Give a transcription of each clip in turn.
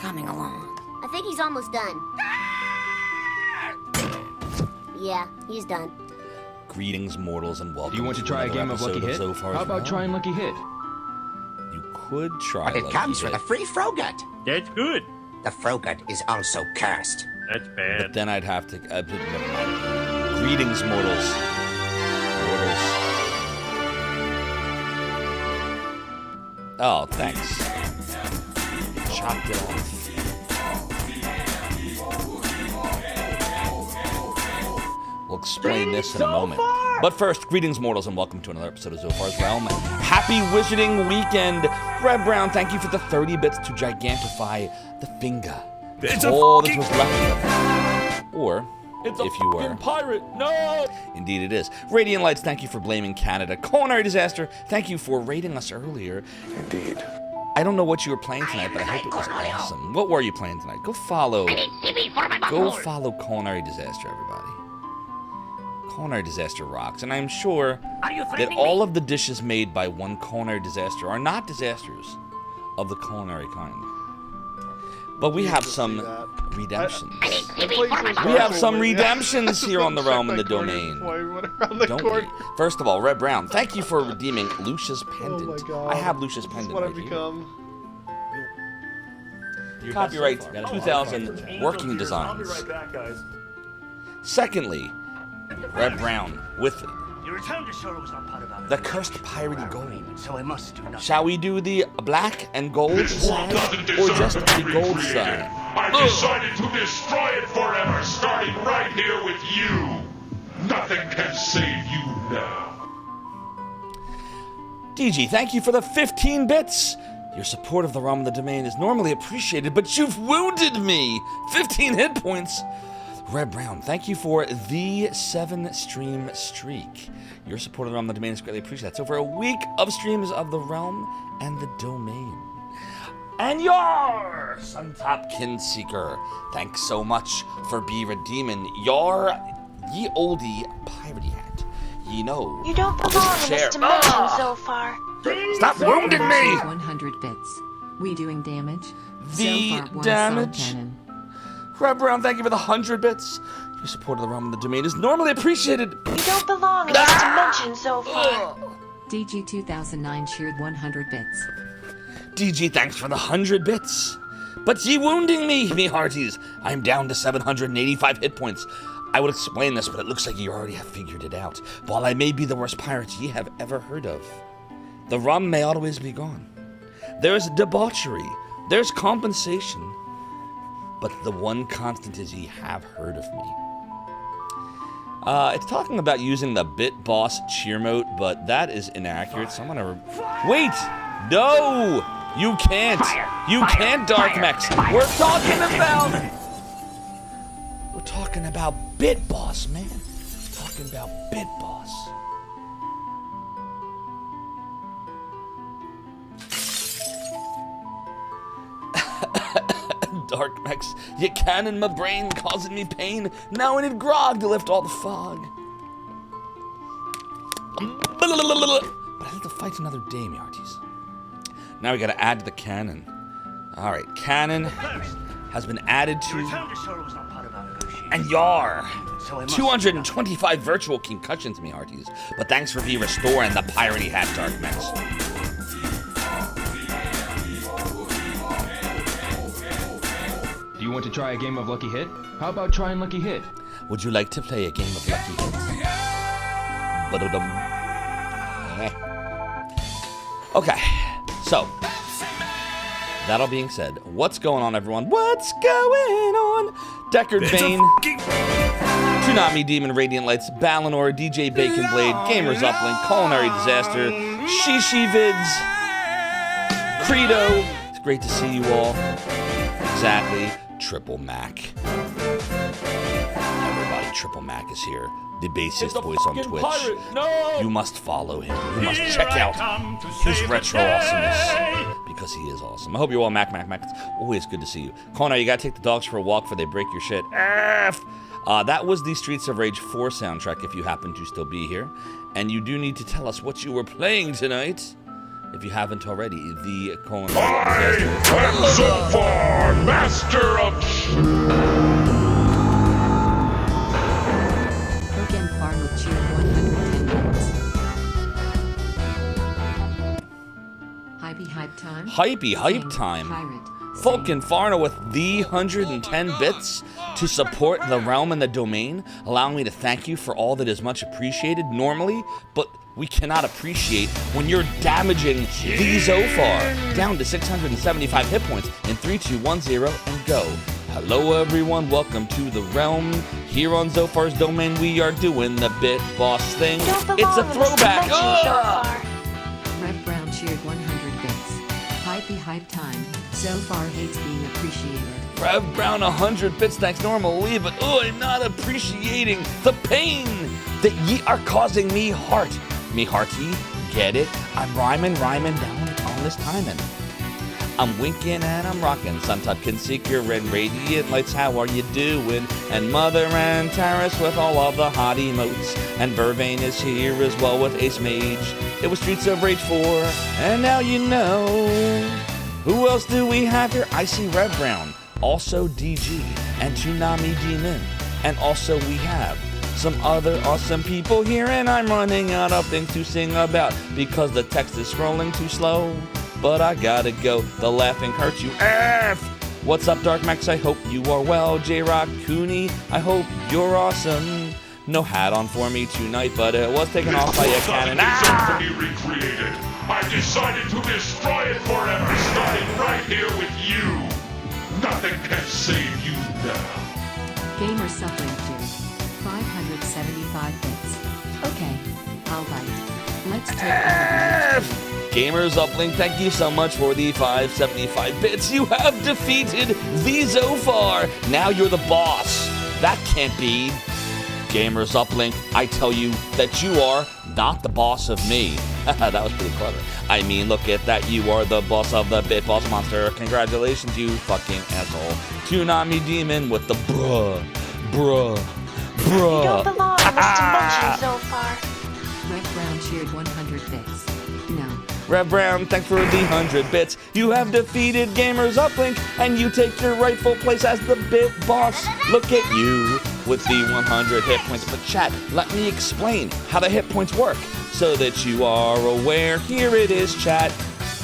coming along. I think he's almost done. Yeah, he's done. Greetings, mortals, and welcome. Do you want to try a game of Lucky Hit? How about trying Lucky Hit? You could try But it Lucky comes Hit. with a free Frogut. That's good. The Frogut is also cursed. That's But bad. then I'd have to... never mind. Greetings, mortals. Oh, thanks. Chopped it off. We'll explain this in a moment. But first, greetings, mortals, and welcome to another episode of Zophar's Realm. Happy Wizarding Weekend! Red Brown, thank you for the 30 bits to gigantify the finger. It's all a that was left of it. Or, It's a if you were... pirate. No! Indeed it is. Radiant Lights, thank you for blaming Canada. Culinary Disaster, thank you for raiding us earlier. Indeed. I don't know what you were playing tonight, but I hope it was awesome. What were you playing tonight? Go follow Culinary Disaster, everybody. Culinary Disaster rocks, and I'm sure that all of the dishes made by one Culinary Disaster are not disasters of the culinary kind. But we have some redemptions. We have some redemptions here on the Realm and the Domain. Don't we? First of all, Red Brown, thank you for redeeming Lucia's Pendant. Oh my God. I have Lucia's Pendant What right I've here. become. Copyright 2000 Working Designs. I'll be right back, guys. Secondly, Red Brown with Your return to sorrow was not part of our the cursed piratey gold. so I must do nothing. Shall we do the black and gold side or just the gold side? I decided to destroy it forever, starting right here with you. Nothing can save you now. DG, thank you for the 15 bits. Your support of the Realm of the Domain is normally appreciated, but you've wounded me. 15 hit points. Red Brown, thank you for the 7-stream streak. Your support of the Realm of the Domain is greatly appreciated. That's over a week of streams of the Realm and the Domain. And your Suntop Kinseeker, thanks so much for redeeming your ye oldie piratey hat. Ye know. You don't belong in this dimension, Zophar. Stop wounding me! 100 bits. We doing damage? The Zophar won damage? Soul Cannon. Red Brown, thank you for the 100 bits. Your support of the Realm of the Domain is normally appreciated. You don't belong in this dimension, Zophar. DG 2009 cheered 100 bits. DG, thanks for the 100 bits. But ye wounding me hearties. I'm down to 785 hit points. I would explain this, but it looks like you already have figured it out. While I may be the worst pirate ye have ever heard of, the rum may always be gone. There's debauchery. There's compensation. But the one constant is ye have heard of me. It's talking about using the Bit Boss cheer mode, but that is inaccurate, so I'm gonna... Wait! No! You can't! You can't, Dark Mechs! We're talking about Bit Boss, man. We're talking about Bit Boss. Dark Mechs, you can in my brain, causing me pain. Now I need grog to lift all the fog. But I have to fight another day, me hearties. Now we gotta add to the cannon. Alright, cannon has been added Your to. return to sorrow was not part of our negotiation. And yar! So I must 225 virtual concussions, me hearties. But thanks for restoring the piratey hat, Dark Mechs. Do you want to try a game of Lucky Hit? How about trying Lucky Hit? Would you like to play a game of Lucky Hits? Ba-da-dum. Okay, so, that all being said, what's going on, everyone? What's going on? Deckard Bane, Toonami Demon, Radiant Lights, Balinor, DJ Bacon Blade, Gamers Uplink, Culinary Disaster, Shishi Vids, Credo. It's great to see you all. Exactly. Triple Mac. Everybody, Triple Mac is here. The bassist voice on Twitch. No! You must follow him. You must check out his retro awesomeness. Because he is awesome. I hope you're all Mac. It's always good to see you. Connor, you gotta take the dogs for a walk before they break your shit. That was the Streets of Rage 4 soundtrack, if you happen to still be here. And you do need to tell us what you were playing tonight. if you haven't already, the colon. I am Zophar, master of Hogan Farm with cheer 110 bits. Hypey hype time. Hypey hype time. Pirate. Vulcan Farno with the 110 bits to support the realm and the domain, allowing me to thank you for all that is much appreciated normally, but we cannot appreciate when you're damaging the Zophar down to 675 hit points in 3, 2, 1, 0, and go. Hello everyone, welcome to the realm. Here on Zophar's domain we are doing the bit boss thing. You don't It's a belong in this throwback. dimension, Ugh! Zophar. Red Brown cheered 100 bits. Hypey hype time. Zophar hates being appreciated. Rev Brown 100 bits, thanks normally, but I'm not appreciating the pain that ye are causing me heart. Me hearty, get it? I'm rhyming down on this timing. I'm winking and I'm rocking, Suntupkin Seeker and Radiant Lights, how are you doing? And Mother and Taris with all of the hot emotes. And Vervain is here as well with Ace Mage. It was Streets of Rage 4, and now you know. Who else do we have here? I see Red Brown, also DG, and Toonami Demon. And also we have some other awesome people here, and I'm running out of things to sing about because the text is scrolling too slow. But I gotta go, the laughing hurts you. F! What's up, Dark Max? I hope you are well. J-Rock Cooney, I hope you're awesome. No hat on for me tonight, but it was taken off by a cannon. Symphony recreated. I've decided to destroy it forever, starting right here with you. Nothing can save you now. Gamer suffering cheer 575 bits. Okay, alright. Let's take F! Gamers Uplink, thank you so much for the 575 bits. You have defeated the Zophar. Now you're the boss. That can't be. Gamers Uplink, I tell you that you are not the boss of me. That was pretty clever. I mean, look at that. You are the boss of the Bit Boss Monster. Congratulations, you fucking asshole. Toonami Demon with the bruh. You don't belong in this dimension, Zophar. Red Brown cheered 100 bits. No. Rev Brown, thanks for the 100 bits. You have defeated Gamers Uplink, and you take your rightful place as the Bit Boss. Look at you with the 100 hit points. But chat, let me explain how the hit points work so that you are aware. Here it is, chat.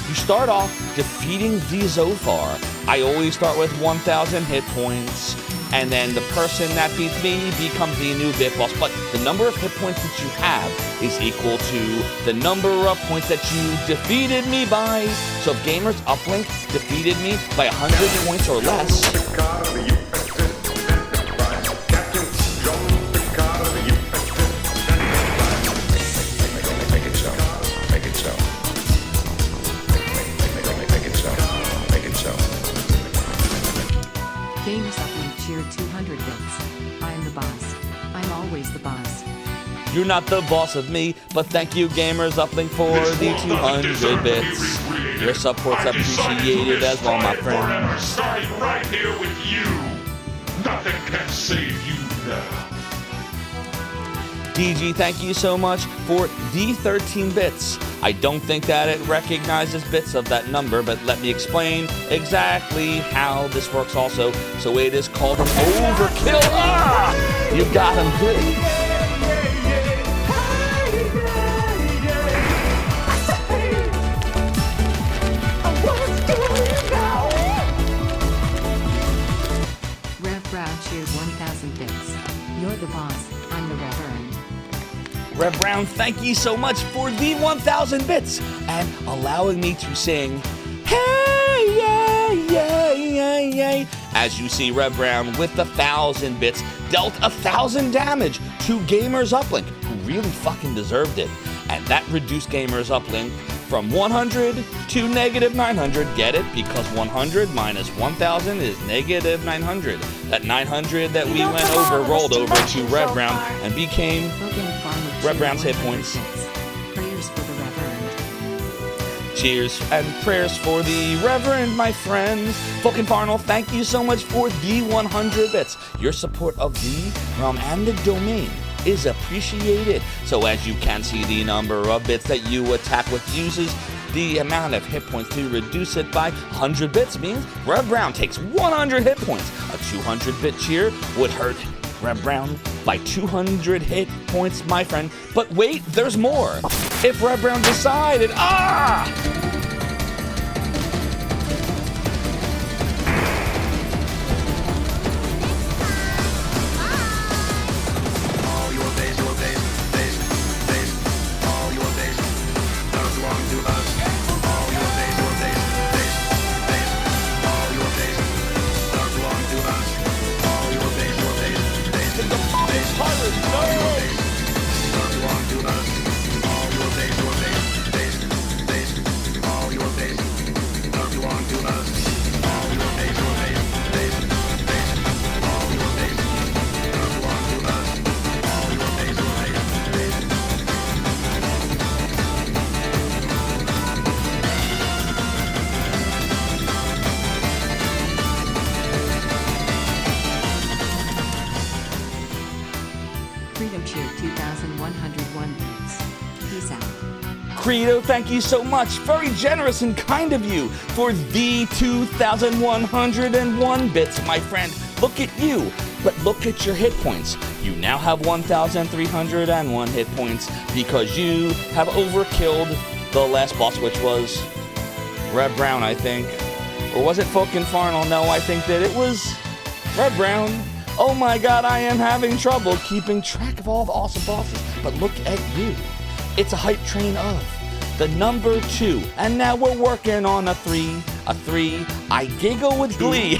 You start off defeating the Zophar. I always start with 1,000 hit points, and then the person that beats me becomes the new Bit Boss. But the number of hit points that you have is equal to the number of points that you defeated me by. So if Gamers Uplink defeated me by 100 points or less, Gamers Uplink cheered 200 bits. I'm the boss. I'm always the boss. you're not the boss of me, but thank you, Gamers Uplink, for the 200 bits. Your support's appreciated as well, my friend. Forever, starting right here with you. Nothing can save you now. DG, thank you so much for the 13 bits. I don't think that it recognizes bits of that number, but let me explain exactly how this works also. So it is called an overkill. Ah! You got him good. Rev Brown cheered 1,000 bits. You're the boss. I'm the Reverend. Rev Brown, thank you so much for the 1,000 bits and allowing me to sing Hey, yay, yay, yay, yay. As you see, Rev Brown with the 1,000 bits dealt 1,000 damage to Gamers Uplink, who really fucking deserved it. And that reduced Gamers Uplink from 100 to negative 900. Get it? Because 100 minus 1,000 is negative 900. That 900 that we went over rolled over to Rev Brown and became Red Brown's hit points. Prayers for the Reverend. Cheers and prayers for the Reverend, my friends. Fucking Farnell, thank you so much for the 100 bits. Your support of the realm and the domain is appreciated. So as you can see, the number of bits that you attack with uses the amount of hit points to reduce it by 100 bits means Rev Brown takes 100 hit points. A 200-bit cheer would hurt Rev Brown by 200 hit points, my friend. But wait, there's more. If Rev Brown decided, Freedom Cheer 2,101 bits. Peace out. Credo, thank you so much. Very generous and kind of you for the 2,101 bits, my friend. Look at you. But look at your hit points. You now have 1,301 hit points because you have overkilled the last boss, which was Rev Brown, I think. Or was it Fucking Farnell? No, I think that it was Rev Brown. Oh my god, I am having trouble keeping track of all the awesome bosses. But look at you. It's a hype train of the number 2. And now we're working on a 3. A 3. I giggle with glee.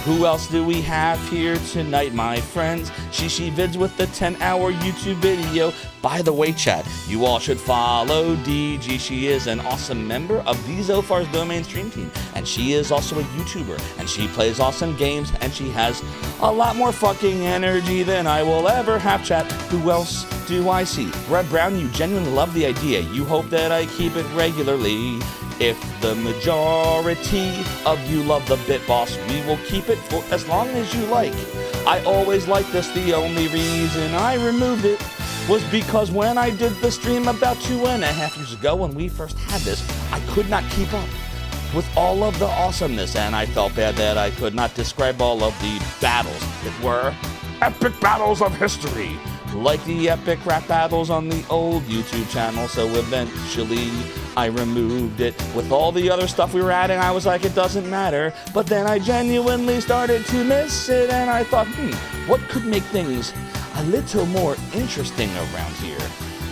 Who else do we have here tonight, my friends? Shishi Vids with the 10-hour YouTube video. By the way, chat, you all should follow DG. She is an awesome member of the Zophar's Domain stream team. And she is also a YouTuber. And she plays awesome games. And she has a lot more fucking energy than I will ever have, chat. Who else do I see? Rev Brown, you genuinely love the idea. You hope that I keep it regularly. If the majority of you love the Bit Boss, we will keep it for as long as you like. I always liked this. The only reason I removed it was because when I did the stream about 2.5 years ago, when we first had this, I could not keep up with all of the awesomeness, and I felt bad that I could not describe all of the battles that were epic battles of history, like the epic rap battles on the old YouTube channel. So eventually I removed it. With all the other stuff we were adding, I was like, it doesn't matter. But then I genuinely started to miss it, and I thought, what could make things a little more interesting around here?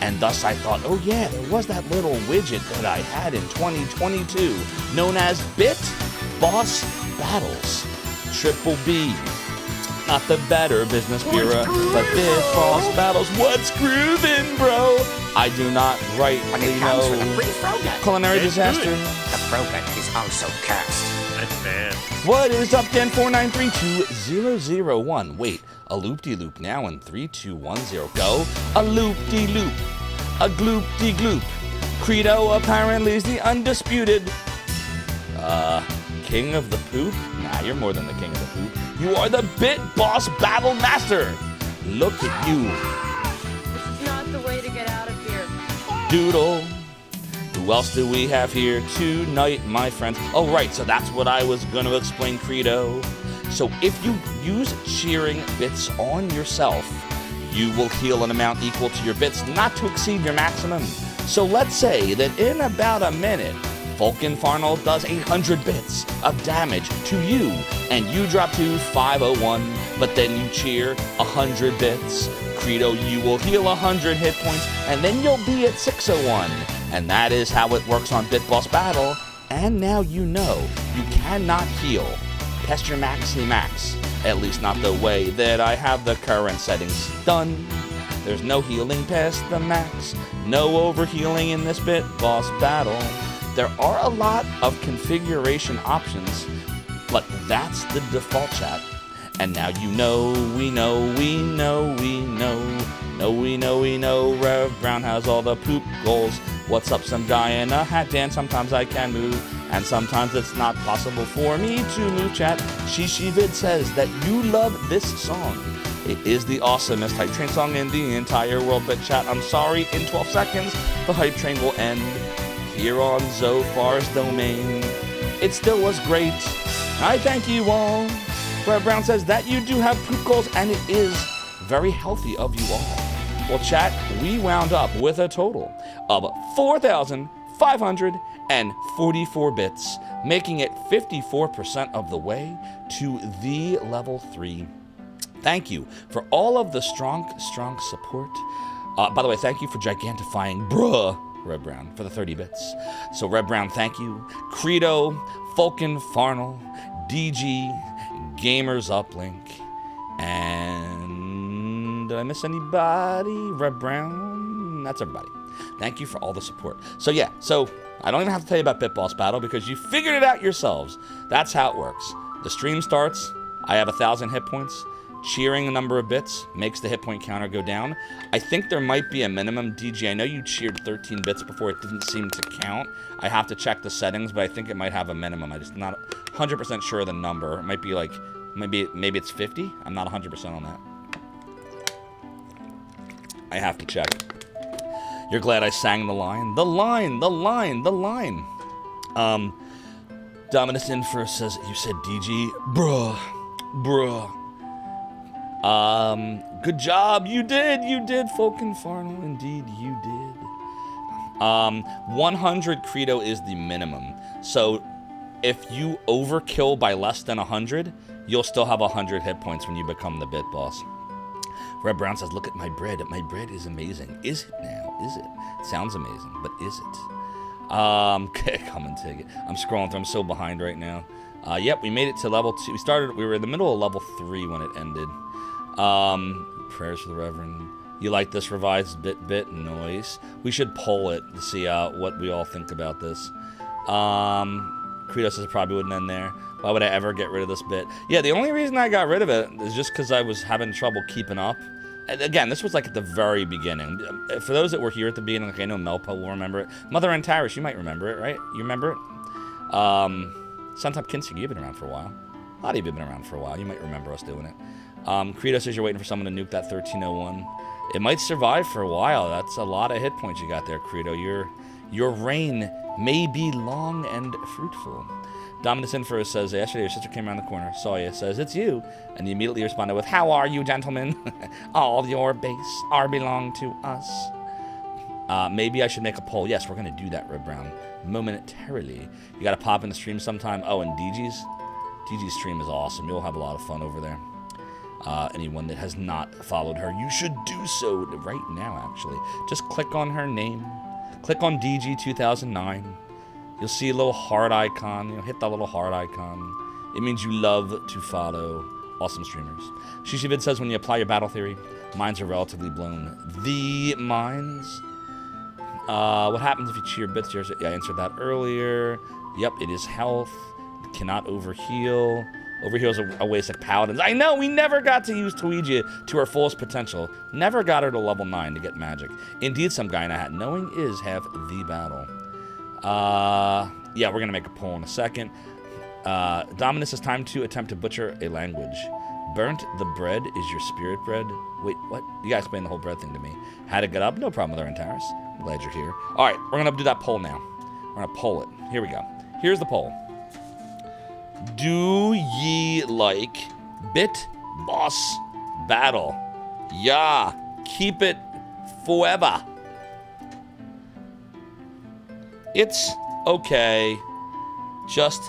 And thus I thought, oh yeah, there was that little widget that I had in 2022 known as Bit Boss Battles. Triple B. Not the Better Business Bureau, but Bit Boss Battles. What's groovin', bro? I do not rightly When it comes for the know. free Frogut, Culinary It's disaster. good. the Frogut is also cursed. That's bad. What is up, Dan? 4932001. Wait, a loop-de-loop now in 3210. Go. A loop-de-loop. A gloop-de-gloop. Credo apparently is the undisputed king of the poop? Nah, you're more than the king of the poop. You are the Bit Boss Battle Master. Look at you, This is not the way to get out of here. Doodle. Who else do we have here tonight, my friends? Oh, right, so that's what I was going to explain, Credo. So if you use cheering bits on yourself, you will heal an amount equal to your bits, not to exceed your maximum. So let's say that in about a minute, Vulcan Farnell does 800 bits of damage to you, and you drop to 501, but then you cheer 100 bits. Credo, you will heal 100 hit points, and then you'll be at 601. And that is how it works on Bit Boss Battle. And now you know you cannot heal past your maxi max. At least not the way that I have the current settings done. There's no healing past the max. No overhealing in this Bit Boss Battle. There are a lot of configuration options, but that's the default, chat. And now you know, we know, Rev Brown has all the poop goals. What's up, some guy in a hat dance? Sometimes I can move, and sometimes it's not possible for me to move, chat. Shishi Vid says that you love this song. It is the awesomest hype train song in the entire world, but chat, I'm sorry, in 12 seconds, the hype train will end here on Zophar's domain. It still was great. I thank you all. Brad Brown says that you do have poop goals, and it is very healthy of you all. Well, chat, we wound up with a total of 4,544 bits, making it 54% of the way to the level 3. Thank you for all of the strong support. By the way, thank you for gigantifying Red Brown for the 30 bits. So Red Brown, thank you. Credo, Falcon Farnell, DG, Gamers Uplink, and did I miss anybody? Red Brown, that's everybody. Thank you for all the support. So yeah, I don't even have to tell you about Bit Boss Battle because you figured it out yourselves. That's how it works. The stream starts, I have 1,000 hit points. Cheering a number of bits makes the hit point counter go down. I think there might be a minimum. DG, I know you cheered 13 bits before. It didn't seem to count. I have to check the settings, but I think it might have a minimum. I'm just not 100% sure of the number. It might be like, maybe it's 50. I'm not 100% on that. I have to check. You're glad I sang the line? The line. Dominus Infer says, you said DG? Bruh. Good job. You did, Falcon Farnell. Indeed, you did. 100 Credo is the minimum. So if you overkill by less than 100, you'll still have 100 hit points when you become the Bit Boss. Red Brown says, look at my bread. My bread is amazing. Is it now? Is it? It sounds amazing, but is it? Come and take it. I'm scrolling through. I'm so behind right now. Yep, we made it to level 2. We were in the middle of level 3 when it ended. Prayers for the Reverend. You like this revised bit noise? We should poll it to see what we all think about this. Credo says it probably wouldn't end there. Why would I ever get rid of this bit? Yeah, the only reason I got rid of it is just because I was having trouble keeping up. And again, this was like at the very beginning. For those that were here at the beginning, like I know Melpa will remember it. Mother and Tyrus, you might remember it, right? You remember it? Suntop Kinsey, you've been around for a while. A lot of you have been around for a while. You might remember us doing it. Credo says you're waiting for someone to nuke that 1301. It might survive for a while. That's a lot of hit points you got there, Credo. Your reign may be long and fruitful. Dominus Infer says, yesterday your sister came around the corner, saw you, says, it's you. And you immediately responded with, how are you, gentlemen? All your base are belong to us. Maybe I should make a poll. Yes, we're going to do that, Red Brown, momentarily. You got to pop in the stream sometime. Oh, and DG's stream is awesome. You'll have a lot of fun over there. Anyone that has not followed her, you should do so right now, actually. Just click on her name. Click on DG2009. You'll see a little heart icon. Hit that little heart icon. It means you love to follow awesome streamers. Shishivid says when you apply your battle theory, minds are relatively blown. The minds? What happens if you cheer bits? Yeah, I answered that earlier. Yep, it is health. Cannot overheal. Overheals a waste like paladins. I know, we never got to use Tuija to her fullest potential. Never got her to level 9 to get magic. Indeed, some guy in a hat. Knowing is half the battle. Yeah, we're gonna make a poll in a second. Dominus, it's time to attempt to butcher a language. Burnt the bread is your spirit bread. Wait, what? You gotta explain the whole bread thing to me. How to get up? No problem with our Antares. I'm glad you're here. Alright, we're gonna do that poll now. We're gonna poll it. Here we go. Here's the poll. Do ye like Bit Boss Battle? Yeah, keep it forever. It's okay. Just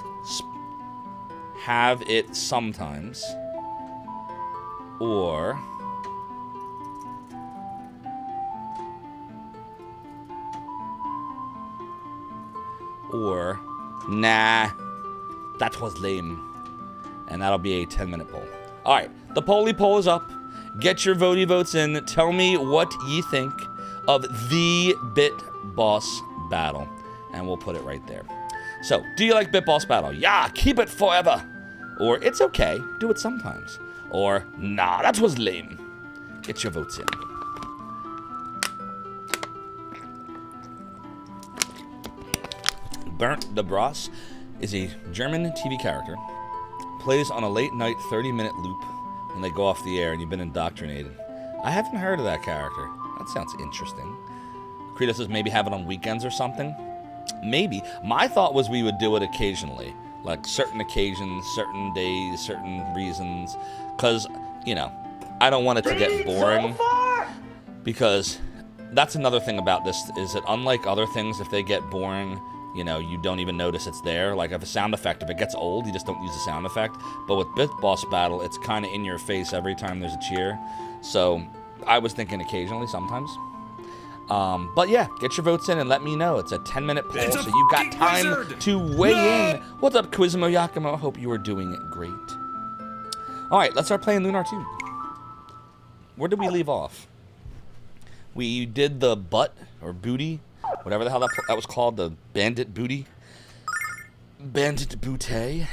have it sometimes. Or nah, that was lame. And that'll be a 10-minute poll. Alright, the poll is up. Get your votey votes in. Tell me what ye think of the Bit Boss Battle. And we'll put it right there. So, do you like Bit Boss Battle? Yeah, keep it forever. Or, it's okay, do it sometimes. Or, nah, that was lame. Get your votes in. Bernd the Bros is a German TV character. Plays on a late-night 30-minute loop when they go off the air and you've been indoctrinated. I haven't heard of that character. That sounds interesting. Krita says maybe have it on weekends or something. Maybe. My thought was we would do it occasionally. Like certain occasions, certain days, certain reasons. Because, you know, I don't want it to get boring. Because that's another thing about this is that unlike other things, if they get boring, you know, you don't even notice it's there. Like if a sound effect, if it gets old, you just don't use the sound effect. But with Bit Boss Battle, it's kind of in your face every time there's a cheer. So I was thinking occasionally, sometimes. But yeah, get your votes in and let me know. It's a 10-minute poll, so you've got time to weigh in. What's up, Quizmo Yakumo? I hope you are doing great. All right, let's start playing Lunar 2. Where did we leave off? We did the butt, or booty, whatever the hell that was called, the bandit booty. Bandit booty.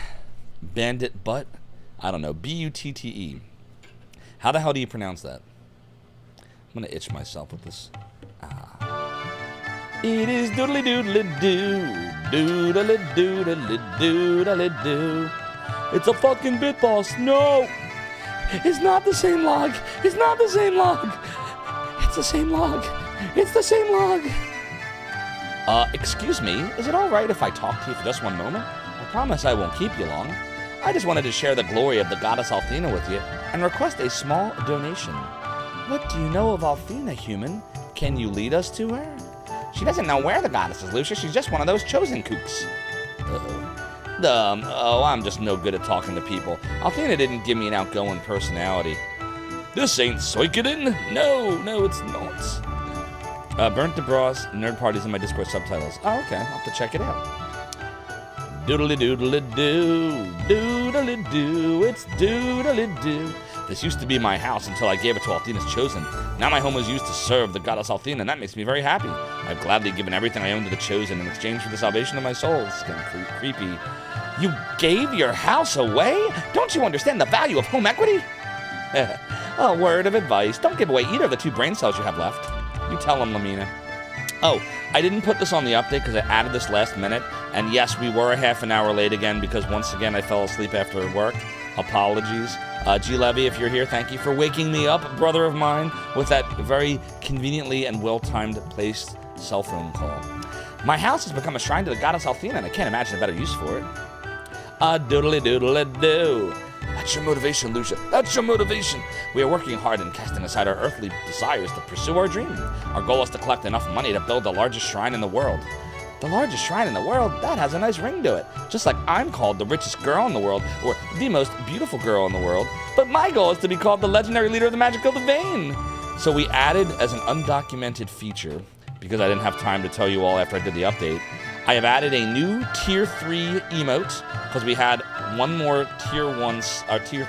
Bandit butt. I don't know, B-U-T-T-E. How the hell do you pronounce that? I'm going to itch myself with this. It is doodly doodly doo, doodly doodly doodly doo. It's a fucking Bit Boss. No! It's not the same log. It's not the same log. It's the same log. It's the same log. Excuse me, is it alright if I talk to you for just one moment? I promise I won't keep you long. I just wanted to share the glory of the goddess Althena with you and request a small donation. What do you know of Althena, human? Can you lead us to her? She doesn't know where the goddess is, Lucia. She's just one of those chosen kooks. Uh-oh. I'm just no good at talking to people. Althena didn't give me an outgoing personality. This ain't Suikoden? No, it's not. Burnt to Bras, Nerd Parties in my Discord subtitles. Oh, okay. I'll have to check it out. Doodly doodly doo, doodly doo, it's doodly doo. This used to be my house until I gave it to Althena's Chosen. Now my home is used to serve the goddess Althena, and that makes me very happy. I've gladly given everything I own to the Chosen in exchange for the salvation of my soul. It's getting creepy. You gave your house away? Don't you understand the value of home equity? A word of advice. Don't give away either of the 2 brain cells you have left. You tell them, Lamina. Oh, I didn't put this on the update because I added this last minute. And yes, we were a half an hour late again because once again I fell asleep after work. Apologies. G. Levy, if you're here, thank you for waking me up, brother of mine, with that very conveniently and well-timed placed cell phone call. My house has become a shrine to the goddess Althena, and I can't imagine a better use for it. Doodly doodly doo. That's your motivation, Lucia. That's your motivation. We are working hard and casting aside our earthly desires to pursue our dream. Our goal is to collect enough money to build the largest shrine in the world. The largest shrine in the world? That has a nice ring to it. Just like I'm called the richest girl in the world, or the most beautiful girl in the world. But my goal is to be called the legendary leader of the magical vein. So we added as an undocumented feature, because I didn't have time to tell you all after I did the update, I have added a new Tier 3 emote, because we had one more Tier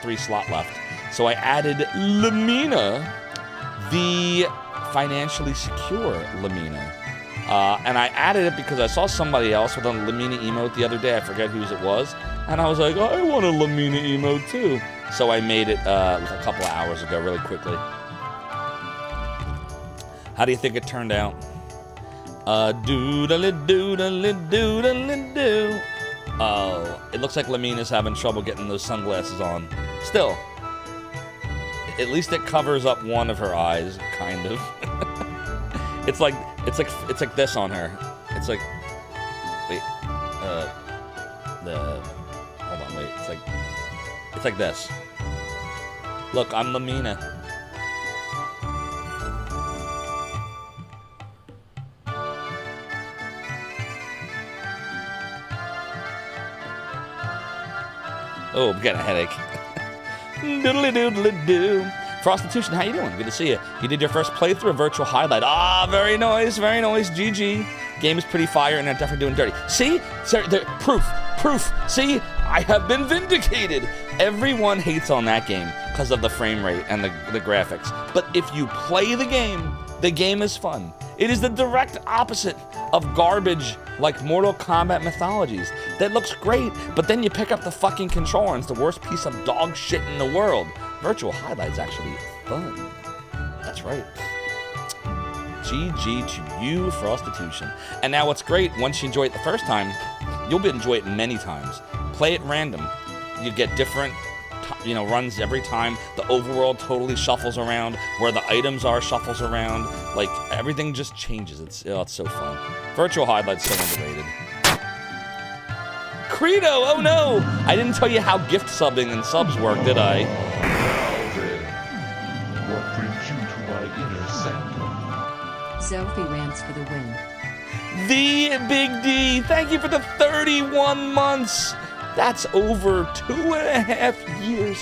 3 slot left. So I added Lamina, the financially secure Lamina. And I added it because I saw somebody else with a Lamina emote the other day. I forget whose it was. And I was like, I want a Lamina emote too. So I made it a couple of hours ago really quickly. How do you think it turned out? Doodly doodly doodly doo. Oh, it looks like Lamina's having trouble getting those sunglasses on. Still, at least it covers up one of her eyes, kind of. It's like this on her. It's like, wait, hold on, wait. It's like this. Look, I'm Lamina. Oh, I'm getting a headache. Doodly doodly doo. Prostitution, how you doing? Good to see you. You did your first playthrough, a virtual highlight. Ah, very nice, very nice. GG. Game is pretty fire, and I'm definitely doing dirty. See? Proof. See? I have been vindicated. Everyone hates on that game because of the frame rate and the graphics. But if you play the game is fun. It is the direct opposite of garbage like Mortal Kombat Mythologies. That looks great, but then you pick up the fucking controller and it's the worst piece of dog shit in the world. Virtual highlights actually fun. That's right. GG to you, Prostitution. And now what's great, once you enjoy it the first time, you'll enjoy it many times. Play it random. You get different runs every time. The overworld totally shuffles around. Where the items are shuffles around. Like, everything just changes. It's so fun. Virtual Highlight's so underrated. Credo, oh no! I didn't tell you how gift subbing and subs work, did I? Now then, what brings you to my inner sanctum? Sophie rants for the win. The Big D, thank you for the 31 months. That's over 2.5 years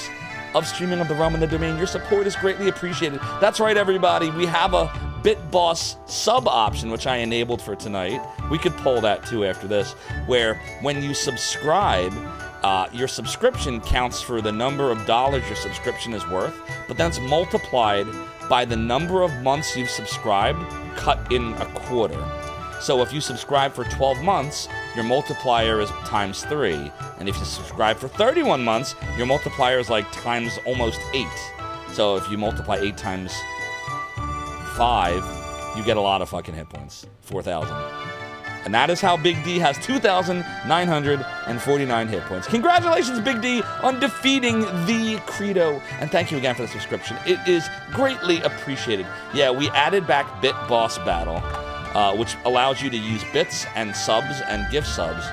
of streaming of the Realm and the Domain. Your support is greatly appreciated. That's right, everybody. We have a BitBoss sub option, which I enabled for tonight. We could pull that too after this, where when you subscribe, your subscription counts for the number of dollars your subscription is worth, but then it's multiplied by the number of months you've subscribed, cut in a quarter. So if you subscribe for 12 months, your multiplier is times 3. And if you subscribe for 31 months, your multiplier is like times almost 8. So if you multiply 8 times 5, you get a lot of fucking hit points. 4,000. And that is how Big D has 2,949 hit points. Congratulations, Big D, on defeating the Credo. And thank you again for the subscription. It is greatly appreciated. Yeah, we added back Bit Boss Battle, which allows you to use bits and subs and gift subs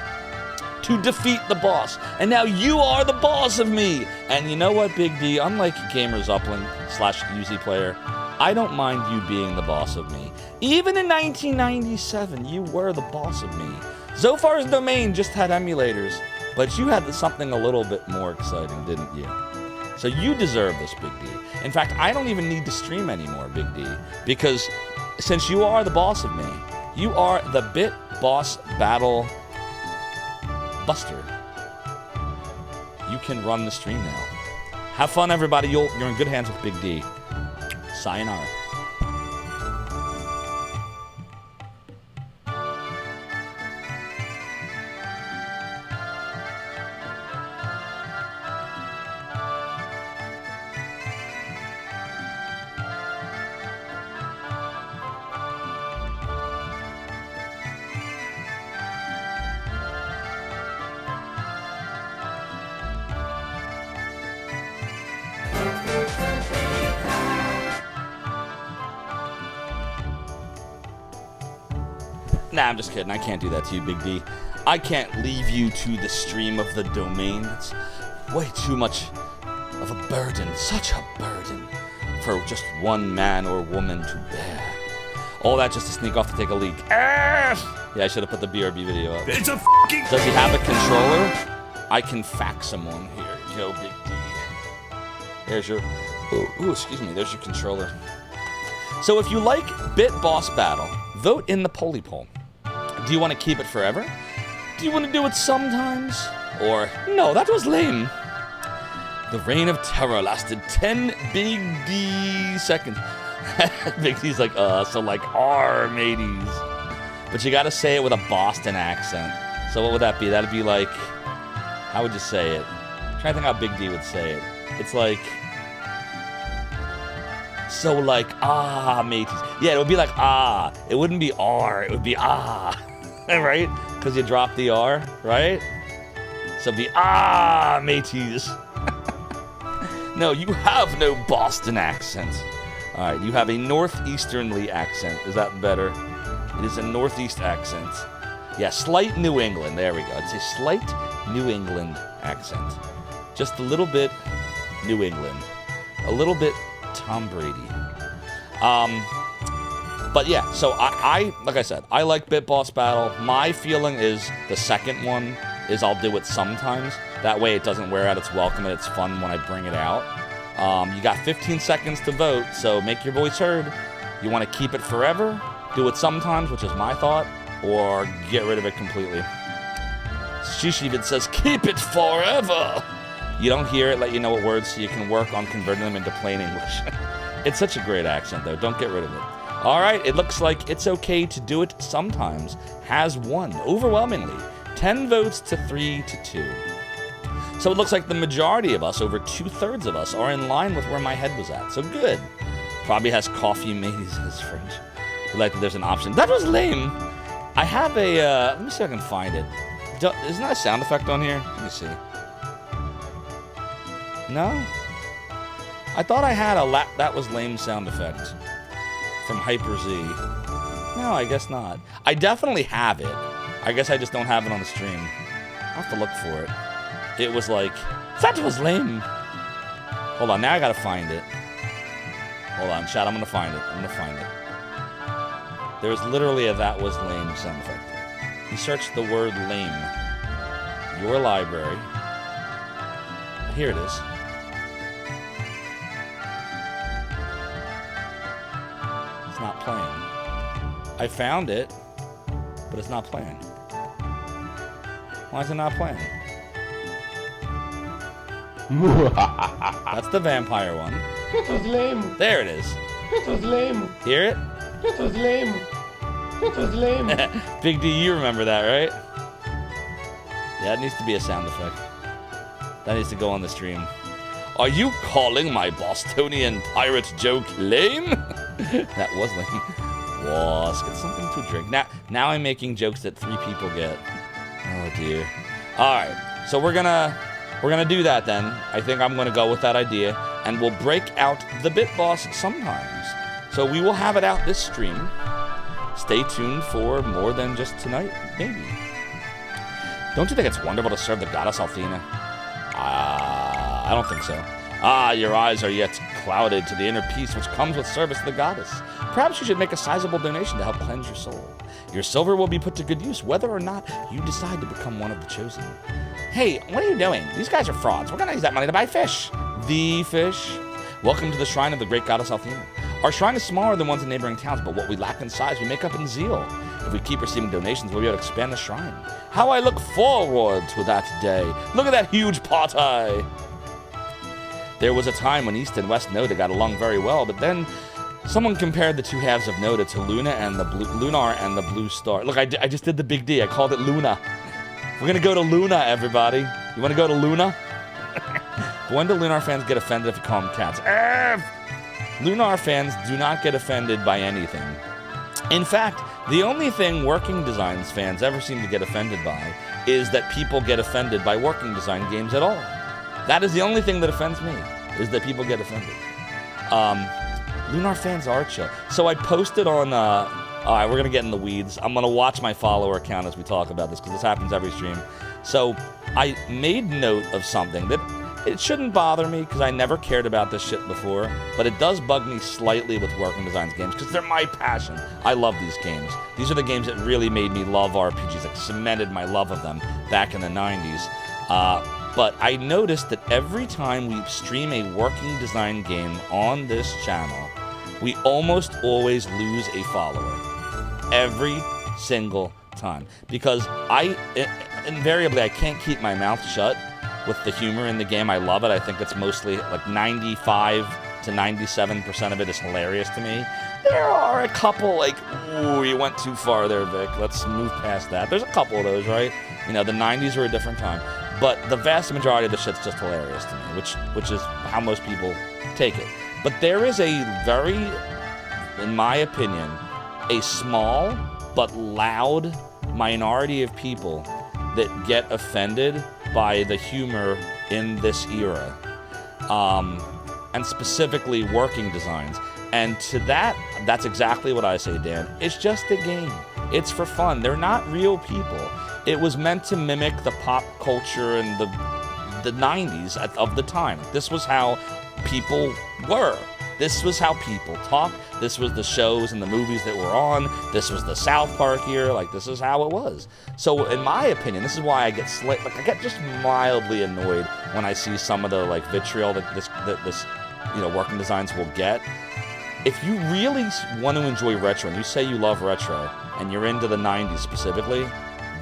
to defeat the boss. And now you are the boss of me. And you know what, Big D? Unlike Gamers Upland / UZ Player, I don't mind you being the boss of me. Even in 1997, you were the boss of me. Zophar's Domain just had emulators, but you had something a little bit more exciting, didn't you? So you deserve this, Big D. In fact, I don't even need to stream anymore, Big D, because since you are the boss of me, you are the Bit Boss Battle Buster. You can run the stream now. Have fun, everybody. You're in good hands with Big D. Sayonara. Nah, I'm just kidding. I can't do that to you, Big D. I can't leave you to the stream of the domain. It's way too much of a burden, such a burden, for just one man or woman to bear. All that just to sneak off to take a leak. Yeah, I should have put the BRB video up. It's a fucking... Does he have a controller? I can fax him one. Here you go, Big D. There's your... Ooh, excuse me. There's your controller. So if you like Bit Boss Battle, vote in the Polly Poll. Do you want to keep it forever? Do you want to do it sometimes? Or, no, that was lame. The reign of terror lasted 10 Big D seconds. Big D's like, so like R, mateys. But you gotta say it with a Boston accent. So what would that be? That'd be like, how would you say it? I'm trying to think how Big D would say it. It's like, so like, mateys. Yeah, it would be like, It wouldn't be R, it would be right? Because you dropped the R, right? So it'd be, mateys. No, you have no Boston accent. All right, you have a northeasternly accent. Is that better? It is a northeast accent. Yeah, slight New England. There we go. It's a slight New England accent. Just a little bit New England. A little bit Tom Brady. But yeah, so I like I said, I like Bit Boss Battle. My feeling is the second one is I'll do it sometimes. That way it doesn't wear out its welcome and it's fun when I bring it out. You got 15 seconds to vote, so make your voice heard. You want to keep it forever, do it sometimes, which is my thought, or get rid of it completely. Shishi says, keep it forever. You don't hear it, let you know what words, so you can work on converting them into plain English. It's such a great accent, though. Don't get rid of it. All right, it looks like It's Okay to Do It Sometimes has won, overwhelmingly. 10 votes to 3 to 2. So it looks like the majority of us, over 2/3 of us, are in line with where my head was at. So good. Probably has coffee mateys in his fridge. We like that there's an option. That was lame. I have a, let me see if I can find it. Isn't that a sound effect on here? Let me see. No? I thought I had a that was lame sound effect from Hyper Z. No, I guess not. I definitely have it. I guess I just don't have it on the stream. I'll have to look for it. It was like, that was lame. Hold on, now I gotta find it. Hold on, chat, I'm gonna find it. There's literally a that was lame sound effect. You search the word lame. Your library. Here it is. It's not playing. I found it, but it's not playing. Why is it not playing? That's the vampire one. It was lame. There it is. It was lame. Hear it? It was lame. It was lame. Big D, you remember that, right? Yeah, it needs to be a sound effect. That needs to go on the stream. Are you calling my Bostonian pirate joke lame? That was lame. Was get something to drink. Now I'm making jokes that 3 people get. Oh dear. All right, so we're gonna do that then. I think I'm gonna go with that idea, and we'll break out the Bit Boss sometimes. So we will have it out this stream. Stay tuned for more than just tonight, maybe. Don't you think it's wonderful to serve the goddess Althena? I don't think so. Your eyes are yet clouded to the inner peace which comes with service to the goddess. Perhaps you should make a sizable donation to help cleanse your soul. Your silver will be put to good use whether or not you decide to become one of the chosen. Hey, what are you doing? These guys are frauds. We're gonna use that money to buy fish. The fish? Welcome to the shrine of the great goddess Althena. Our shrine is smaller than ones in neighboring towns, but what we lack in size, we make up in zeal. If we keep receiving donations, we'll be able to expand the shrine. How I look forward to that day. Look at that huge pot eye. There was a time when East and West Noda got along very well, but then someone compared the two halves of Noda to Lunar and the Blue Star. Look, I just did the big D. I called it Luna. We're going to go to Luna, everybody. You want to go to Luna? When do Lunar fans get offended if you call them cats? Lunar fans do not get offended by anything. In fact, the only thing Working Designs fans ever seem to get offended by is that people get offended by Working Design games at all. That is the only thing that offends me, is that people get offended. Lunar fans are chill. So I posted on, all right, we're going to get in the weeds. I'm going to watch my follower count as we talk about this, because this happens every stream. So I made note of something that it shouldn't bother me, because I never cared about this shit before, but it does bug me slightly with Working Designs games, because they're my passion. I love these games. These are the games that really made me love RPGs, like cemented my love of them back in the 90s. But I noticed that every time we stream a Working Design game on this channel, we almost always lose a follower. Every single time. Because invariably, I can't keep my mouth shut with the humor in the game. I love it. I think it's mostly like 95 to 97% of it is hilarious to me. There are a couple like, ooh, you went too far there, Vic. Let's move past that. There's a couple of those, right? You know, the 90s were a different time. But the vast majority of the shit's just hilarious to me, which is how most people take it. But there is a very, in my opinion, a small but loud minority of people that get offended by the humor in this era. And specifically Working Designs. And to that's exactly what I say, Dan. It's just a game. It's for fun. They're not real people. It was meant to mimic the pop culture and the 90s of the time. This was how people were. This was how people talked. This was the shows and the movies that were on. This was the South Park era. Like, this is how it was. So, in my opinion, this is why I get I get just mildly annoyed when I see some of the like vitriol that this Working Designs will get. If you really want to enjoy retro, and you say you love retro, and you're into the 90s specifically,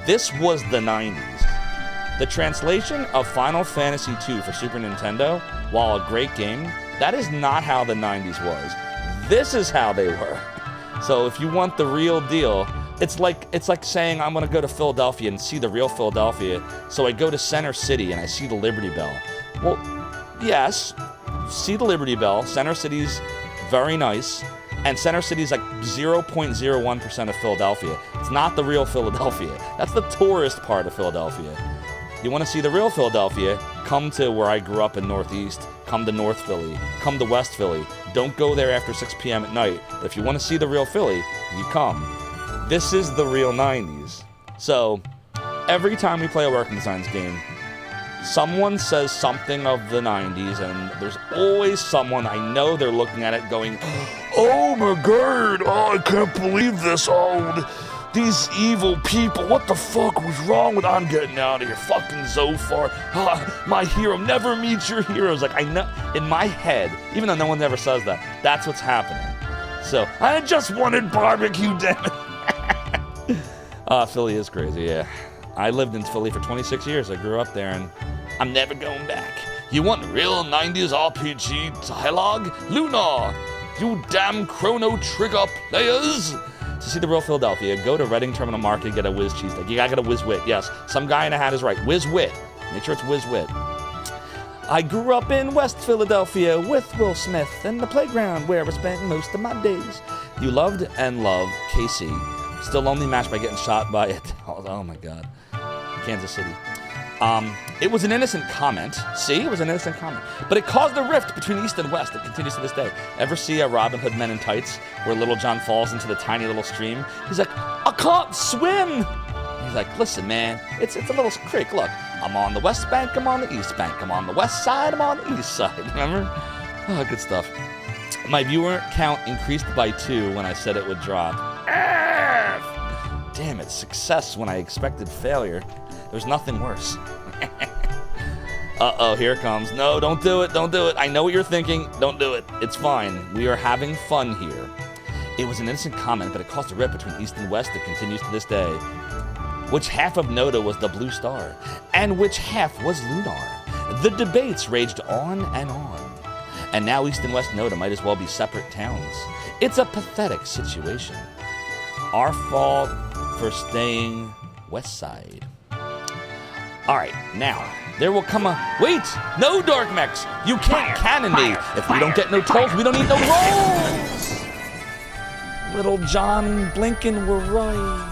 this was the 90s. The translation of Final Fantasy II for Super Nintendo, while a great game, that is not how the 90s was. This is how they were. So if you want the real deal, it's like saying I'm going to go to Philadelphia and see the real Philadelphia, so I go to Center City and I see the Liberty Bell. Well, yes, see the Liberty Bell. Center City's very nice, and Center City's like 0.01% of Philadelphia. It's not the real Philadelphia. That's the tourist part of Philadelphia. You want to see the real Philadelphia? Come to where I grew up in Northeast. Come to North Philly. Come to West Philly. Don't go there after 6 p.m. at night. But if you want to see the real Philly, you come. This is the real 90s. So, every time we play a Working Designs game, someone says something of the 90s, and there's always someone, I know they're looking at it going, oh my god, oh, I can't believe this, oh, these evil people, what the fuck was wrong with, I'm getting out of here, fucking Zophar, my hero, never meet your heroes. Like, I know, in my head, even though no one ever says that, that's what's happening. So, I just wanted barbecue, damn it. Philly is crazy, yeah. I lived in Philly for 26 years. I grew up there, and I'm never going back. You want real 90s RPG dialogue? Lunar! You damn Chrono Trigger players! To see the real Philadelphia, go to Reading Terminal Market and get a Whiz cheesesteak. You gotta get a Whiz Wit. Yes, some guy in a hat is right. Whiz Wit. Make sure it's Whiz Wit. I grew up in West Philadelphia with Will Smith and the playground where I spent most of my days. You loved and love KC. Still only matched by getting shot by it. Oh my God. Kansas City. It was an innocent comment. See, it was an innocent comment. But it caused a rift between East and West that continues to this day. Ever see a Robin Hood Men in Tights where Little John falls into the tiny little stream? He's like, I can't swim. He's like, listen, man, it's a little creek. Look, I'm on the West Bank, I'm on the East Bank. I'm on the West Side, I'm on the East Side. Remember? Oh, good stuff. My viewer count increased by 2 when I said it would drop. Damn it, success when I expected failure. There's nothing worse. Uh-oh, here it comes. No, don't do it, don't do it. I know what you're thinking. Don't do it. It's fine. We are having fun here. It was an innocent comment, but it caused a rift between East and West that continues to this day. Which half of Noda was the Blue Star? And which half was Lunar? The debates raged on and on. And now East and West Noda might as well be separate towns. It's a pathetic situation. Our fault for staying West Side. Alright, now, there will come a... Wait! No, Dark Mechs! You can't cannon me! If we don't get no tolls, we don't need no rolls! Little John and Blinken were right.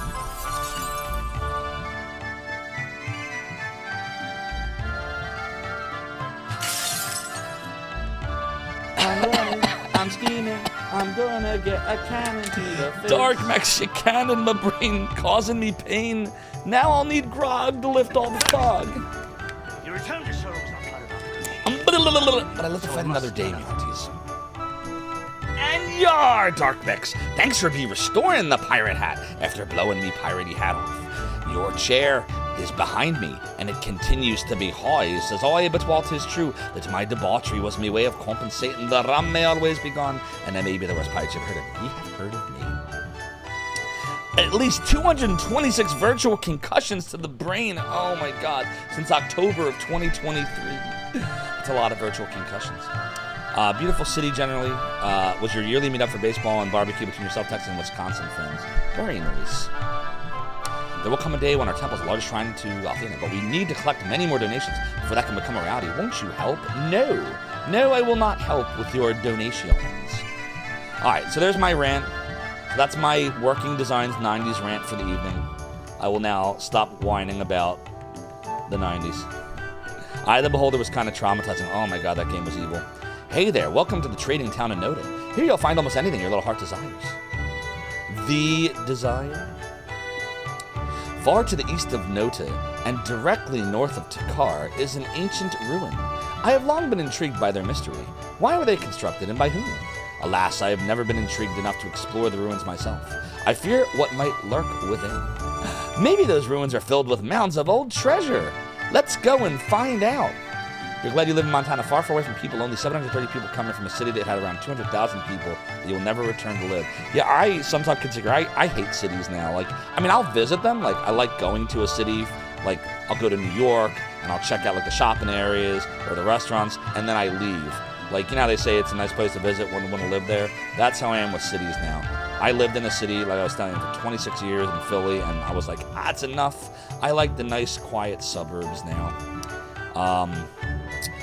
I'm running, I'm scheming, I'm gonna get a cannon to the face. Dark Mechs, you cannon my brain, causing me pain. Now I'll need grog to lift all the fog. Your return to sorrow was not part of our But I live to fight another day, Muties. And yar, Dark Mechs, thanks for restoring the pirate hat after blowing me piratey hat off. Your chair is behind me, and it continues to be high. Says I, but while 'tis true that my debauchery was my way of compensating, the rum may always be gone, and then maybe the worst pirates you've heard of. Ye have heard of me. At least 226 virtual concussions to the brain. Oh my God, since October of 2023. It's a lot of virtual concussions. Beautiful city generally. Was your yearly meetup for baseball and barbecue between yourself, Texas, and Wisconsin friends? Very nice. There will come a day when our temple is the largest shrine to Athena, but we need to collect many more donations before that can become a reality. Won't you help? No. No, I will not help with your donations. Alright, so there's my rant. So that's my Working Designs 90s rant for the evening. I will now stop whining about the 90s. Eye of the Beholder was kind of traumatizing. Oh my God, that game was evil. Hey there, welcome to the trading town of Noda. Here you'll find almost anything your little heart desires. The Desire? Far to the east of Nota, and directly north of Takar, is an ancient ruin. I have long been intrigued by their mystery. Why were they constructed, and by whom? Alas, I have never been intrigued enough to explore the ruins myself. I fear what might lurk within. Maybe those ruins are filled with mounds of old treasure. Let's go and find out. You're glad you live in Montana, far away from people. Only 730 people coming from a city that had around 200,000 people that you'll never return to live. Yeah, I sometimes consider, I hate cities now. Like, I mean, I'll visit them. Like, I like going to a city. Like, I'll go to New York, and I'll check out, like, the shopping areas or the restaurants, and then I leave. Like, you know how they say it's a nice place to visit when you want to live there? That's how I am with cities now. I lived in a city, like I was telling you, for 26 years in Philly, and I was like, it's enough. I like the nice, quiet suburbs now.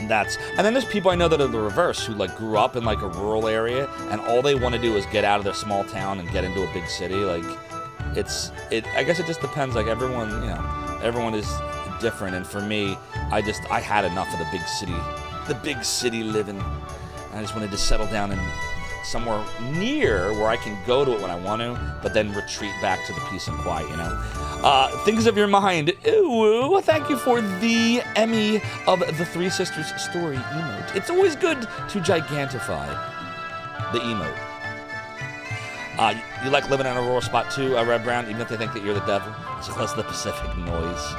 And then there's people I know that are the reverse, who like grew up in like a rural area, and all they want to do is get out of their small town and get into a big city. Like, I guess it just depends. Like everyone is different. And for me, I had enough of the big city living. I just wanted to settle down in somewhere near where I can go to it when I want to, but then retreat back to the peace and quiet, you know? Things of your mind. Ooh, thank you for the Emmy of the Three Sisters story emote. It's always good to gigantify the emote. You like living in a rural spot too, Red Brown, even if they think that you're the devil? So that's the Pacific noise.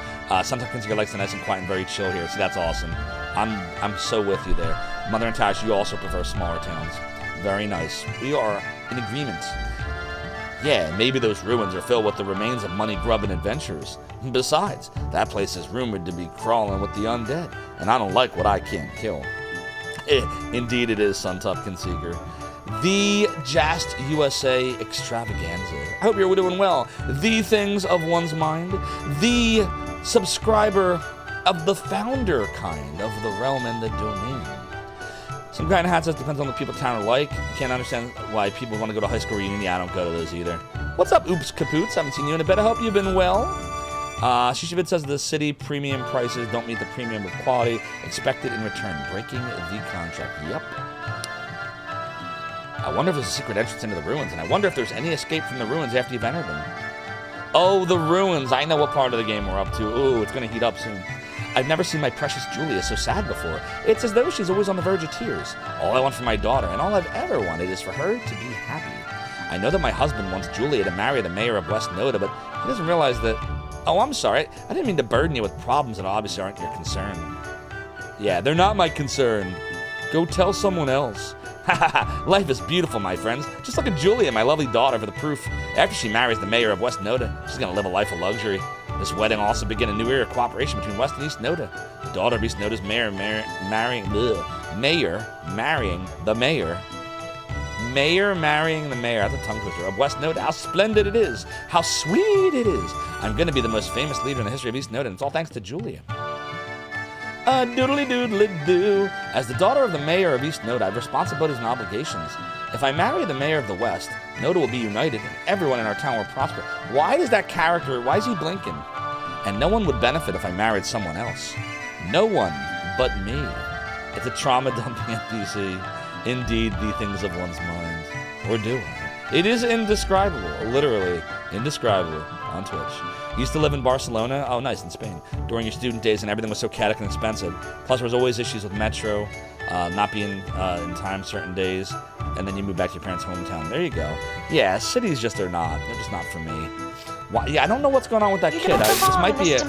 Sometimes consider likes the nice and quiet and very chill here, so that's awesome. I'm so with you there. Mother and Tash, you also prefer smaller towns. Very nice. We are in agreement. Yeah, maybe those ruins are filled with the remains of money-grubbing adventurers. Besides, that place is rumored to be crawling with the undead, and I don't like what I can't kill. Indeed it is, Sun Tupkin Seeker. The Just USA Extravaganza. I hope you're doing well. The things of one's mind. The subscriber of the founder kind of the realm and the domain. Some guy in a hat says depends on what people in town are like. Can't understand why people want to go to high school reunion. Yeah, I don't go to those either. What's up, Oops Capoots? Haven't seen you in a bit. I hope you've been well. Shishivid says the city premium prices don't meet the premium of quality expected in return. Breaking the contract. Yep. I wonder if there's a secret entrance into the ruins, and I wonder if there's any escape from the ruins after you've entered them. Oh, the ruins. I know what part of the game we're up to. Ooh, it's going to heat up soon. I've never seen my precious Julia so sad before. It's as though she's always on the verge of tears. All I want for my daughter, and all I've ever wanted, is for her to be happy. I know that my husband wants Julia to marry the mayor of West Noda, but he doesn't realize that... Oh, I'm sorry. I didn't mean to burden you with problems that obviously aren't your concern. Yeah, they're not my concern. Go tell someone else. Life is beautiful, my friends. Just look at Julia, my lovely daughter, for the proof. After she marries the mayor of West Noda, she's going to live a life of luxury. This wedding will also begin a new era of cooperation between West and East Noda. The daughter of East Noda's mayor marrying the mayor. Mayor marrying the mayor. That's a tongue twister. Of West Noda. How splendid it is. How sweet it is. I'm going to be the most famous leader in the history of East Noda, and it's all thanks to Julia. Doodly-doodly-doo. As the daughter of the mayor of East Noda, I have responsibilities and obligations. If I marry the mayor of the West, Noda will be united, and everyone in our town will prosper. Why is he blinking? And no one would benefit if I married someone else. No one but me. It's a trauma-dumping NPC. Indeed, the things of one's mind. Or do I? It is indescribable, literally indescribable on Twitch. Used to live in Barcelona. Oh, nice, in Spain. During your student days, and everything was so chaotic and expensive. Plus, there was always issues with Metro, not being in time certain days, and then you move back to your parents' hometown. There you go. Yeah, cities just are not. They're just not for me. Why? Yeah, I don't know what's going on with that kid. This might be it.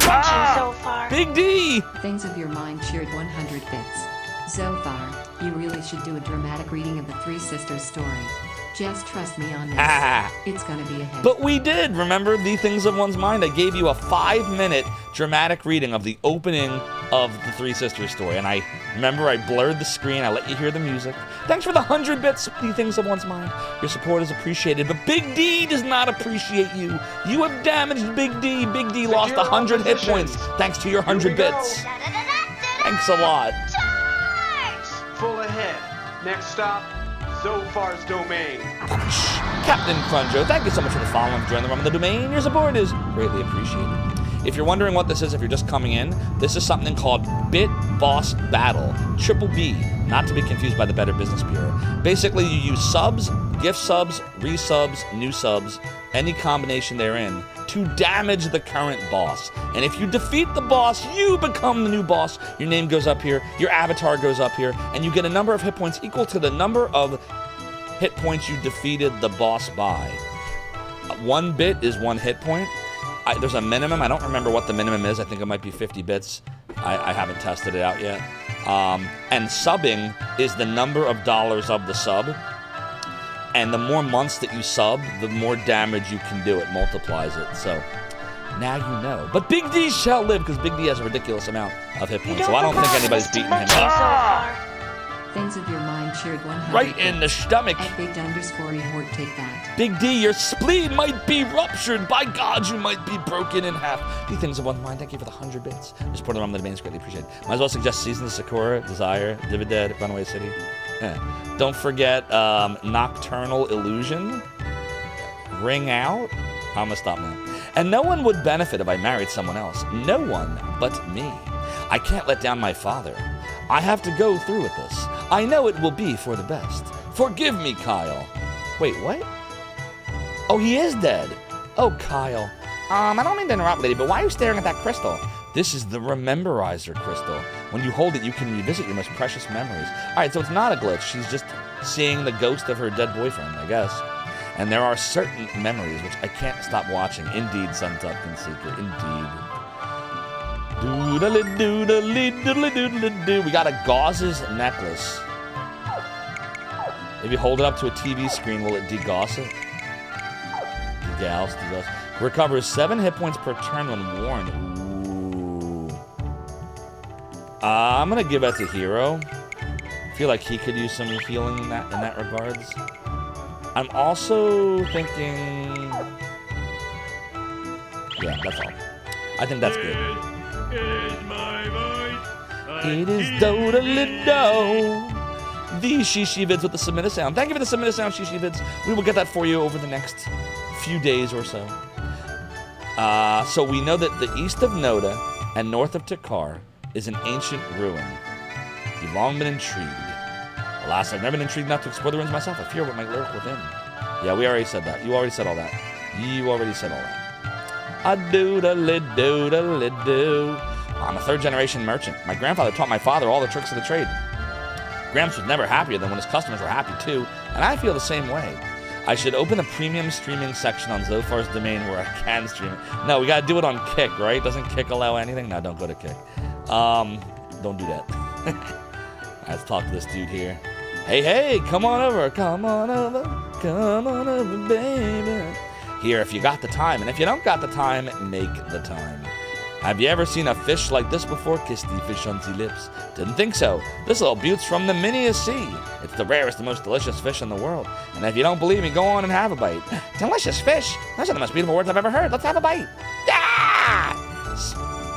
Big D! Things of your mind cheered 100 bits. Zophar, you really should do a dramatic reading of the Three Sisters story. Just trust me on this. It's gonna be a hit. But we did, remember The Things of One's Mind? I gave you a 5-minute dramatic reading of the opening of the Three Sisters story. And I remember I blurred the screen, I let you hear the music. Thanks for the 100 bits, The Things of One's Mind. Your support is appreciated, but Big D does not appreciate you. You have damaged Big D. Big D lost 100 hit points thanks to your 100 bits. Thanks a lot. Full ahead. Next stop, Zophar's domain. Captain Crunjo, thank you so much for the follow and joining the realm of the domain. Your support is greatly appreciated. If you're wondering what this is, if you're just coming in, this is something called Bit Boss Battle, Triple B, not to be confused by the Better Business Bureau. Basically, you use subs, gift subs, resubs, new subs, any combination therein, to damage the current boss. And if you defeat the boss, you become the new boss. Your name goes up here, your avatar goes up here, and you get a number of hit points equal to the number of hit points you defeated the boss by. 1 bit is 1 hit point. There's a minimum. I don't remember what the minimum is. I think it might be 50 bits. I haven't tested it out yet. And subbing is the number of dollars of the sub. And the more months that you sub, the more damage you can do. It multiplies it. So now you know. But Big D shall live, because Big D has a ridiculous amount of hit points. So I don't think anybody's beating him. Things of your mind cheered 100. Right in the stomach. At big_ehort, take that. Big D, your spleen might be ruptured. By God, you might be broken in half. The things of one's mind. Thank you for the 100 bits. Your support on the domain is greatly appreciated. Might as well suggest Seasons of Sakura, Desire, Dividend, Runaway City. Don't forget Nocturnal Illusion. Ring Out. I'm gonna stop now. And no one would benefit if I married someone else. No one but me. I can't let down my father. I have to go through with this. I know it will be for the best. Forgive me, Kyle. Wait, what? Oh, he is dead. Oh, Kyle. I don't mean to interrupt, lady, but why are you staring at that crystal? This is the Rememberizer crystal. When you hold it, you can revisit your most precious memories. All right, so it's not a glitch. She's just seeing the ghost of her dead boyfriend, I guess. And there are certain memories which I can't stop watching. Indeed, Sun Tupkin Seeker. Indeed. Doodly doodly doodly doodly doo. We got a gauzes necklace. If you hold it up to a TV screen, will it degauss it? Degauss. Recovers 7 hit points per turn when worn. Ooh. I'm gonna give that to Hero. I feel like he could use some healing in that regards. I'm also thinking. Yeah, that's all. I think that's good. It is totally dough. The Shishi Vids with the submitted sound. Thank you for the submitted sound, Shishi Vids. We will get that for you over the next few days or so. So we know that the east of Noda and north of Takar is an ancient ruin. You've long been intrigued. Alas, I've never been intrigued enough to explore the ruins myself. I fear what might lurk within. Yeah, we already said that. You already said all that. You already said all that. A-doodle-doo-doodle-doo. I'm a third-generation merchant. My grandfather taught my father all the tricks of the trade. Gramps was never happier than when his customers were happy too, and I feel the same way. I should open a premium streaming section on Zophar's domain where I can stream it. No, we gotta do it on Kick, right? Doesn't Kick allow anything? No, don't go to Kick. Don't do that. Let's talk to this dude here. Hey, come on over, baby. Here, if you got the time, and if you don't got the time, make the time. Have you ever seen a fish like this before? Kiss the fish on the lips. Didn't think so. This little beaut's from the Minius Sea. It's the rarest and most delicious fish in the world. And if you don't believe me, go on and have a bite. Delicious fish? Those are the most beautiful words I've ever heard. Let's have a bite. Yeah!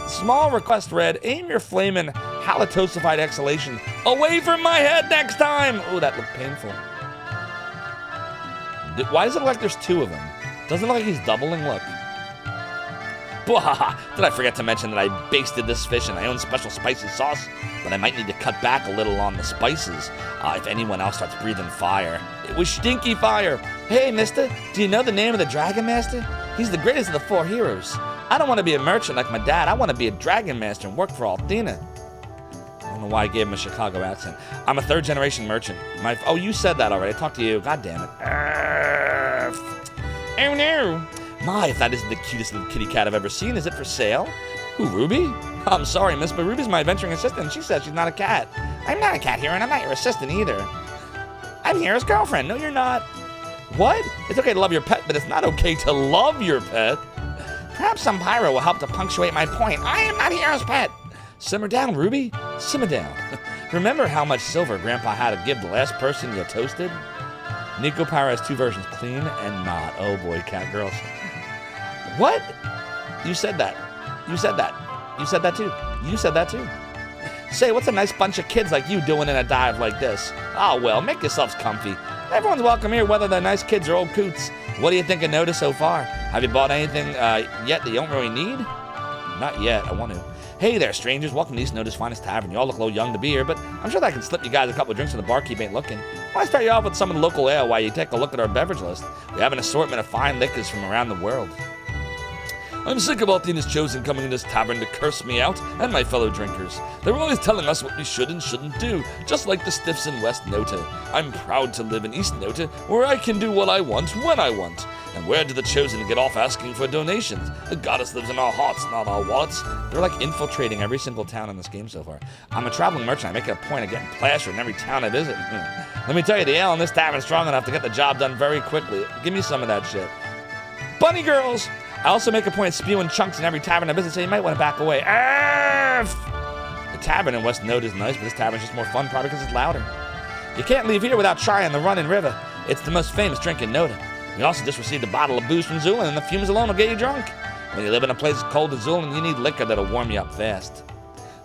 Small request, Red. Aim your flaming halitosified exhalation away from my head next time. Oh, that looked painful. Why does it look like there's 2 of them? Doesn't it look like he's doubling? Look. Blah! Did I forget to mention that I basted this fish in my own special spicy sauce? But I might need to cut back a little on the spices if anyone else starts breathing fire. It was stinky fire. Hey, mister, do you know the name of the Dragon Master? He's the greatest of the 4 heroes. I don't want to be a merchant like my dad. I want to be a Dragon Master and work for Althena. I don't know why I gave him a Chicago accent. I'm a third-generation merchant. Oh, you said that already. I talked to you. God damn it. Oh, no. My, if that isn't the cutest little kitty cat I've ever seen. Is it for sale? Who, Ruby? I'm sorry, miss, but Ruby's my adventuring assistant. She says she's not a cat. I'm not a cat, Hero, and I'm not your assistant either. I'm Hero's girlfriend. No, you're not. What? It's okay to love your pet, but it's not okay to love your pet. Perhaps some pyro will help to punctuate my point. I am not Hero's pet. Simmer down, Ruby. Simmer down. Remember how much silver Grandpa had to give the last person you toasted? Nico Pyro has 2 versions, clean and not. Oh boy, cat girls. What? You said that. You said that. You said that too. You said that too. Say, what's a nice bunch of kids like you doing in a dive like this? Oh, well, make yourselves comfy. Everyone's welcome here, whether they're nice kids or old coots. What do you think of Noda so far? Have you bought anything yet that you don't really need? Not yet. I want to. Hey there, strangers. Welcome to East Noda's finest tavern. You all look a little young to be here, but I'm sure that I can slip you guys a couple of drinks when the barkeep ain't looking. Why don't I start you off with some of the local ale while you take a look at our beverage list? We have an assortment of fine liquors from around the world. I'm sick of Althena's chosen coming in this tavern to curse me out and my fellow drinkers. They're always telling us what we should and shouldn't do, just like the stiffs in West Nota. I'm proud to live in East Nota, where I can do what I want when I want. And where do the chosen get off asking for donations? The goddess lives in our hearts, not our wallets. They're like infiltrating every single town in this game so far. I'm a traveling merchant. I make it a point of getting plastered in every town I visit. Let me tell you, the ale in this tavern is strong enough to get the job done very quickly. Give me some of that shit. Bunny girls! I also make a point of spewing chunks in every tavern I visit, so you might want to back away. Arf! The tavern in West Note is nice, but this tavern's just more fun, probably because it's louder. You can't leave here without trying the Running River. It's the most famous drink in Noda. We also just received a bottle of booze from Zulin, and the fumes alone will get you drunk. When you live in a place as cold as Zulin, you need liquor that'll warm you up fast.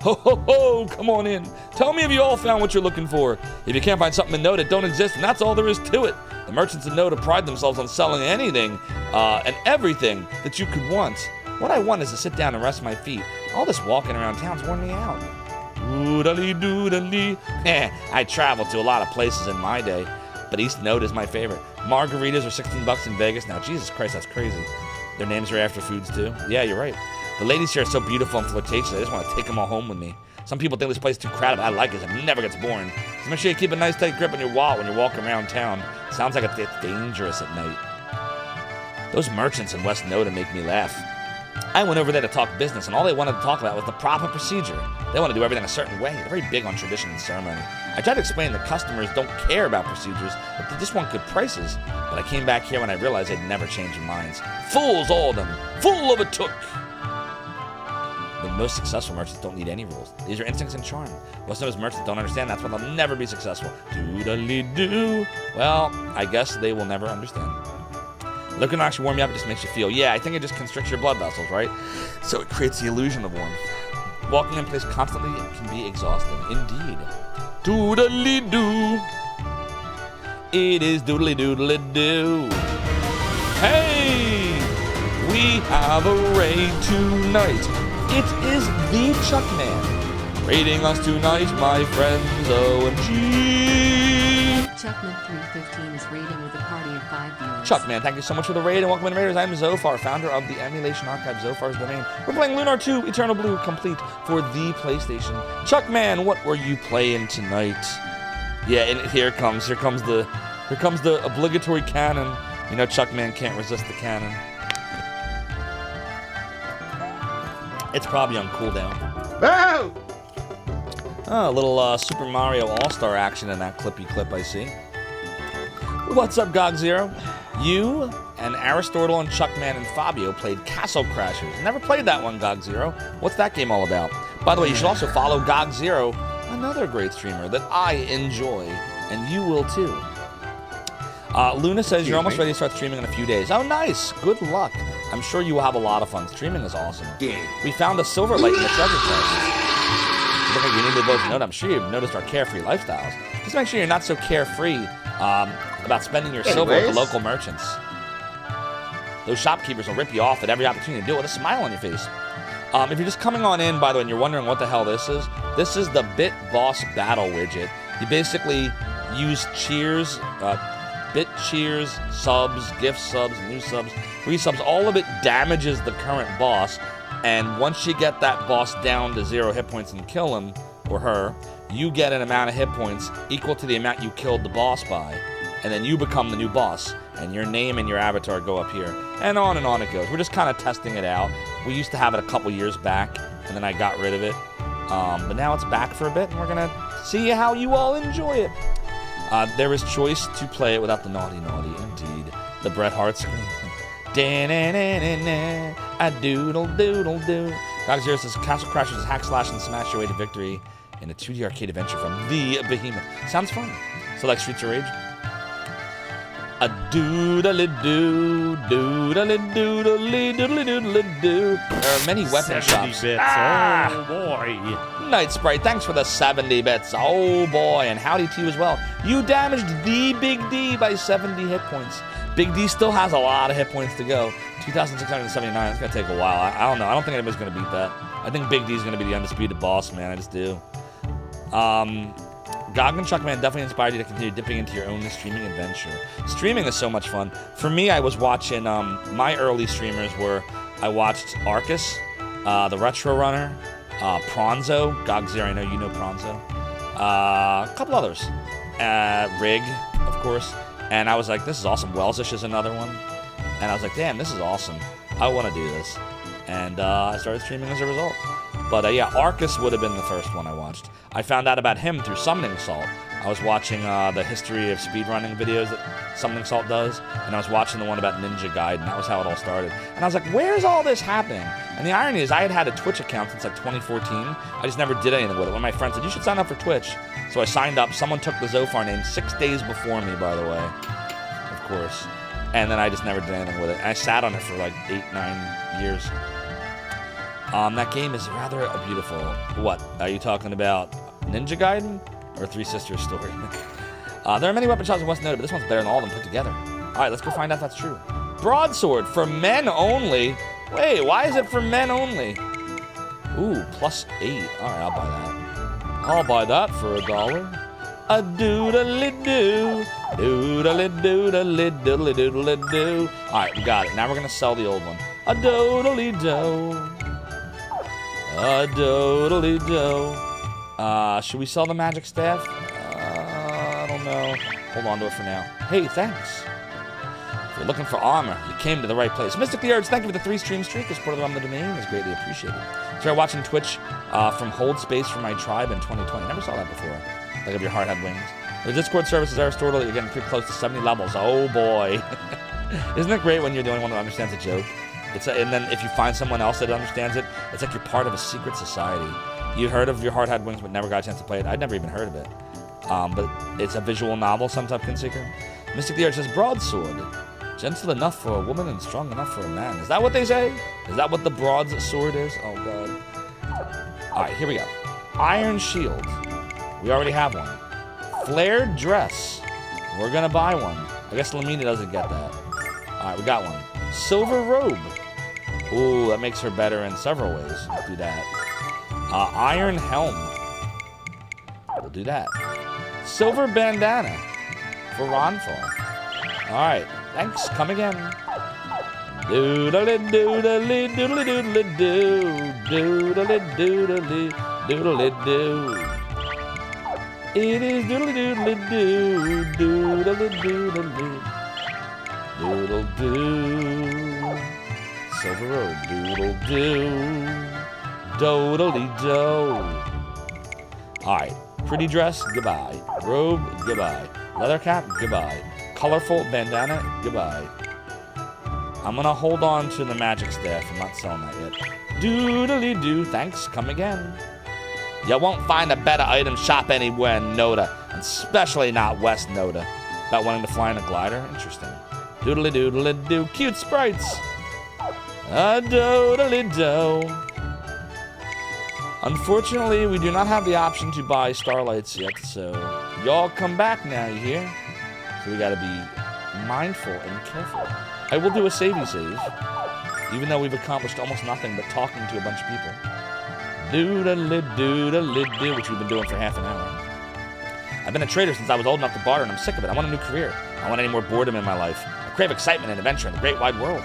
Ho, ho, ho, come on in. Tell me if you all found what you're looking for. If you can't find something in Noda that don't exist, and that's all there is to it. The merchants in Noda pride themselves on selling anything and everything that you could want. What I want is to sit down and rest my feet. All this walking around town's worn me out. Doodly doodly. I traveled to a lot of places in my day, but East Noda is my favorite. Margaritas are $16 in Vegas now. Jesus Christ, that's crazy. Their names are after foods too. Yeah, you're right. The ladies here are so beautiful and flirtatious. I just want to take them all home with me. Some people think this place is too crowded, but I like it. It never gets boring. So make sure you keep a nice tight grip on your wallet when you're walking around town. Sounds like it's dangerous at night. Those merchants in West Noda make me laugh. I went over there to talk business, and all they wanted to talk about was the proper procedure. They want to do everything a certain way. They're very big on tradition and ceremony. I tried to explain that customers don't care about procedures, but they just want good prices. But I came back here when I realized they'd never change their minds. Fools, all of them. Fool of a took. The most successful merchants don't need any rules. These are instincts and charm. Most of those merchants don't understand. That's why they'll never be successful. Doodly-doo. Well, I guess they will never understand. Looking to actually warm you up, it just makes you feel, yeah, I think it just constricts your blood vessels, right? So it creates the illusion of warmth. Walking in place constantly can be exhausting, indeed. Doodly-doo. It is doodly-doodly-doo. Hey! We have a raid tonight. It is the Chuckman raiding us tonight, my friends. OMG. Chuckman 315 is raiding with a party of 5 viewers. Chuckman, thank you so much for the raid and welcome in Raiders. I'm Zophar, founder of the emulation archive Zophar's Domain. We're playing Lunar 2 Eternal Blue complete for the PlayStation. Chuckman, what were you playing tonight? Yeah, and here comes the obligatory cannon. You know Chuckman can't resist the cannon. It's probably on cooldown. Boo! Oh, a little Super Mario All-Star action in that clippy clip, I see. What's up, Gog Zero? You and Aristotle and Chuckman and Fabio played Castle Crashers. Never played that one, Gog Zero. What's that game all about? By the way, you should also follow Gog Zero, another great streamer that I enjoy, and you will too. Luna says you're almost ready to start streaming in a few days. Oh, nice. Good luck. I'm sure you will have a lot of fun. Streaming is awesome. We found a silver light in the treasure chest. You look like you need to both note. I'm sure you've noticed our carefree lifestyles. Just make sure you're not so carefree about spending your silver with the local merchants. Those shopkeepers will rip you off at every opportunity to do it with a smile on your face. If you're just coming on in, by the way, and you're wondering what the hell this is the Bit Boss Battle widget. You basically use cheers, bit cheers, subs, gift subs, new subs, resubs. All of it damages the current boss. And once you get that boss down to 0 hit points and kill him or her, you get an amount of hit points equal to the amount you killed the boss by. And then you become the new boss. And your name and your avatar go up here. And on it goes. We're just kind of testing it out. We used to have it a couple years back, and then I got rid of it. But now it's back for a bit, and we're going to see how you all enjoy it. There is choice to play it without the naughty, indeed. The Bret Hart scream. A doodle doodle doo. Gog Zero says Castle Crashers hack slash and smash your way to victory in a 2D arcade adventure from the Behemoth. Sounds fun. So like Streets of Rage. A doodly doo, doodly doodly doodly doodly doo. There are many weapon 70 shops. bits. Oh boy. Night Sprite, thanks for the 70 bits. Oh boy, and howdy to you as well. You damaged the Big D by 70 hit points. Big D still has a lot of hit points to go. 2,679. It's gonna take a while. I don't know. I don't think anybody's gonna beat that. I think Big D's gonna be the undisputed boss, man. I just do. Gog and Chuckman definitely inspired you to continue dipping into your own streaming adventure. Streaming is so much fun. For me, I was watching, my early streamers were, I watched Arcus, the Retro Runner, Pronzo, Gog Zero, I know you know Pronzo, a couple others, Rig, of course, and I was like, this is awesome. Welsish is another one, and I was like, damn, this is awesome. I want to do this, and I started streaming as a result. But yeah, Arcus would have been the first one I watched. I found out about him through Summoning Salt. I was watching the history of speedrunning videos that Summoning Salt does, and I was watching the one about Ninja Gaiden, and that was how it all started. And I was like, where's all this happening? And the irony is I had had a Twitch account since like 2014. I just never did anything with it. When my friend said, you should sign up for Twitch. So I signed up. Someone took the Zophar name 6 days before me, by the way, of course. And then I just never did anything with it. And I sat on it for like 8-9 years. That game is rather beautiful. What? Are you talking about Ninja Gaiden or Three Sisters Story? There are many weapon shops in West Noted, but this one's better than all of them put together. Alright, let's go find out if that's true. Broadsword for men only. Wait, why is it for men only? Ooh, +8. Alright, I'll buy that. I'll buy that for $1. A doodly-doo. Doodly-doodly-doodly-doodly-doo. Alright, we got it. Now we're going to sell the old one. A doodly-doo. A doodly-doo. Should we sell the magic staff? I don't know. Hold on to it for now. Hey, thanks. If you're looking for armor, you came to the right place. Mystic the Urge, thank you for the 3-stream streak. Your support of the Realm of the Domain is greatly appreciated. Started watching Twitch from Hold Space for My Tribe in 2020. Never saw that before. Like if your heart had wings. The Discord services are restored, you're getting pretty close to 70 levels. Oh boy. Isn't it great when you're the only one that understands a joke? And then if you find someone else that understands it, it's like you're part of a secret society. You heard of Your Heart Had Wings but never got a chance to play it. I'd never even heard of it. But it's a visual novel, some type of Seeker. Mystic the Urge says, broadsword. Gentle enough for a woman and strong enough for a man. Is that what they say? Is that what the broadsword is? Oh, God. Alright, here we go. Iron shield. We already have one. Flared dress. We're going to buy one. I guess Lamina doesn't get that. Alright, we got one. Silver robe. Ooh, that makes her better in several ways. We'll do that. Iron helm. We'll do that. Silver bandana for Ronfall. Alright, thanks. Come again. Doodly doodly doodly doodly doo. Doodly doodly doodly doo. It is doodly doodly doo. Doodly doodly doodle doo. Silver robe. Doodle doo. Doodly do. Alright. Pretty dress, goodbye. Robe, goodbye. Leather cap, goodbye. Colorful bandana, goodbye. I'm gonna hold on to the magic staff. I'm not selling that yet. Doodly doo, thanks, come again. You won't find a better item shop anywhere in Noda, and especially not West Noda. About wanting to fly in a glider? Interesting. Doodly doodly doo, cute sprites. A doodly doo. Unfortunately, we do not have the option to buy starlights yet, so y'all come back now, you hear? So we gotta be mindful and careful. I will do a savey save, even though we've accomplished almost nothing but talking to a bunch of people. Doodle-doo, which we've been doing for half an hour. I've been a trader since I was old enough to barter, and I'm sick of it. I want a new career. I want any more boredom in my life. I crave excitement and adventure in the great wide world.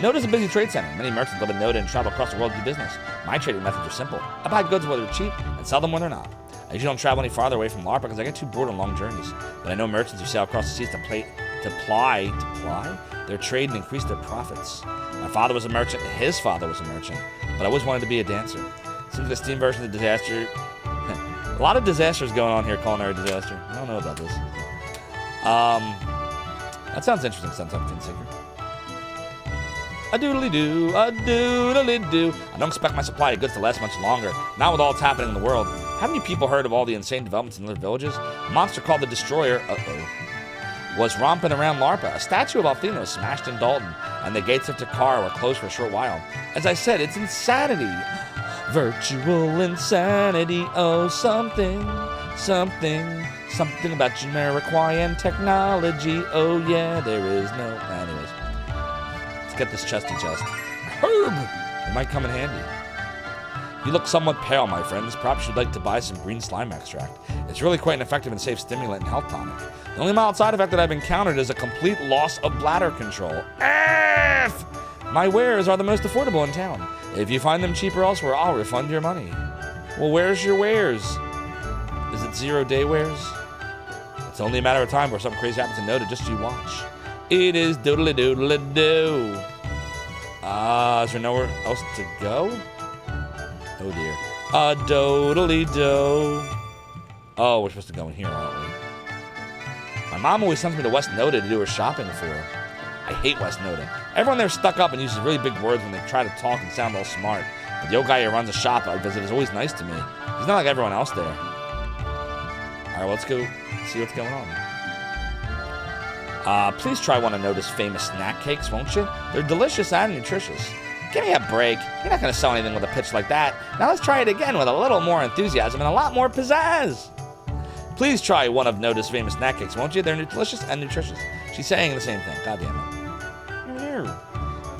Noda's a busy trade center. Many merchants live in Noda and travel across the world to do business. My trading methods are simple. I buy goods where they're cheap and sell them when they're not. I usually don't travel any farther away from LARP because I get too bored on long journeys. But I know merchants who sail across the seas to ply their trade and increase their profits. My father was a merchant, his father was a merchant, but I always wanted to be a dancer. Seems the Steam version of Disaster. A lot of disasters going on here, Culinary Disaster. I don't know about this. That sounds interesting, sometime Tinseeker. A doodly-doo, a doodly-doo. I don't expect my supply of goods to last much longer, not with all that's happening in the world. Haven't you people heard of all the insane developments in other villages? A monster called the Destroyer, was romping around Larpa. A statue of Althena was smashed in Dalton, and the gates of Takara were closed for a short while. As I said, it's insanity. Virtual insanity, oh, something about Jamiroquai technology, oh yeah, there is no... Anyways. Let's get this chesty chest. Herb! It might come in handy. You look somewhat pale, my friends. Perhaps you'd like to buy some green slime extract. It's really quite an effective and safe stimulant and health tonic. The only mild side effect that I've encountered is a complete loss of bladder control. F! My wares are the most affordable in town. If you find them cheaper elsewhere, I'll refund your money. Well, where's your wares? Is it 0-day wares? It's only a matter of time where something crazy happens to Noda, just you watch. It is doodly doodly doo. Is there nowhere else to go? Oh dear. Doodly doo. Oh, we're supposed to go in here, aren't we? My mom always sends me to West Noda to do her shopping for her. I hate West Noda. Everyone there's stuck up and uses really big words when they try to talk and sound all smart. But the old guy who runs a shop I visit is always nice to me. He's not like everyone else there. Alright, well, let's go see what's going on. Please try one of Noda's famous snack cakes, won't you? They're delicious and nutritious. Give me a break. You're not going to sell anything with a pitch like that. Now let's try it again with a little more enthusiasm and a lot more pizzazz. Please try one of Noda's famous snack cakes, won't you? They're delicious and nutritious. She's saying the same thing. God damn it.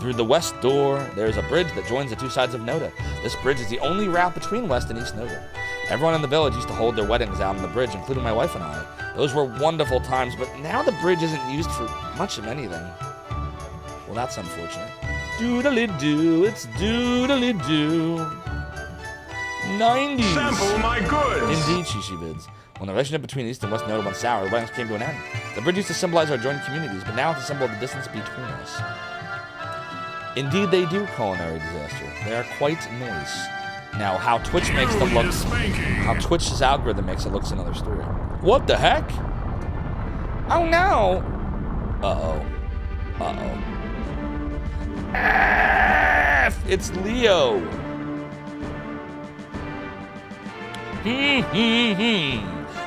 Through the west door, there's a bridge that joins the two sides of Noda. This bridge is the only route between West and East Noda. Everyone in the village used to hold their weddings out on the bridge, including my wife and I. Those were wonderful times, but now the bridge isn't used for much of anything. Well, that's unfortunate. Doodly-doo, it's doodly-doo. 90s. Sample my goods. Indeed, she bids. When the relationship between East and West Noda went sour, the weddings came to an end. The bridge used to symbolize our joined communities, but now it's a symbol of the distance between us. Indeed, they do culinary disaster. They are quite nice. Now, how Twitch makes them look, how Twitch's algorithm makes it look's another story. What the heck? Oh no! Uh-oh. It's Leo.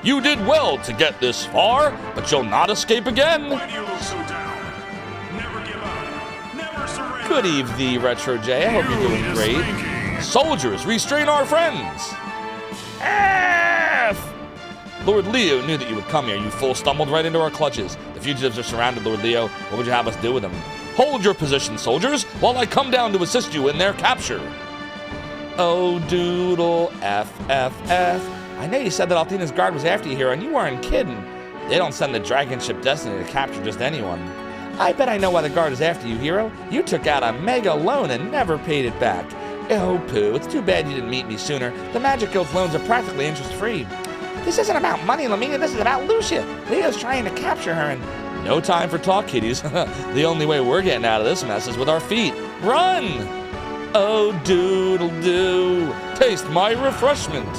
You did well to get this far, but you'll not escape again. Why do you look so down? Never give up. Never surrender. Good evening, Retro J. I hope you're doing great. Soldiers, restrain our friends. F! Lord Leo knew that you would come here. You fool stumbled right into our clutches. The fugitives are surrounded, Lord Leo. What would you have us do with them? Hold your position, soldiers, while I come down to assist you in their capture. Oh, doodle, F. I know you said that Althena's guard was after you here, and you weren't kidding. They don't send the dragon ship Destiny to capture just anyone. I bet I know why the guard is after you, hero. You took out a mega loan and never paid it back. Oh, poo, it's too bad you didn't meet me sooner. The Magic Guild's loans are practically interest-free. This isn't about money, Lamina, this is about Lucia. Leo's trying to capture her and... No time for talk, kiddies. The only way we're getting out of this mess is with our feet. Run! Oh, doodle-doo. Taste my refreshment.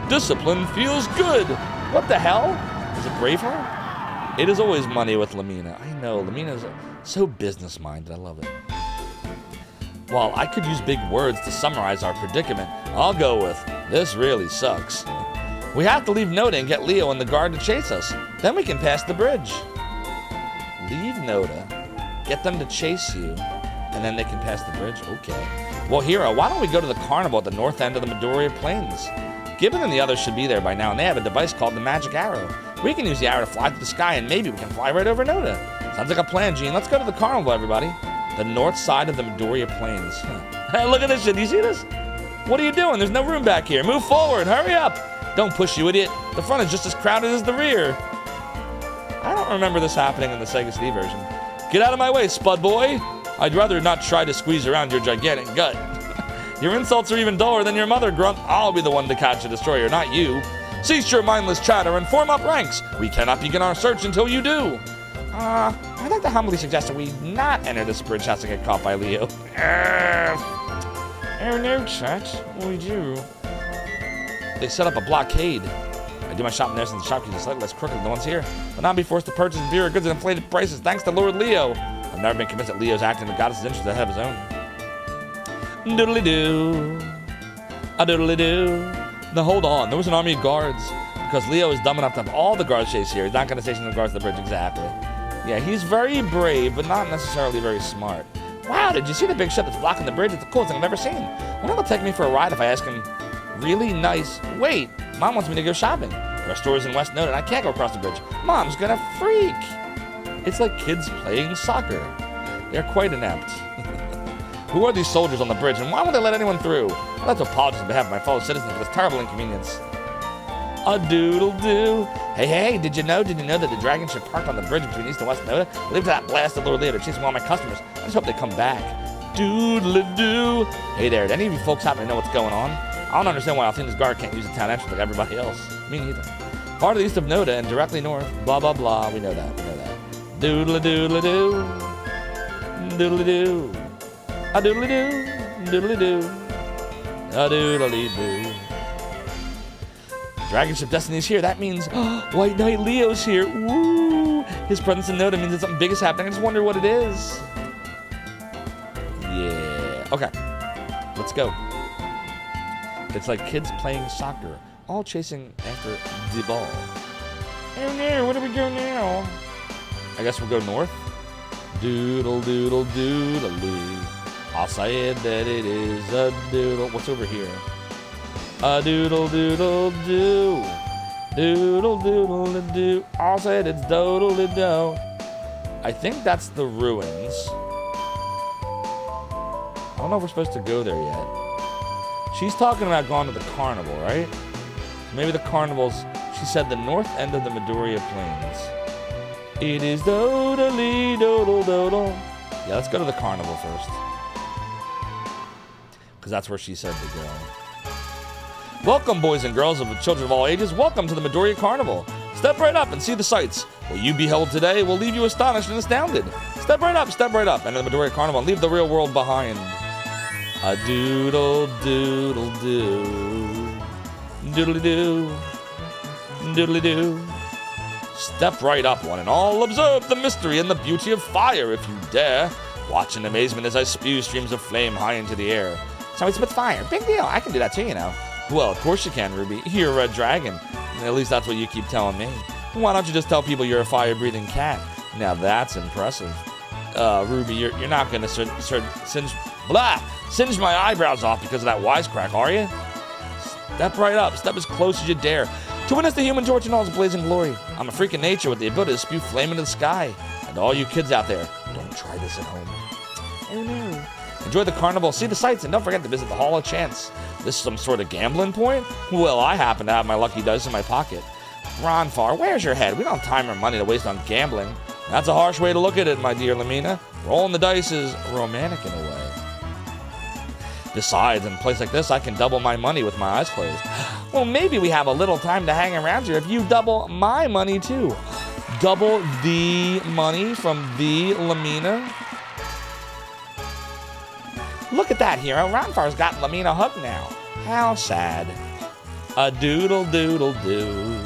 Discipline feels good. What the hell? Is it Braveheart? It is always money with Lamina. I know, Lamina's so business-minded. I love it. While I could use big words to summarize our predicament, I'll go with, this really sucks. We have to leave Noda and get Leo and the guard to chase us. Then we can pass the bridge. Leave Noda, get them to chase you, and then they can pass the bridge? Okay. Well, Hero, why don't we go to the carnival at the north end of the Midoriya Plains? Gibbon and the others should be there by now, and they have a device called the Magic Arrow. We can use the arrow to fly through the sky, and maybe we can fly right over Noda. Sounds like a plan, Gene. Let's go to the carnival, everybody. The north side of the Midoriya Plains. Hey, look at this shit. Do you see this? What are you doing? There's no room back here. Move forward. Hurry up. Don't push, you idiot. The front is just as crowded as the rear. I don't remember this happening in the Sega CD version. Get out of my way, Spud Boy. I'd rather not try to squeeze around your gigantic gut. Your insults are even duller than your mother, Grunt. I'll be the one to catch the destroyer, not you. Cease your mindless chatter and form up ranks. We cannot begin our search until you do. I'd like to humbly suggest that we not enter this bridge house to get caught by Leo. Oh no, chat. We do. They set up a blockade. I do my shopping there since the shopkeepers are slightly less crooked than the ones here, but now be forced to purchase inferior goods at inflated prices thanks to Lord Leo. I've never been convinced that Leo's acting in the goddess's interest ahead of his own. Doodly-doo. A doodly-doo. Now hold on, there was an army of guards. Because Leo is dumb enough to have all the guards chase here. He's not going to station the guards at the bridge, exactly. Yeah, he's very brave, but not necessarily very smart. Wow, did you see the big ship that's blocking the bridge? It's the coolest thing I've ever seen. I wonder if he'll take me for a ride if I ask him really nice. Wait, Mom wants me to go shopping. There are stores in West Noda and I can't go across the bridge. Mom's gonna freak. It's like kids playing soccer. They're quite inept. Who are these soldiers on the bridge and why won't they let anyone through? I'd like to apologize on behalf of my fellow citizens for this terrible inconvenience. A doodle-doo. Hey, did you know that the dragon ship parked on the bridge between East and West Noda? Leave to that blasted Lord Leo to chase all my customers. I just hope they come back. Doodle-doo. Hey there, do any of you folks happen to know what's going on? I don't understand why Althena's guard can't use the town entrance like everybody else. Me neither. Part of the east of Noda and directly north. Blah, blah, blah. We know that. Doodle-a-doodle-a-doo. Doodle-a-doo. A doodle-a-doo. Doodle-a-doo. A doodle-a-doo. Dragon ship Destiny's here. That means White Knight Leo's here. Woo! His presence in Noda means that something big is happening. I just wonder what it is. Yeah. Okay. Let's go. It's like kids playing soccer, all chasing after the ball. Oh no, where do we go now? I guess we'll go north. Doodle doodle doodle doo. I'll say it that it is a doodle. What's over here? A doodle doodle doo. Doodle-doodle-doo. All said it's doodle-doo. I think that's the ruins. I don't know if we're supposed to go there yet. She's talking about going to the carnival, right? Maybe the carnival's... She said the north end of the Midoriya Plains. It is doodly doodle doodle. Yeah, let's go to the carnival first. Because that's where she said to go. Welcome, boys and girls of children of all ages. Welcome to the Midoriya Carnival. Step right up and see the sights. What you beheld today will leave you astonished and astounded. Step right up, enter the Midoriya Carnival and leave the real world behind. A doodle doodle doo. Doodly doo. Doodly doo. Step right up, one and all. Observe the mystery and the beauty of fire if you dare. Watch in amazement as I spew streams of flame high into the air. So it's with fire. Big deal. I can do that too, you know. Well, of course you can, Ruby. You're a red dragon. At least that's what you keep telling me. Why don't you just tell people you're a fire-breathing cat? Now that's impressive. Ruby, you're not going to singe my eyebrows off because of that wisecrack, are you? Step right up. Step as close as you dare. To witness the Human Torch in all its blazing glory. I'm a freak of nature with the ability to spew flame into the sky. And all you kids out there, don't try this at home. Oh no. Enjoy the carnival, see the sights, and don't forget to visit the Hall of Chance. This is some sort of gambling point? Well, I happen to have my lucky dice in my pocket. Ronfar, where's your head? We don't have time or money to waste on gambling. That's a harsh way to look at it, my dear Lamina. Rolling the dice is romantic in a way. Besides, in a place like this, I can double my money with my eyes closed. Well, maybe we have a little time to hang around here if you double my money, too. Double the money from the Lamina. Look at that hero. Ronfar's got Lamina hooked now. How sad. A doodle doodle doo.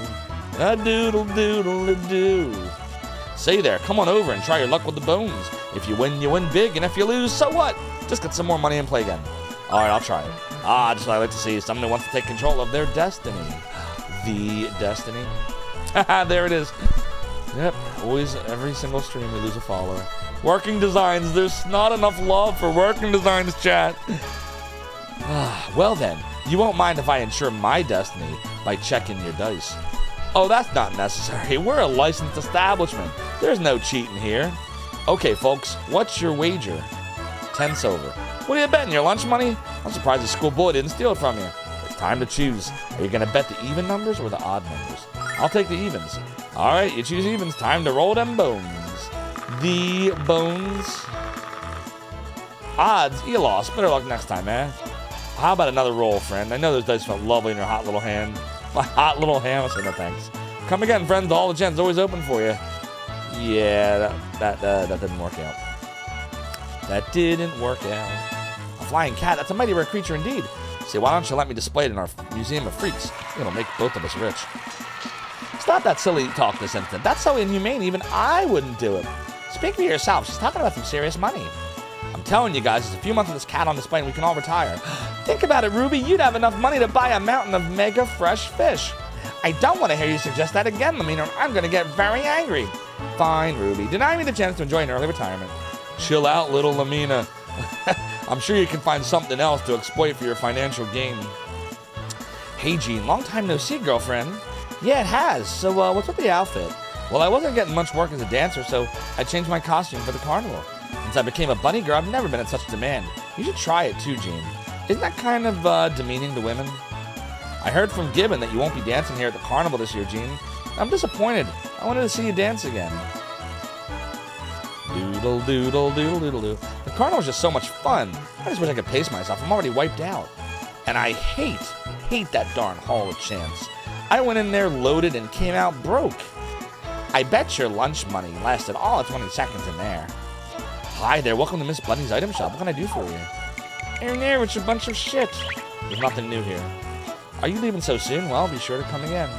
A doodle doodle doo. Say there, come on over and try your luck with the bones. If you win big, and if you lose, so what? Just get some more money and play again. All right, I'll try it. Just what I like to see. Someone who wants to take control of their destiny. The destiny. There it is. Yep, always, every single stream we lose a follower. Working Designs, there's not enough love for Working Designs, chat. Well then, you won't mind if I ensure my destiny by checking your dice. Oh, that's not necessary. We're a licensed establishment. There's no cheating here. Okay, folks, what's your wager? 10 silver. What are you betting, your lunch money? I'm surprised the school boy didn't steal it from you. It's time to choose. Are you going to bet the even numbers or the odd numbers? I'll take the evens. All right, you choose evens. Time to roll them bones. The bones. Odds, you lost. Better luck next time, man. How about another roll, friend? I know those dice felt lovely in your hot little hand. My hot little hand. I say no thanks. Come again, friends. All the gens always open for you. Yeah, that didn't work out. That didn't work out. A flying cat. That's a mighty rare creature indeed. Say, why don't you let me display it in our Museum of Freaks? It'll make both of us rich. Stop that silly talk this instant. That's so inhumane. Even I wouldn't do it. Speak for yourself. She's talking about some serious money. I'm telling you guys, there's a few months of this cat on display and we can all retire. Think about it, Ruby. You'd have enough money to buy a mountain of mega fresh fish. I don't want to hear you suggest that again, Lamina, or I'm going to get very angry. Fine, Ruby. Deny me the chance to enjoy an early retirement. Chill out, little Lamina. I'm sure you can find something else to exploit for your financial gain. Hey, Jean. Long time no see, girlfriend. Yeah, it has. So, what's with the outfit? Well, I wasn't getting much work as a dancer, so I changed my costume for the carnival. Since I became a bunny girl, I've never been in such demand. You should try it too, Jean. Isn't that kind of demeaning to women? I heard from Gibbon that you won't be dancing here at the carnival this year, Jean. I'm disappointed. I wanted to see you dance again. Doodle, doodle, doodle, doodle, doodle. The carnival's just so much fun. I just wish I could pace myself. I'm already wiped out. And I hate that darn Hall of Chance. I went in there loaded and came out broke. I bet your lunch money lasted all of 20 seconds in there. Hi there, welcome to Miss Bunny's item shop. What can I do for you? In there, it's a bunch of shit. There's nothing new here. Are you leaving so soon? Well, be sure to come again.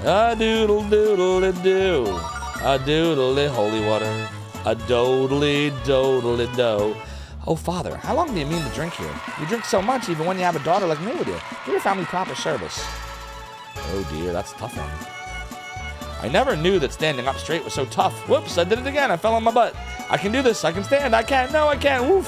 A doodle doodle doo. A doodle holy water. A dodely dodely do. Oh, Father, how long do you mean to drink here? You drink so much even when you have a daughter like me with you. Give your family proper service. Oh dear, that's a tough one. I never knew that standing up straight was so tough. Whoops, I did it again. I fell on my butt. I can do this. I can stand. I can't. No, I can't. Woof.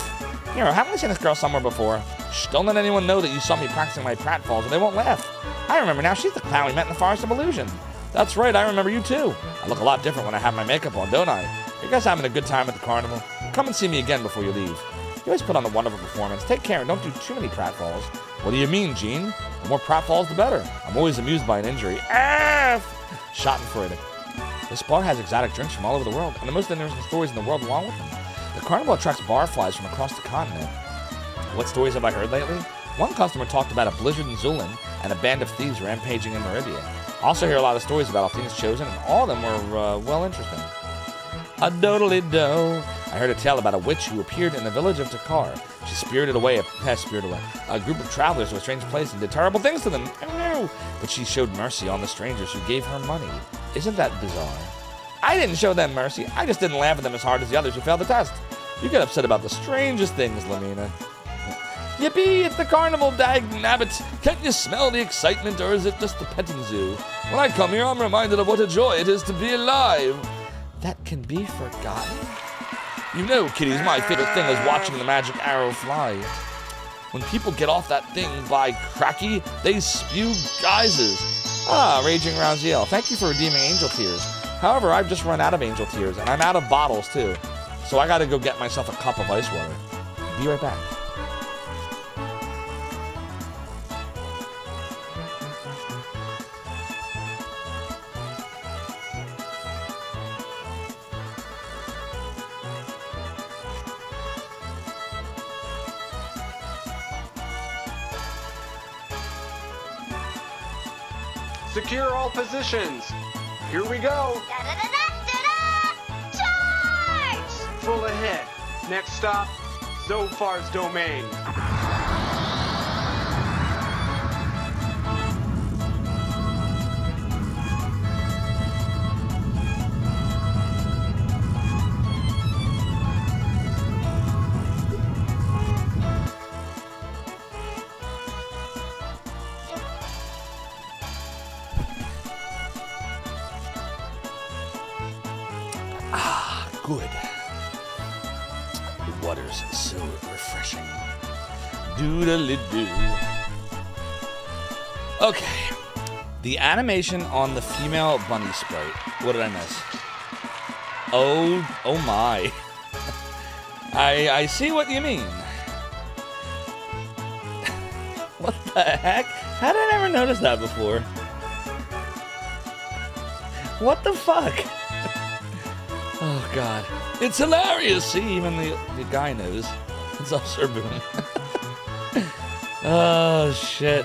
Here, haven't I seen this girl somewhere before? Shh, don't let anyone know that you saw me practicing my pratfalls or they won't laugh. I remember now. She's the clown we met in the Forest of Illusion. That's right, I remember you too. I look a lot different when I have my makeup on, don't I? You guys having a good time at the carnival? Come and see me again before you leave. You always put on a wonderful performance. Take care and don't do too many pratfalls. What do you mean, Gene? The more pratfalls, the better. I'm always amused by an injury. Schadenfreude. This bar has exotic drinks from all over the world, and the most interesting stories in the world along with them. The carnival attracts barflies from across the continent. What stories have I heard lately? One customer talked about a blizzard in Zulin and a band of thieves rampaging in Meribia. I also hear a lot of stories about how things chosen, and all of them were, well, interesting. A doodly-do. I heard a tale about a witch who appeared in the village of Takar. She spirited away a group of travelers to a strange place and did terrible things to them. Oh no! But she showed mercy on the strangers who gave her money. Isn't that bizarre? I didn't show them mercy. I just didn't laugh at them as hard as the others who failed the test. You get upset about the strangest things, Lamina. Yippee, it's the carnival, dag nabbit. Can't you smell the excitement, or is it just the petting zoo? When I come here, I'm reminded of what a joy it is to be alive. That can be forgotten? You know, kiddies, my favorite thing is watching the magic arrow fly. When people get off that thing, by cracky, they spew geysers. Ah, Raging Raziel, thank you for redeeming angel tears. However, I've just run out of angel tears, and I'm out of bottles, too. So I gotta go get myself a cup of ice water. Be right back. Secure all positions. Here we go. Charge! Full ahead. Next stop, Zophar's domain. Good. The water's so refreshing. Doodle-doo. Okay. The animation on the female bunny sprite. What did I miss? Oh my. I see what you mean. What the heck? How did I never notice that before? What the fuck? Oh, God. It's hilarious. See, even the guy knows. It's all Sir Boom. Oh, shit.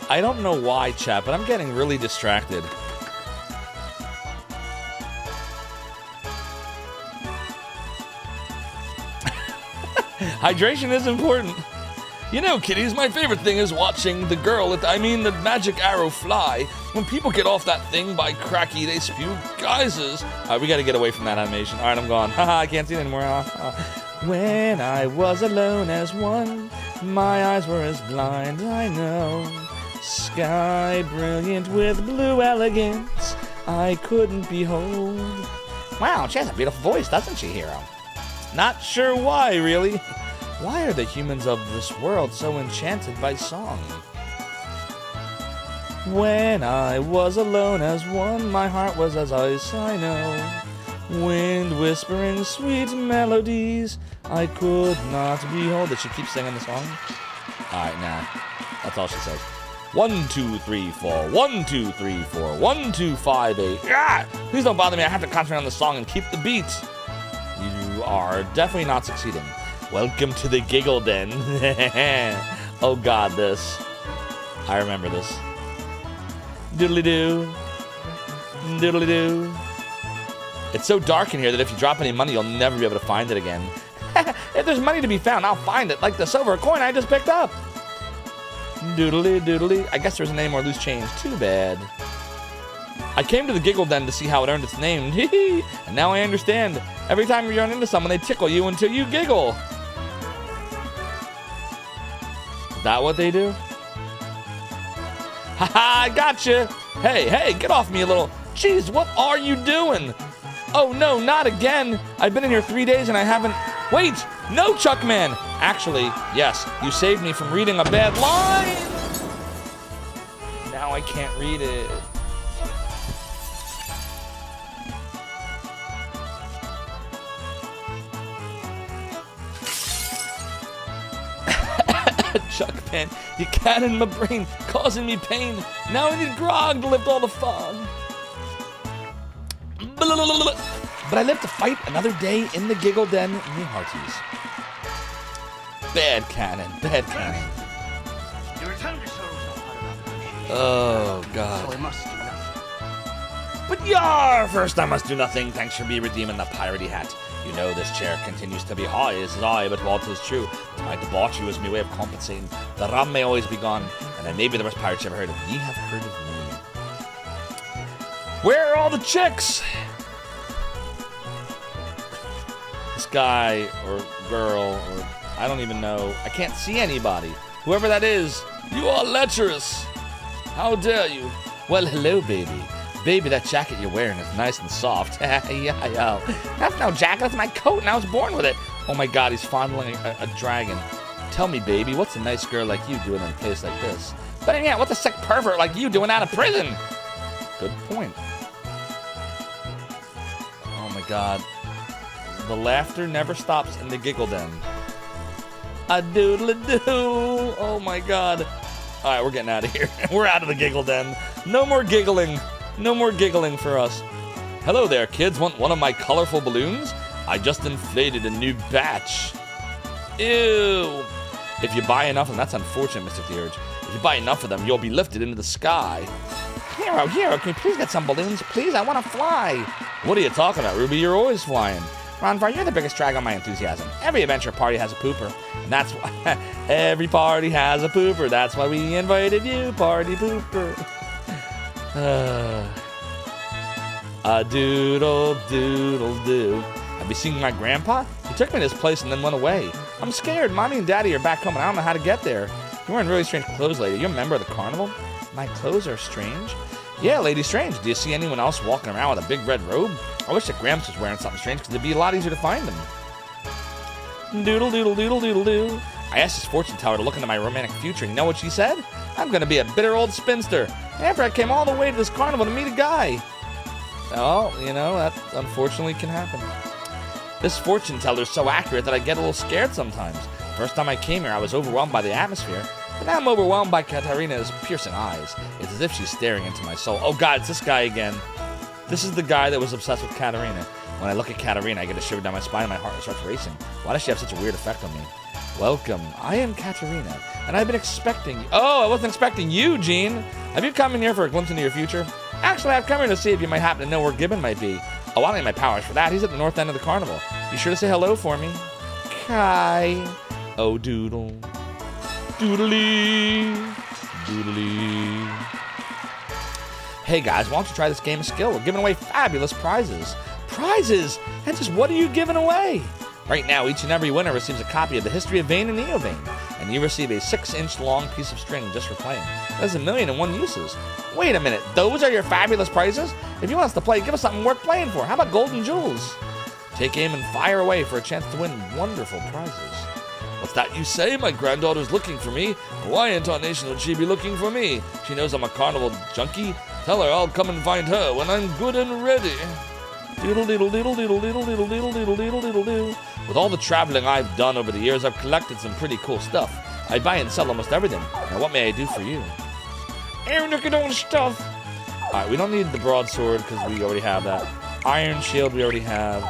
I don't know why, chat, but I'm getting really distracted. Hydration is important. You know, kiddies, my favorite thing is watching the magic arrow fly. When people get off that thing, by cracky, they spew geysers. All right, we gotta get away from that animation. All right, I'm gone. Haha, I can't see it anymore. When I was alone as one, my eyes were as blind, I know. Sky brilliant with blue elegance, I couldn't behold. Wow, she has a beautiful voice, doesn't she, Hero? Not sure why, really. Why are the humans of this world so enchanted by song? When I was alone as one, my heart was as ice, I know. Wind whispering sweet melodies, I could not behold. Did she keep singing the song? Alright, nah. That's all she says. 1, 2, 3, 4. 1, 2, 3, 4. 1, 2, 5, 8. Ah! Please don't bother me. I have to concentrate on the song and keep the beat. You are definitely not succeeding. Welcome to the Giggle Den. Oh God, this. I remember this. Doodly-doo. Doodly-doo. It's so dark in here that if you drop any money, you'll never be able to find it again. If there's money to be found, I'll find it, like the silver coin I just picked up. Doodly-doodly. I guess there isn't any more loose change. Too bad. I came to the Giggle Den to see how it earned its name. And now I understand. Every time you run into someone, they tickle you until you giggle. Is that what they do? Haha, I gotcha. Hey, get off me a little. Jeez, what are you doing? Oh no, not again. I've been in here 3 days and I haven't Wait! No, Chuckman! Actually, yes, you saved me from reading a bad line! Now I can't read it. Chuckman, you got in my brain, causing me pain. Now I need grog to lift all the fog. But I live to fight another day in the giggle den, me hearties. Bad cannon, bad cannon. You returned your souls not part of our negotiation. Oh, God. So I must do nothing. But yar! First I must do nothing, thanks for me redeeming the piratey hat. You know this chair continues to be high, as I, but while 'tis true, my debauchery was my way of compensating. The rum may always be gone, and I may be the best pirate you ever heard of. Ye have heard of me. Where are all the chicks? This guy, or girl, or I don't even know. I can't see anybody. Whoever that is, you are lecherous. How dare you? Well, hello, baby. Baby, that jacket you're wearing is nice and soft. Yeah. That's no jacket, that's my coat, and I was born with it. Oh my God, he's fondling a dragon. Tell me, baby, what's a nice girl like you doing in a place like this? But yeah, what's a sick pervert like you doing out of prison? Good point. Oh my God. The laughter never stops in the giggle den. A doodle-a-doo. Oh my God. All right, we're getting out of here. We're out of the giggle den. No more giggling. No more giggling for us. Hello there, kids. Want one of my colorful balloons? I just inflated a new batch. Ew. If you buy enough of them, that's unfortunate, Mr. Theurge. If you buy enough of them, you'll be lifted into the sky. Hero, can you please get some balloons? Please, I want to fly. What are you talking about, Ruby? You're always flying. Ronvar, you're the biggest drag on my enthusiasm. Every adventure party has a pooper. And that's why every party has a pooper. That's why we invited you, party pooper. A doodle doodle do. Have you seen my grandpa? He took me to this place and then went away. I'm scared. Mommy and Daddy are back home and I don't know how to get there. You're wearing really strange clothes, lady. You're a member of the carnival? My clothes are strange? Yeah, Lady Strange. Do you see anyone else walking around with a big red robe? I wish that Gramps was wearing something strange because it'd be a lot easier to find them. Doodle doodle doodle doodle doo. I asked this fortune teller to look into my romantic future, and you know what she said? I'm going to be a bitter old spinster. After I came all the way to this carnival to meet a guy. Oh, you know, that unfortunately can happen. This fortune teller is so accurate that I get a little scared sometimes. First time I came here, I was overwhelmed by the atmosphere. But now I'm overwhelmed by Katarina's piercing eyes. It's as if she's staring into my soul. Oh God, it's this guy again. This is the guy that was obsessed with Katarina. When I look at Katarina, I get a shiver down my spine and my heart starts racing. Why does she have such a weird effect on me? Welcome, I am Katarina, and I've been expecting... Oh, I wasn't expecting you, Gene. Have you come in here for a glimpse into your future? Actually, I've come here to see if you might happen to know where Gibbon might be. Oh, I don't need my powers for that. He's at the north end of the carnival. Be sure to say hello for me. Kai. Oh, doodle. Doodly. Doodly. Hey, guys, why don't you try this game of skill? We're giving away fabulous prizes. Prizes? And just what are you giving away? Right now, each and every winner receives a copy of the History of Vane and Neovane, and you receive a 6-inch long piece of string just for playing. That's 1,000,001 uses. Wait a minute, those are your fabulous prizes? If you want us to play, give us something worth playing for. How about golden jewels? Take aim and fire away for a chance to win wonderful prizes. What's that you say? My granddaughter's looking for me. Why in tarnation would she be looking for me? She knows I'm a carnival junkie. Tell her I'll come and find her when I'm good and ready. Doodle doodle doodle doodle doodle doodle doodle doodle doodle doodle doodle. With all the traveling I've done over the years, I've collected some pretty cool stuff. I buy and sell almost everything. Now what may I do for you? Aaron, look at all the stuff. Alright, we don't need the broadsword because we already have that. Iron shield we already have.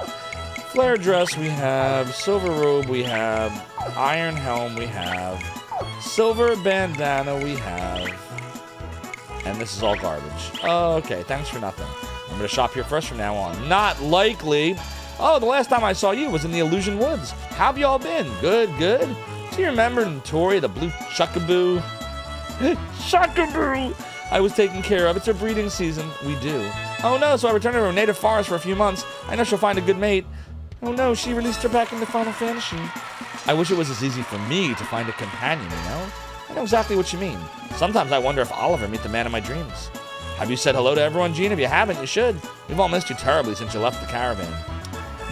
Flare dress we have. Silver robe we have. Iron helm we have. Silver bandana we have. And this is all garbage. Oh, okay, thanks for nothing. I'm going to shop here first from now on. Not likely. Oh, the last time I saw you was in the Illusion Woods. How have you all been? Good, good. Do you remember Tori, the blue chuckaboo? Chuckaboo! I was taking care of. It's her breeding season. We do. Oh no, so I returned to her native forest for a few months. I know she'll find a good mate. Oh no, she released her back into Final Fantasy. I wish it was as easy for me to find a companion, you know? I know exactly what you mean. Sometimes I wonder if I'll ever meet the man of my dreams. Have you said hello to everyone, Gene? If you haven't, you should. We've all missed you terribly since you left the caravan.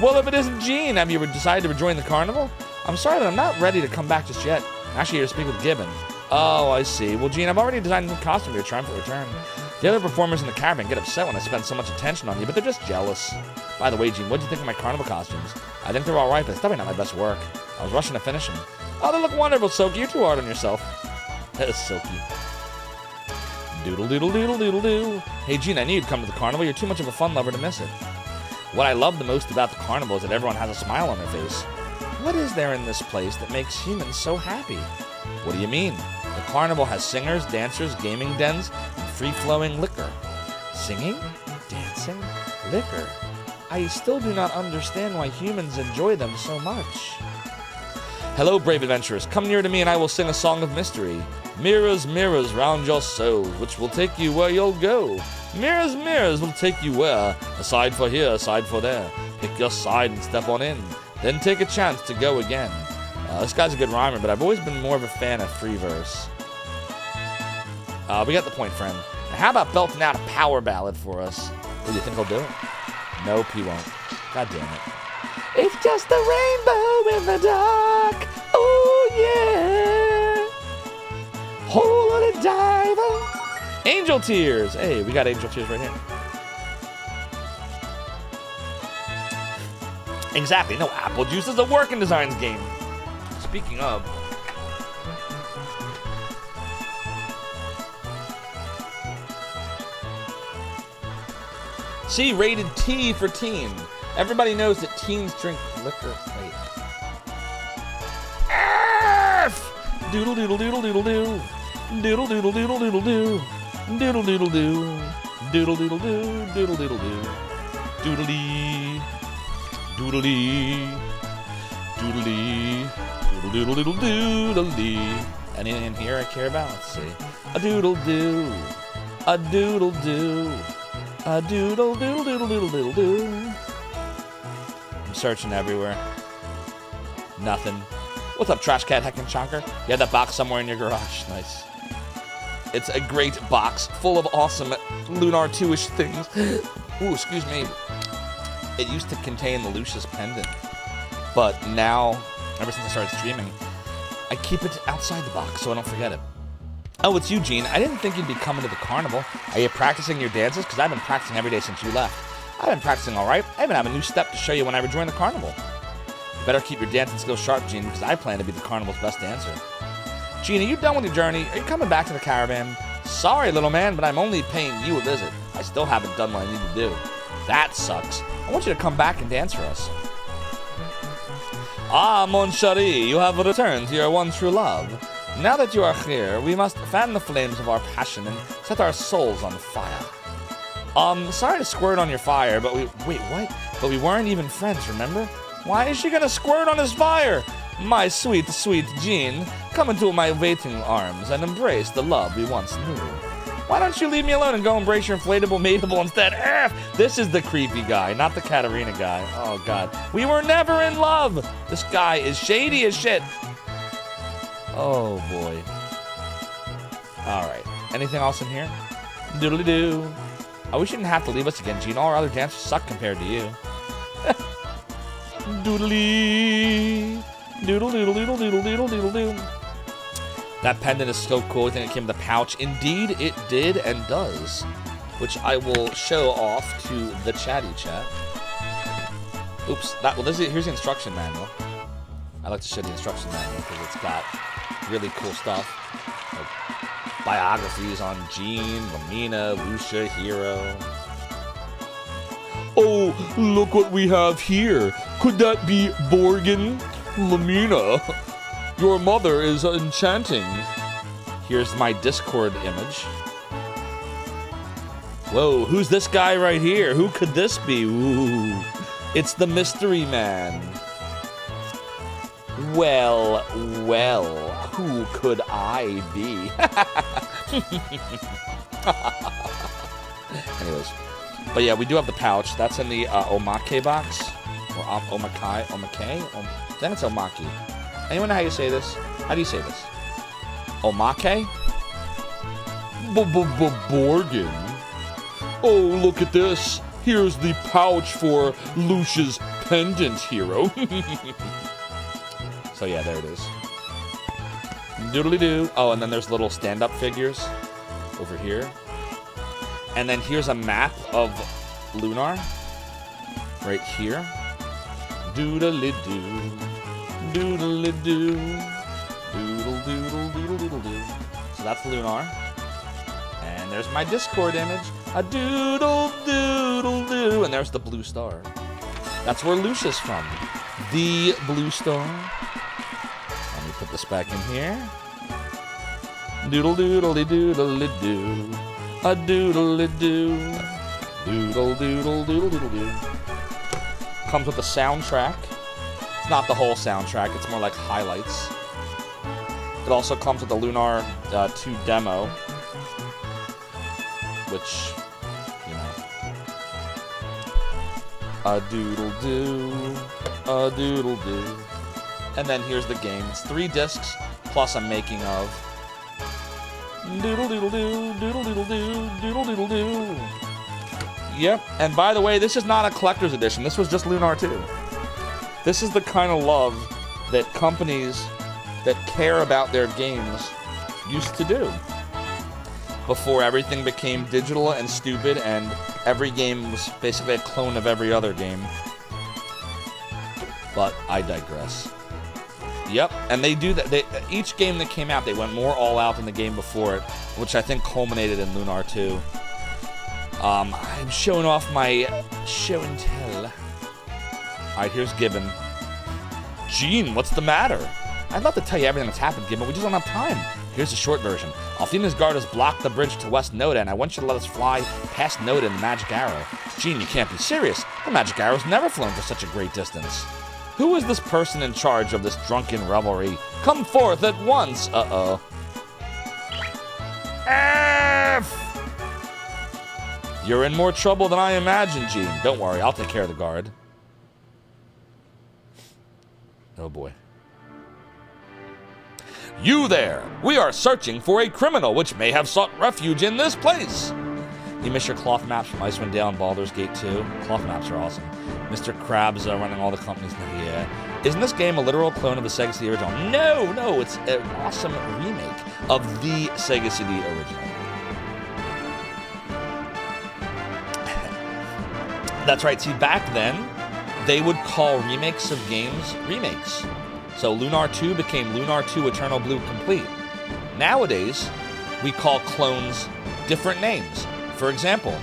Well, if it isn't Gene, have you decided to rejoin the carnival? I'm sorry, but I'm not ready to come back just yet. I'm actually here to speak with Gibbon. Oh, I see. Well, Gene, I've already designed a new costume for your triumphant return. The other performers in the caravan get upset when I spend so much attention on you, but they're just jealous. By the way, Gene, what do you think of my carnival costumes? I think they're all right, but it's probably not my best work. I was rushing to finish them. Oh, they look wonderful, Silky. You're too hard on yourself. That is Silky. Doodle doodle doodle doodle doo. Hey, Gene, I knew you'd come to the carnival. You're too much of a fun lover to miss it. What I love the most about the carnival is that everyone has a smile on their face. What is there in this place that makes humans so happy? What do you mean? The carnival has singers, dancers, gaming dens, and free-flowing liquor. Singing? Dancing? Liquor? I still do not understand why humans enjoy them so much. Hello, brave adventurers. Come near to me and I will sing a song of mystery. Mirrors, mirrors round your souls, which will take you where you'll go. Mirrors, mirrors will take you where? A side for here, a side for there. Pick your side and step on in. Then take a chance to go again. This guy's a good rhymer, but I've always been more of a fan of free verse. We got the point, friend. Now, how about belting out a power ballad for us? Do you think he'll do it? Nope, he won't. God damn it. It's just a rainbow in the dark. Oh, yeah. Holy diver. Angel tears. Hey, we got angel tears right here. Exactly. No, apple juice is a working designs game. Speaking of. See, rated T for teen. Everybody knows that teens drink liquor. Wait. F! Doodle doodle doodle doodle doo. Doodle doodle doodle doodle doo. Doodle doodle doo. Doodle doodle doo. Doodle doodle doo. Doodly. Doodly. Doodly. Doodle doodle doodle doodly. Anything in here I care about? Let's see. A doodle doo. A doodle doo. A doodle doodle doodle doodle doodle doo. I'm searching everywhere. Nothing. What's up, Trash Cat Heckin' Chonker? You had that box somewhere in your garage. Nice. It's a great box full of awesome Lunar 2-ish things. Ooh, excuse me. It used to contain the Lucius pendant. But now, ever since I started streaming, I keep it outside the box so I don't forget it. Oh, it's you, Gene. I didn't think you'd be coming to the carnival. Are you practicing your dances? Because I've been practicing every day since you left. I've been practicing all right. I even have a new step to show you when I rejoin the carnival. You better keep your dancing skills sharp, Gene, because I plan to be the carnival's best dancer. Gene, are you done with your journey? Are you coming back to the caravan? Sorry, little man, but I'm only paying you a visit. I still haven't done what I need to do. That sucks. I want you to come back and dance for us. Ah, mon chéri, you have returned to your one true love. Now that you are here, we must fan the flames of our passion and set our souls on fire. Sorry to squirt on your fire, but wait, what? But we weren't even friends, remember? Why is she gonna squirt on his fire? My sweet, sweet Jean, come into my waiting arms and embrace the love we once knew. Why don't you leave me alone and go embrace your inflatable mateable instead? This is the creepy guy, not the Katarina guy. Oh, God. We were never in love. This guy is shady as shit. Oh, boy. All right. Anything else in here? Doodly-doo. Oh, we shouldn't have to leave us again, Gene. All our other dancers suck compared to you. Doodly. Doodle, doodle, doodle, doodle, doodle, doodle, doodle. That pendant is so cool. I think it came with a pouch. Indeed, it did and does. Which I will show off to the chatty chat. Oops. Here's the instruction manual. I like to show the instruction manual because it's got really cool stuff. Like biographies on Jean, Lamina, Lucia, Hero. Oh, look what we have here. Could that be Borgin? Lamina, your mother is enchanting. Here's my Discord image. Whoa, who's this guy right here? Who could this be? Ooh, it's the mystery man. Well, who could I be? Anyways, but yeah, we do have the pouch. That's in the Omake box. Or Omake? I think it's Omaki. Anyone know how you say this? How do you say this? Omake? Borgin. Oh, look at this. Here's the pouch for Lucia's independent hero. So yeah, there it is. Doodly-doo. Oh, and then there's little stand-up figures over here. And then here's a map of Lunar. Right here. Doodly-doo. Doodly-doo. Doodle-doodle-doodle-doodle-doo. So that's Lunar. And there's my Discord image. A doodle-doodle-doo. And there's the blue star. That's where Lucia's from. The blue star. Let me put this back in here. Doodle-doodle-dee-doodle-dee-doo. A doodle-dee-doo. Doodle-doodle-doodle-doodle-doo. Comes with a soundtrack. It's not the whole soundtrack. It's more like highlights. It also comes with the Lunar 2 demo. Which, you know. A doodle-doo. A doodle-doo. And then here's the game. It's 3 discs plus a making of. Doodle-doodle-doo. Doodle-doodle-doo. Doodle-doodle-doo. Yep. And by the way, this is not a collector's edition. This was just Lunar 2. This is the kind of love that companies that care about their games used to do. Before everything became digital and stupid and every game was basically a clone of every other game. But I digress. Yep, and they do that. Each game that came out, they went more all out than the game before it, which I think culminated in Lunar 2. I'm showing off my show and tell. Alright, here's Gibbon. Gene, what's the matter? I'd love to tell you everything that's happened, Gibbon, we just don't have time. Here's the short version. Althena's guard has blocked the bridge to West Noda, and I want you to let us fly past Noda in the Magic Arrow. Gene, you can't be serious. The Magic Arrow's never flown for such a great distance. Who is this person in charge of this drunken revelry? Come forth at once! Uh-oh. F! You're in more trouble than I imagined, Gene. Don't worry, I'll take care of the guard. Oh boy. You there! We are searching for a criminal which may have sought refuge in this place! You miss your cloth maps from Icewind Dale and Baldur's Gate 2? Cloth maps are awesome. Mr. Krabs running all the companies now, yeah. Isn't this game a literal clone of the Sega CD original? No, it's an awesome remake of the Sega CD original. That's right, see, back then, they would call remakes of games remakes. So Lunar 2 became Lunar 2 Eternal Blue Complete. Nowadays, we call clones different names. For example,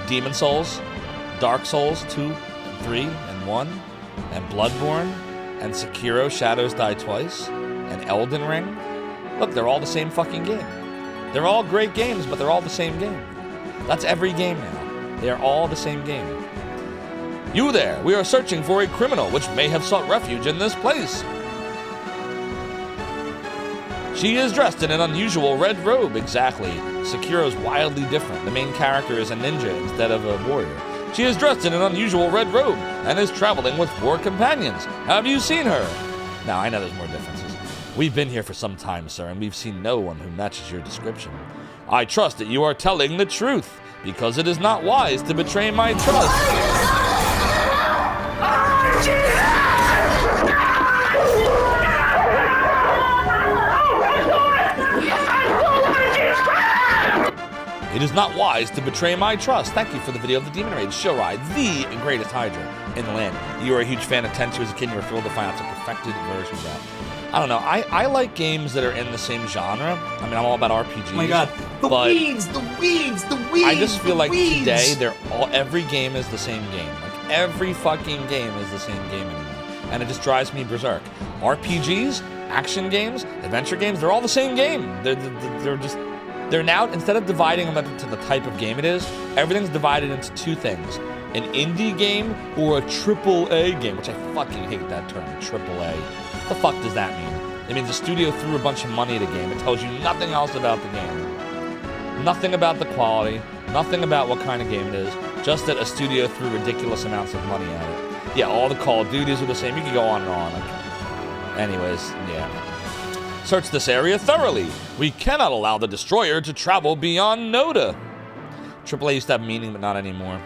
Demon Souls, Dark Souls 2, 3, and 1, and Bloodborne, and Sekiro Shadows Die Twice, and Elden Ring. Look, they're all the same fucking game. They're all great games, but they're all the same game. That's every game now. They are all the same game. You there! We are searching for a criminal which may have sought refuge in this place. She is dressed in an unusual red robe, exactly. Sekiro's wildly different. The main character is a ninja instead of a warrior. She is dressed in an unusual red robe and is traveling with 4 companions. Have you seen her? Now, I know there's more differences. We've been here for some time, sir, and we've seen no one who matches your description. I trust that you are telling the truth, because it is not wise to betray my trust. It is not wise to betray my trust. Thank you for the video of the Demon Raid Show Ride, the greatest Hydra in the land. You were a huge fan of Tenchu as a kid, and you were thrilled to find out it's a perfected version of that. I don't know. I like games that are in the same genre. I mean, I'm all about RPGs. Oh my god. The weeds! I just feel like today, every game is the same game. Like, every fucking game is the same game anymore. And it just drives me berserk. RPGs, action games, adventure games, they're all the same game. They're now, instead of dividing them into the type of game it is, everything's divided into 2 things. An indie game or a AAA game, which I fucking hate that term, AAA. What the fuck does that mean? It means the studio threw a bunch of money at a game. It tells you nothing else about the game. Nothing about the quality, nothing about what kind of game it is, just that a studio threw ridiculous amounts of money at it. Yeah, all the Call of Duties are the same. You can go on and on. Anyways, yeah. Search this area thoroughly. We cannot allow the destroyer to travel beyond Noda. AAA used to have meaning, but not anymore.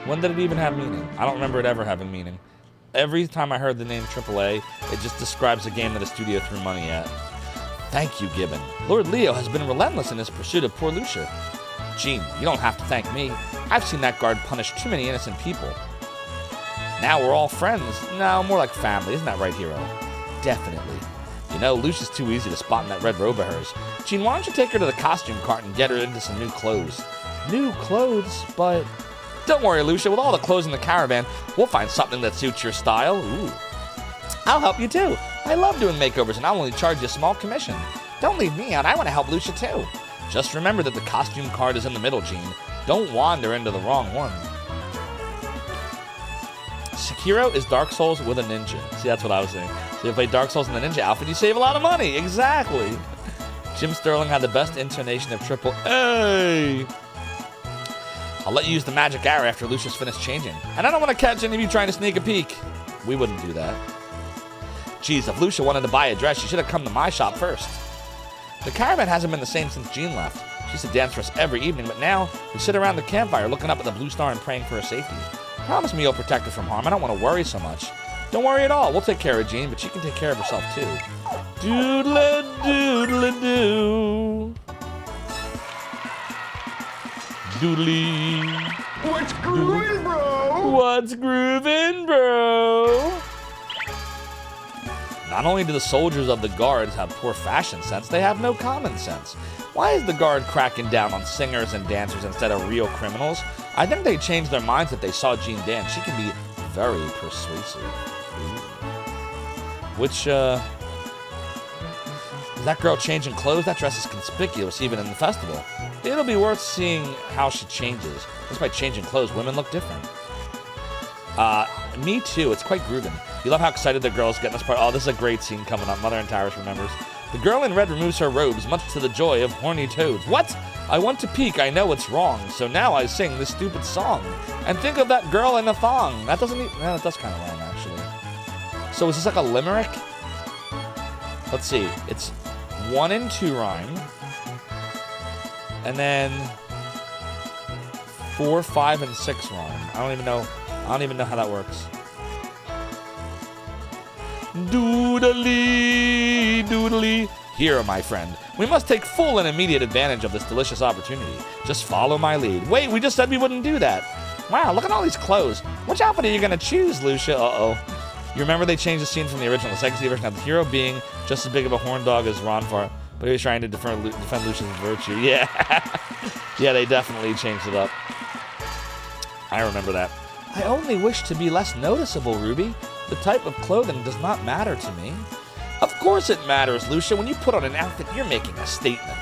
When did it even have meaning? I don't remember it ever having meaning. Every time I heard the name AAA, it just describes a game that a studio threw money at. Thank you, Gibbon. Lord Leo has been relentless in his pursuit of poor Lucia. Jean, you don't have to thank me. I've seen that guard punish too many innocent people. Now we're all friends. No, more like family. Isn't that right, Hero? Definitely. You know, Lucia's too easy to spot in that red robe of hers. Jean, why don't you take her to the costume cart and get her into some new clothes? New clothes? But... Don't worry, Lucia. With all the clothes in the caravan, we'll find something that suits your style. Ooh. I'll help you, too. I love doing makeovers, and I'll only charge you a small commission. Don't leave me out. I want to help Lucia, too. Just remember that the costume cart is in the middle, Jean. Don't wander into the wrong one. Sekiro is Dark Souls with a ninja. See, that's what I was saying. So you play Dark Souls in the ninja outfit, you save a lot of money. Exactly. Jim Sterling had the best intonation of AAA. I'll let you use the magic arrow after Lucia's finished changing. And I don't want to catch any of you trying to sneak a peek. We wouldn't do that. Geez, if Lucia wanted to buy a dress, she should have come to my shop first. The caravan hasn't been the same since Jean left. She used to dance for us every evening, but now we sit around the campfire looking up at the blue star and praying for her safety. Promise me you'll protect her from harm. I don't want to worry so much. Don't worry at all. We'll take care of Jean, but she can take care of herself too. Doodle-doodle-doo. Doodly. What's groovin', bro? What's groovin', bro? Not only do the soldiers of the guards have poor fashion sense, they have no common sense. Why is the guard cracking down on singers and dancers instead of real criminals? I think they changed their minds if they saw Jean dance. She can be very persuasive. Ooh. Which, is that girl changing clothes? That dress is conspicuous even in the festival. It'll be worth seeing how she changes. Just by changing clothes, women look different. Me too. It's quite grooving. You love how excited the girls get in this part. Oh, this is a great scene coming up. Mother and Tyrus remembers. The girl in red removes her robes, much to the joy of horny toads. What? I want to peek. I know it's wrong. So now I sing this stupid song. And think of that girl in a thong. That doesn't even... No, that's kind of wrong, actually. So is this like a limerick? Let's see. It's 1 and 2 rhyme. And then 4, 5, and 6 rhyme. I don't even know how that works. Doodly, doodly. Here, my friend. We must take full and immediate advantage of this delicious opportunity. Just follow my lead. Wait, we just said we wouldn't do that. Wow, look at all these clothes. Which outfit are you going to choose, Lucia? Uh-oh. You remember they changed the scene from the original. The second version had the hero being just as big of a horn dog as Ronfar, but he was trying to defend Lucia's virtue. Yeah. Yeah, they definitely changed it up. I remember that. I only wish to be less noticeable, Ruby. The type of clothing does not matter to me. Of course it matters, Lucia. When you put on an outfit, you're making a statement.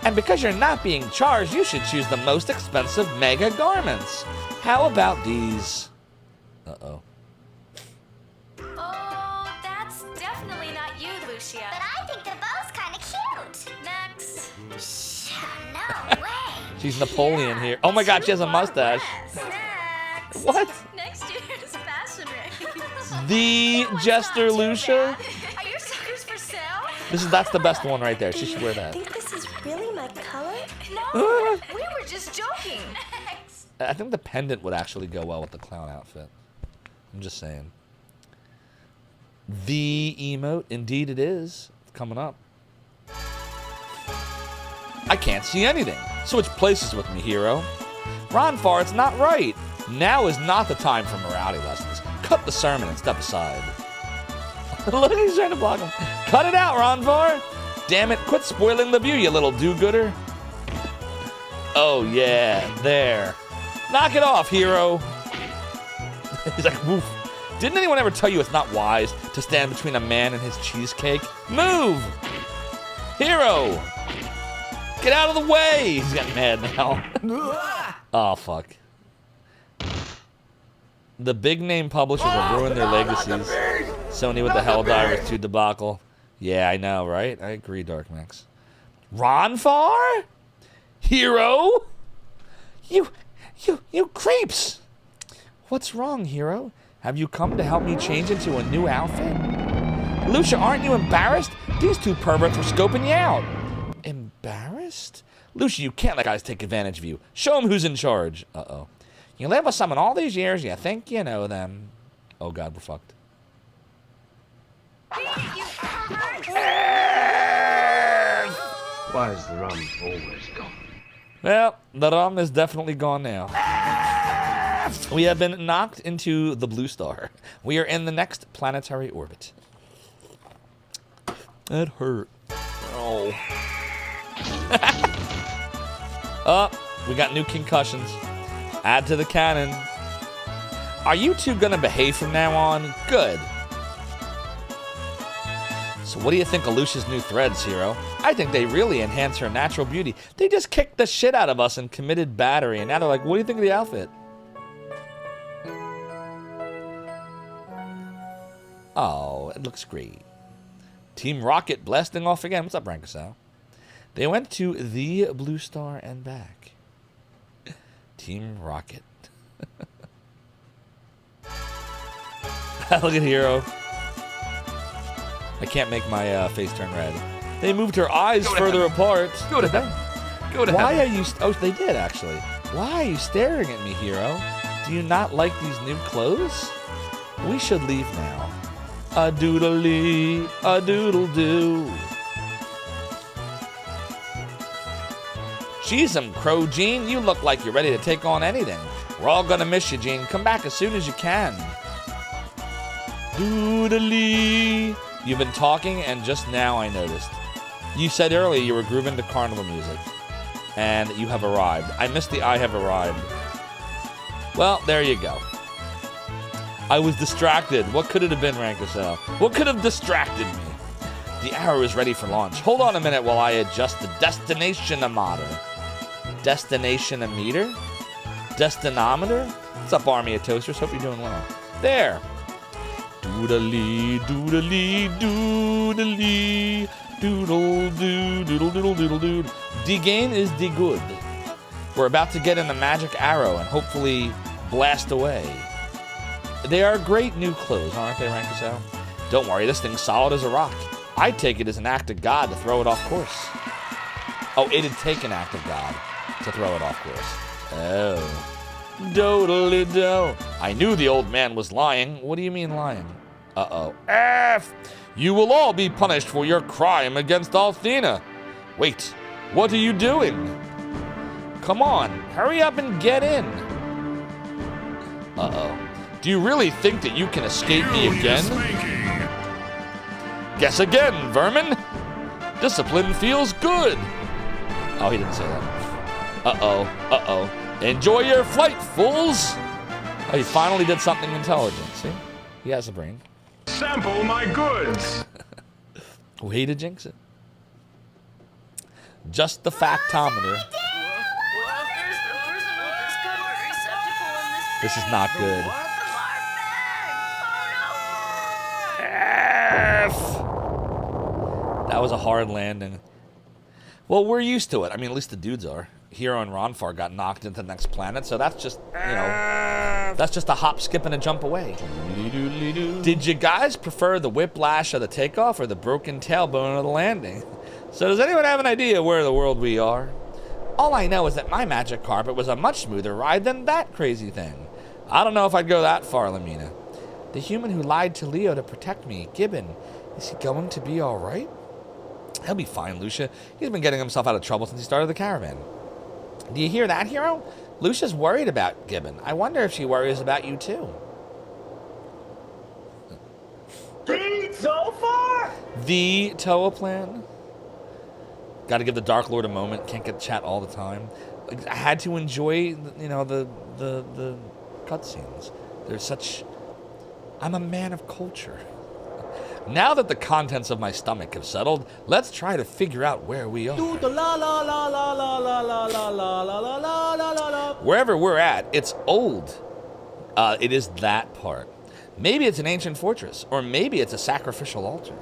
And because you're not being charged, you should choose the most expensive mega garments. How about these? Uh-oh. Oh, that's definitely not you, Lucia. But I think they're both kind of cute. Next. Shh, no way. She's Napoleon here. Oh my god, she has a mustache. Next. What? Next year's fashion race. The Jester Lucia? Are your suckers for sale? That's the best one right there. She should wear that. Think this is really my color? No, we were just joking. Next. I think the pendant would actually go well with the clown outfit. I'm just saying. The emote, indeed it is. It's coming up. I can't see anything. Switch places with me, hero. Ronfar, it's not right. Now is not the time for morality lessons. Cut the sermon and step aside. Look, he's trying to block him. Cut it out, Ronfar. Damn it, quit spoiling the view, you little do-gooder. Oh, yeah, there. Knock it off, hero. He's like, woof. Didn't anyone ever tell you it's not wise to stand between a man and his cheesecake? Move! Hero! Get out of the way! He's getting mad now. Oh, fuck. The big name publishers have ruined their legacies. Sony with the Helldivers 2 debacle. Yeah, I know, right? I agree, Dark Max. Ronfar? Hero? You creeps! What's wrong, Hero? Have you come to help me change into a new outfit? Lucia, aren't you embarrassed? These two perverts were scoping you out. Embarrassed? Lucia, you can't let guys take advantage of you. Show them who's in charge. Uh-oh. You live with someone all these years, you think you know them. Oh God, we're fucked. Why is the rum always gone? Well, the rum is definitely gone now. We have been knocked into the blue star. We are in the next planetary orbit. That hurt. Oh. Oh, we got new concussions. Add to the cannon. Are you two gonna behave from now on? Good. So what do you think of Lucia's new threads, Hero? I think they really enhance her natural beauty. They just kicked the shit out of us and committed battery, and now they're like, what do you think of the outfit? Oh, it looks great. Team Rocket blasting off again. What's up, Rankasal? They went to the blue star and back. Team Rocket. Look at Hero. I can't make my face turn red. They moved her eyes further apart. Go to hell. Go to hell. Why are you... Oh, they did, actually. Why are you staring at me, Hero? Do you not like these new clothes? We should leave now. A doodle-lee, a doodle-doo. Jeez, Crow Gene, you look like you're ready to take on anything. We're all gonna miss you, Gene. Come back as soon as you can. Doodle-lee. You've been talking, and just now I noticed. You said earlier you were grooving to carnival music, and you have arrived. I missed the I have arrived. Well, there you go. I was distracted. What could it have been, Rankasel? What could have distracted me? The arrow is ready for launch. Hold on a minute while I adjust the destination-ometer. Destination-ometer? Destinometer? What's up, Army of Toasters? Hope you're doing well. There. Doodle-lee, doodle-lee, doodle-lee, doodle-doo, doodle-doodle-doodle-doo. The game is the good. We're about to get in the magic arrow and hopefully blast away. They are great new clothes, aren't they, Rankasel? Don't worry, this thing's solid as a rock. I'd take it as an act of God to throw it off course. Oh, it'd take an act of God to throw it off course. Oh. Doodly-do. I knew the old man was lying. What do you mean lying? Uh-oh. F! You will all be punished for your crime against Althena. Wait, what are you doing? Come on, hurry up and get in. Uh-oh. Do you really think that you can escape me again? Guess again, vermin. Discipline feels good. Oh, he didn't say that. Uh-oh, uh-oh. Enjoy your flight, fools! Oh, he finally did something intelligent, see? He has a brain. Sample my goods! Way to jinx it. Just the factometer. This is not good. F! That was a hard landing. Well, we're used to it. I mean, at least the dudes are. Hero and Ronfar got knocked into the next planet, so that's just, you know, that's just a hop, skip, and a jump away. Did you guys prefer the whiplash of the takeoff or the broken tailbone of the landing? So does anyone have an idea where in the world we are? All I know is that my magic carpet was a much smoother ride than that crazy thing. I don't know if I'd go that far, Lamina. The human who lied to Leo to protect me, Gibbon, is he going to be all right? He'll be fine, Lucia. He's been getting himself out of trouble since he started the caravan. Do you hear that, Hero? Lucia's worried about Gibbon. I wonder if she worries about you, too. The Zophar? The Toa plan? Got to give the Dark Lord a moment. Can't get chat all the time. I had to enjoy, you know, the cutscenes. They're such... I'm a man of culture. Now that the contents of my stomach have settled, let's try to figure out where we are. Wherever we're at, it's old. It is that part. Maybe it's an ancient fortress, or maybe it's a sacrificial altar.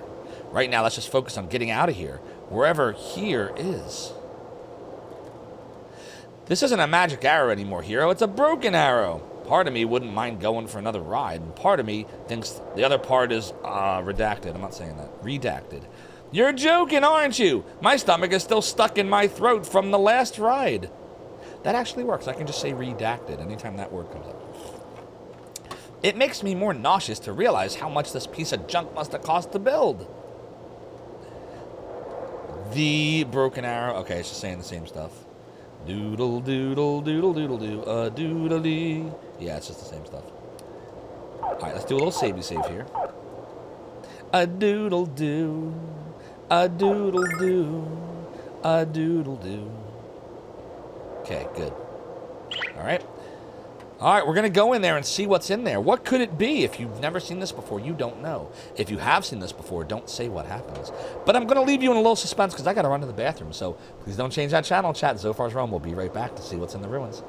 Right now, let's just focus on getting out of here, wherever here is. This isn't a magic arrow anymore, Hero. It's a broken arrow. Part of me wouldn't mind going for another ride, and part of me thinks the other part is redacted. I'm not saying that. Redacted. You're joking, aren't you? My stomach is still stuck in my throat from the last ride. That actually works. I can just say redacted anytime that word comes up. It makes me more nauseous to realize how much this piece of junk must have cost to build. The broken arrow. Okay, it's just saying the same stuff. Doodle doodle doodle doodle do doodly. Yeah, it's just the same stuff. Alright, let's do a little savey save here. A doodle do. A doodle do. A doodle do. Okay, good. Alright. Alright, we're going to go in there and see what's in there. What could it be? If you've never seen this before, you don't know. If you have seen this before, don't say what happens. But I'm going to leave you in a little suspense because I got to run to the bathroom. So please don't change that channel, chat. Zophar's Realm will be right back to see what's in the ruins.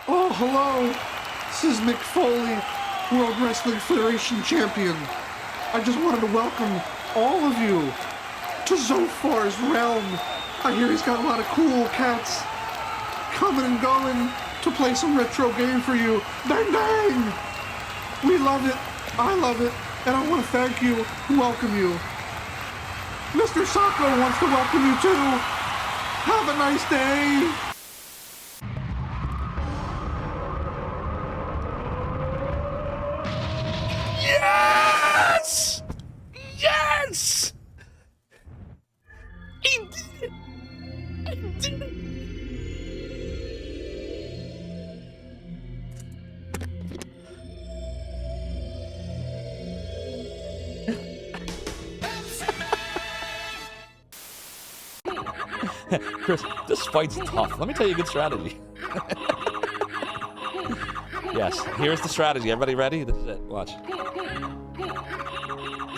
Oh, hello. This is Mick Foley, World Wrestling Federation Champion. I just wanted to welcome all of you to Zophar's Realm. I hear he's got a lot of cool cats coming and going to play some retro game for you. Bang, bang! We love it. I love it. And I want to thank you and welcome you. Mr. Sacco wants to welcome you too. Have a nice day. Yes! Yes! He did it! He did it! Chris, this fight's tough. Let me tell you a good strategy. Yes, here's the strategy. Everybody ready? This is it. Watch.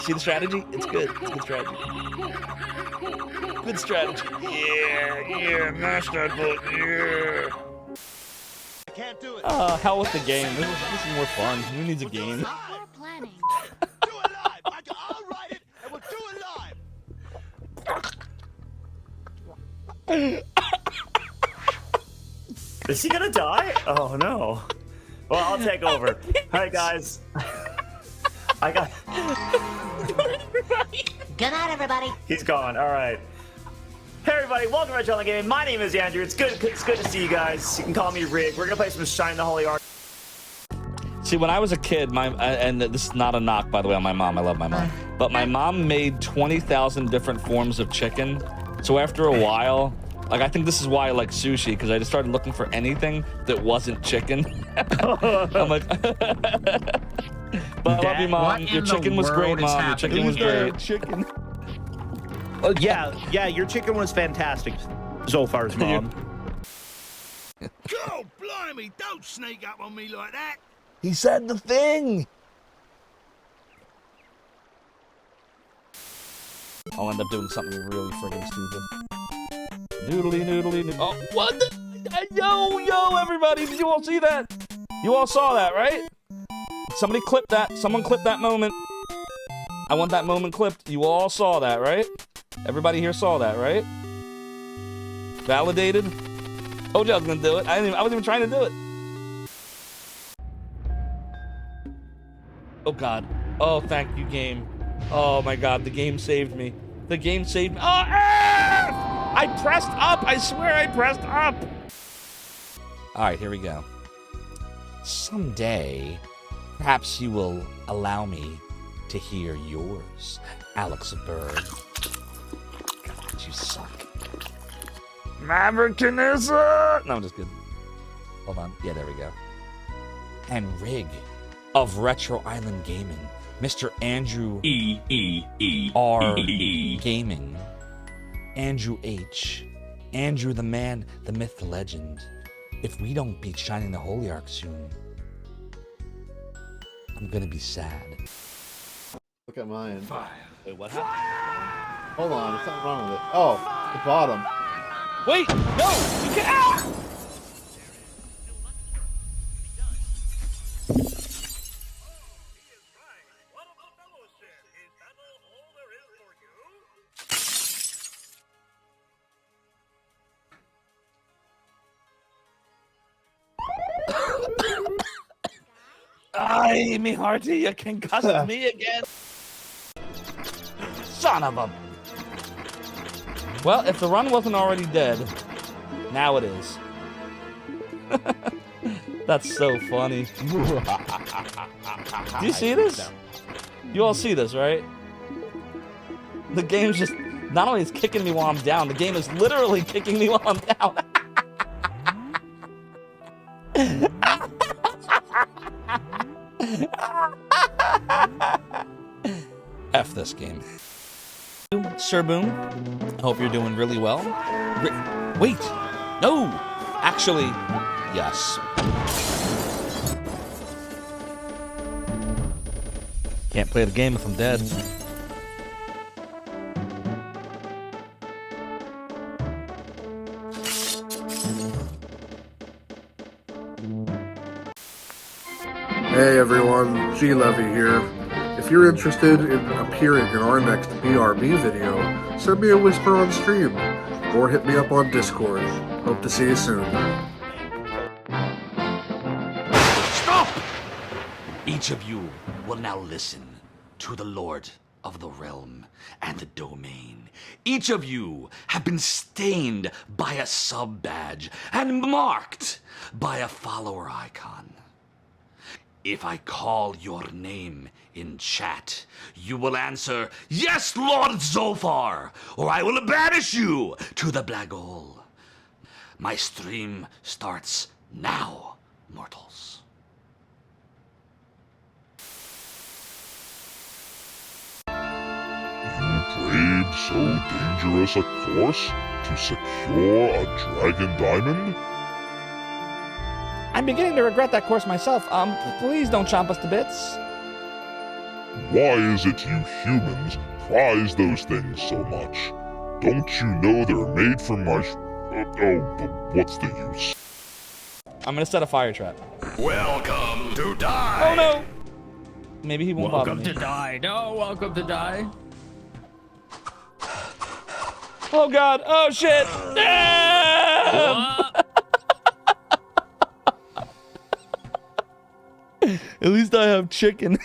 See the strategy? It's good. It's good strategy. Good strategy. Yeah, mash that button, yeah. I can't do it. Hell with the game. This is more fun. Who needs a game? Do it live. I'll write it and we'll do it live. Is he gonna die? Oh no. Well, I'll take over. Alright, guys. I got. Good night, everybody. He's gone. Alright. Hey, everybody. Welcome to Retro Gaming. My name is Andrew. It's good to see you guys. You can call me Rig. We're gonna play some Shine the Holy Ark. See, when I was a kid, and this is not a knock, by the way, on my mom. I love my mom. But my mom made 20,000 different forms of chicken. So after a while, like, I think this is why I like sushi, because I just started looking for anything that wasn't chicken. I'm like, but I love you, Mom. Your chicken was great, Mom. Your chicken was great. Chicken. Oh, yeah, your chicken was fantastic, Zophar's mom. God blimey, don't sneak up on me like that. He said the thing. I'll end up doing something really friggin' stupid. Noodly, noodly, noodly. Oh, what the? Yo, everybody, did you all see that? You all saw that, right? Somebody clip that. Someone clip that moment. I want that moment clipped. You all saw that, right? Everybody here saw that, right? Validated? Told you I was gonna do it. I wasn't even trying to do it. Oh, God. Oh, thank you, game. Oh, my God. The game saved me. The game saved me. Oh, I pressed up. I swear I pressed up. All right, here we go. Someday, perhaps you will allow me to hear yours, Alex Bird. God, you suck. Maverickinism! No, I'm just kidding. Hold on. Yeah, there we go. And Rig of Retro Island Gaming, Mr. Andrew R. Gaming, Andrew H., Andrew the man, the myth, the legend. If we don't beat Shining the Holy Ark soon, I'm gonna be sad. Look at mine. Fire. Wait, what happened? Hold on, there's something wrong with it. Oh, the bottom. Wait, no! You can't! Ah! Aye, me hearty, you concussed me again. Son of a... Well, if the run wasn't already dead, now it is. That's so funny. Do you see this? You all see this, right? The game's just... Not only is kicking me while I'm down, the game is literally kicking me while I'm down. F this game. Sir Boom, I hope you're doing really well. Wait, no! Actually, yes. Can't play the game if I'm dead. Hey everyone, G Levy here. If you're interested in appearing in our next BRB video, send me a whisper on stream, or hit me up on Discord. Hope to see you soon. Stop! Each of you will now listen to the Lord of the Realm and the Domain. Each of you have been stained by a sub-badge and marked by a follower icon. If I call your name in chat, you will answer, "Yes, Lord Zophar," or I will banish you to the black hole. My stream starts now, mortals. You braved so dangerous a course to secure a dragon diamond? I'm beginning to regret that course myself. Please don't chomp us to bits. Why is it you humans prize those things so much? Don't you know they're made from my but what's the use? I'm gonna set a fire trap. Welcome to die. Oh no! Maybe he won't bother me. Welcome to die. No, welcome to die. Oh god! Oh shit! At least I have chicken.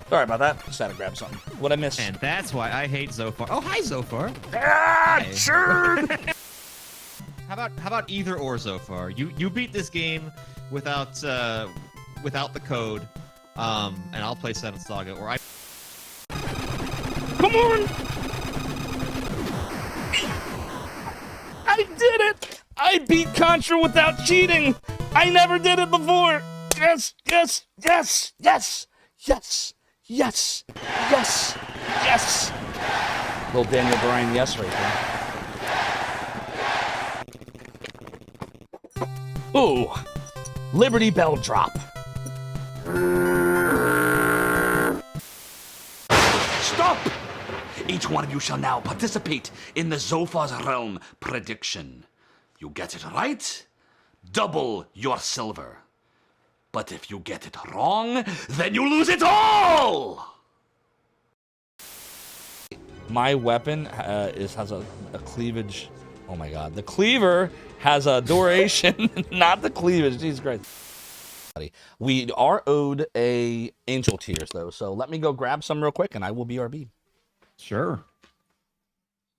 Sorry about that. Just had to grab something. What'd I miss? And that's why I hate Zophar. Oh, hi, Zophar. Ah, sure. How about either or, Zophar? You beat this game without the code, and I'll play Seven Saga, or I. Come on! I did it! I beat Contra without cheating! I never did it before! Yes, yes, yes, yes, yes, yes, yes, yes! Little Daniel Bryan yes right there. Ooh! Liberty Bell drop. Stop! Each one of you shall now participate in the Zophar's Realm prediction. You get it right, double your silver. But if you get it wrong, then you lose it all! My weapon has a cleavage. Oh my god. The cleaver has a duration, not the cleavage. Jesus Christ. We are owed a angel tears though, so let me go grab some real quick and I will BRB. Sure.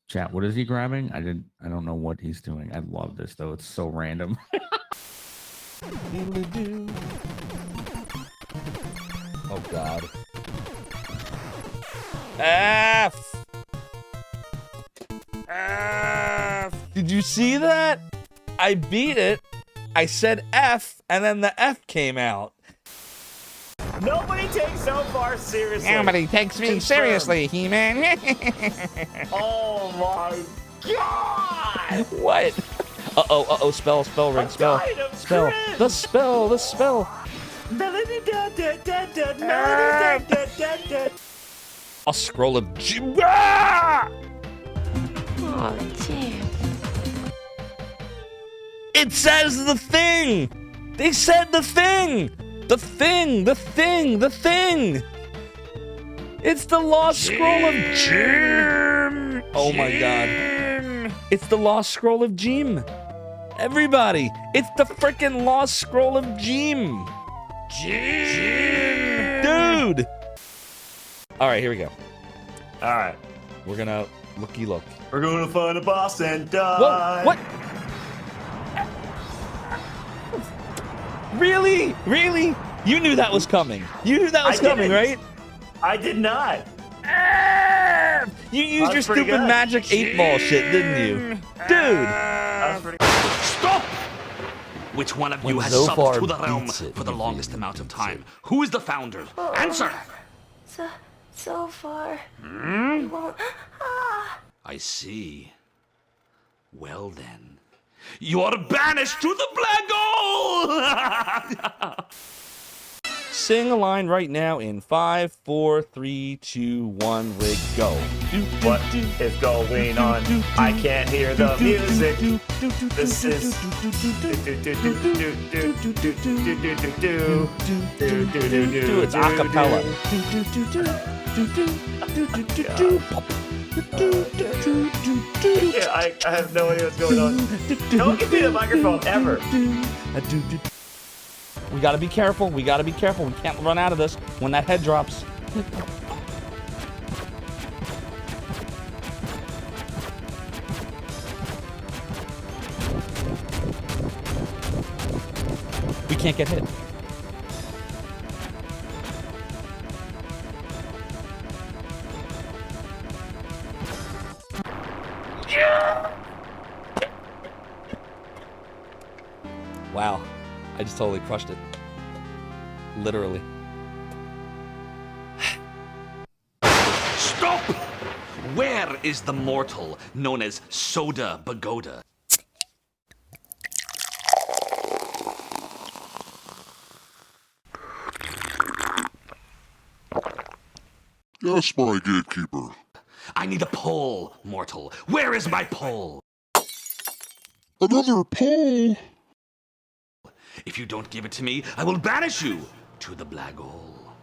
Chat, what is he grabbing? I don't know what he's doing. I love this though. It's so random. Oh god. F. F. Did you see that? I beat it. I said F, and then the F came out. Nobody takes Zophar seriously. Nobody takes me seriously, He-Man. Oh my god! What? Uh-oh, spell, ring, spell. Spell. The spell, the spell. Melody da da da da, melody da da da da. A scroll of Ah! Oh, dear. It says the thing! They said the thing! The thing! The thing! The thing! It's the lost scroll of Jim! Oh my god. It's the lost scroll of Jim. Everybody, it's the freaking Lost Scroll of Jim. Dude. All right, here we go. All right. We're gonna looky look. We're gonna find a boss and die. Whoa, what? Really? Really? You knew that was coming. You knew that was coming, right? I did not. You used your stupid magic 8-ball shit, didn't you? Dude. Stop! Which one of you has Zophar subbed to the realm beats it, for the longest amount of time? Who is the founder? Answer! So far. Hmm? Won't. I see. Well then. You're banished to the black hole! Sing a line right now in 5, 4, 3, 2, 1, rig, go. What is going on? I can't hear the music. This is. It's a cappella. Yeah, I have no idea what's going on. Don't give me the microphone ever. We gotta be careful. We gotta be careful. We can't run out of this when that head drops. We can't get hit. Wow. I just totally crushed it. Literally. Stop! Where is the mortal known as Soda Bagoda? Yes, my gatekeeper. I need a pole, mortal. Where is my pole? Another pole? If you don't give it to me, I will banish you to the black hole.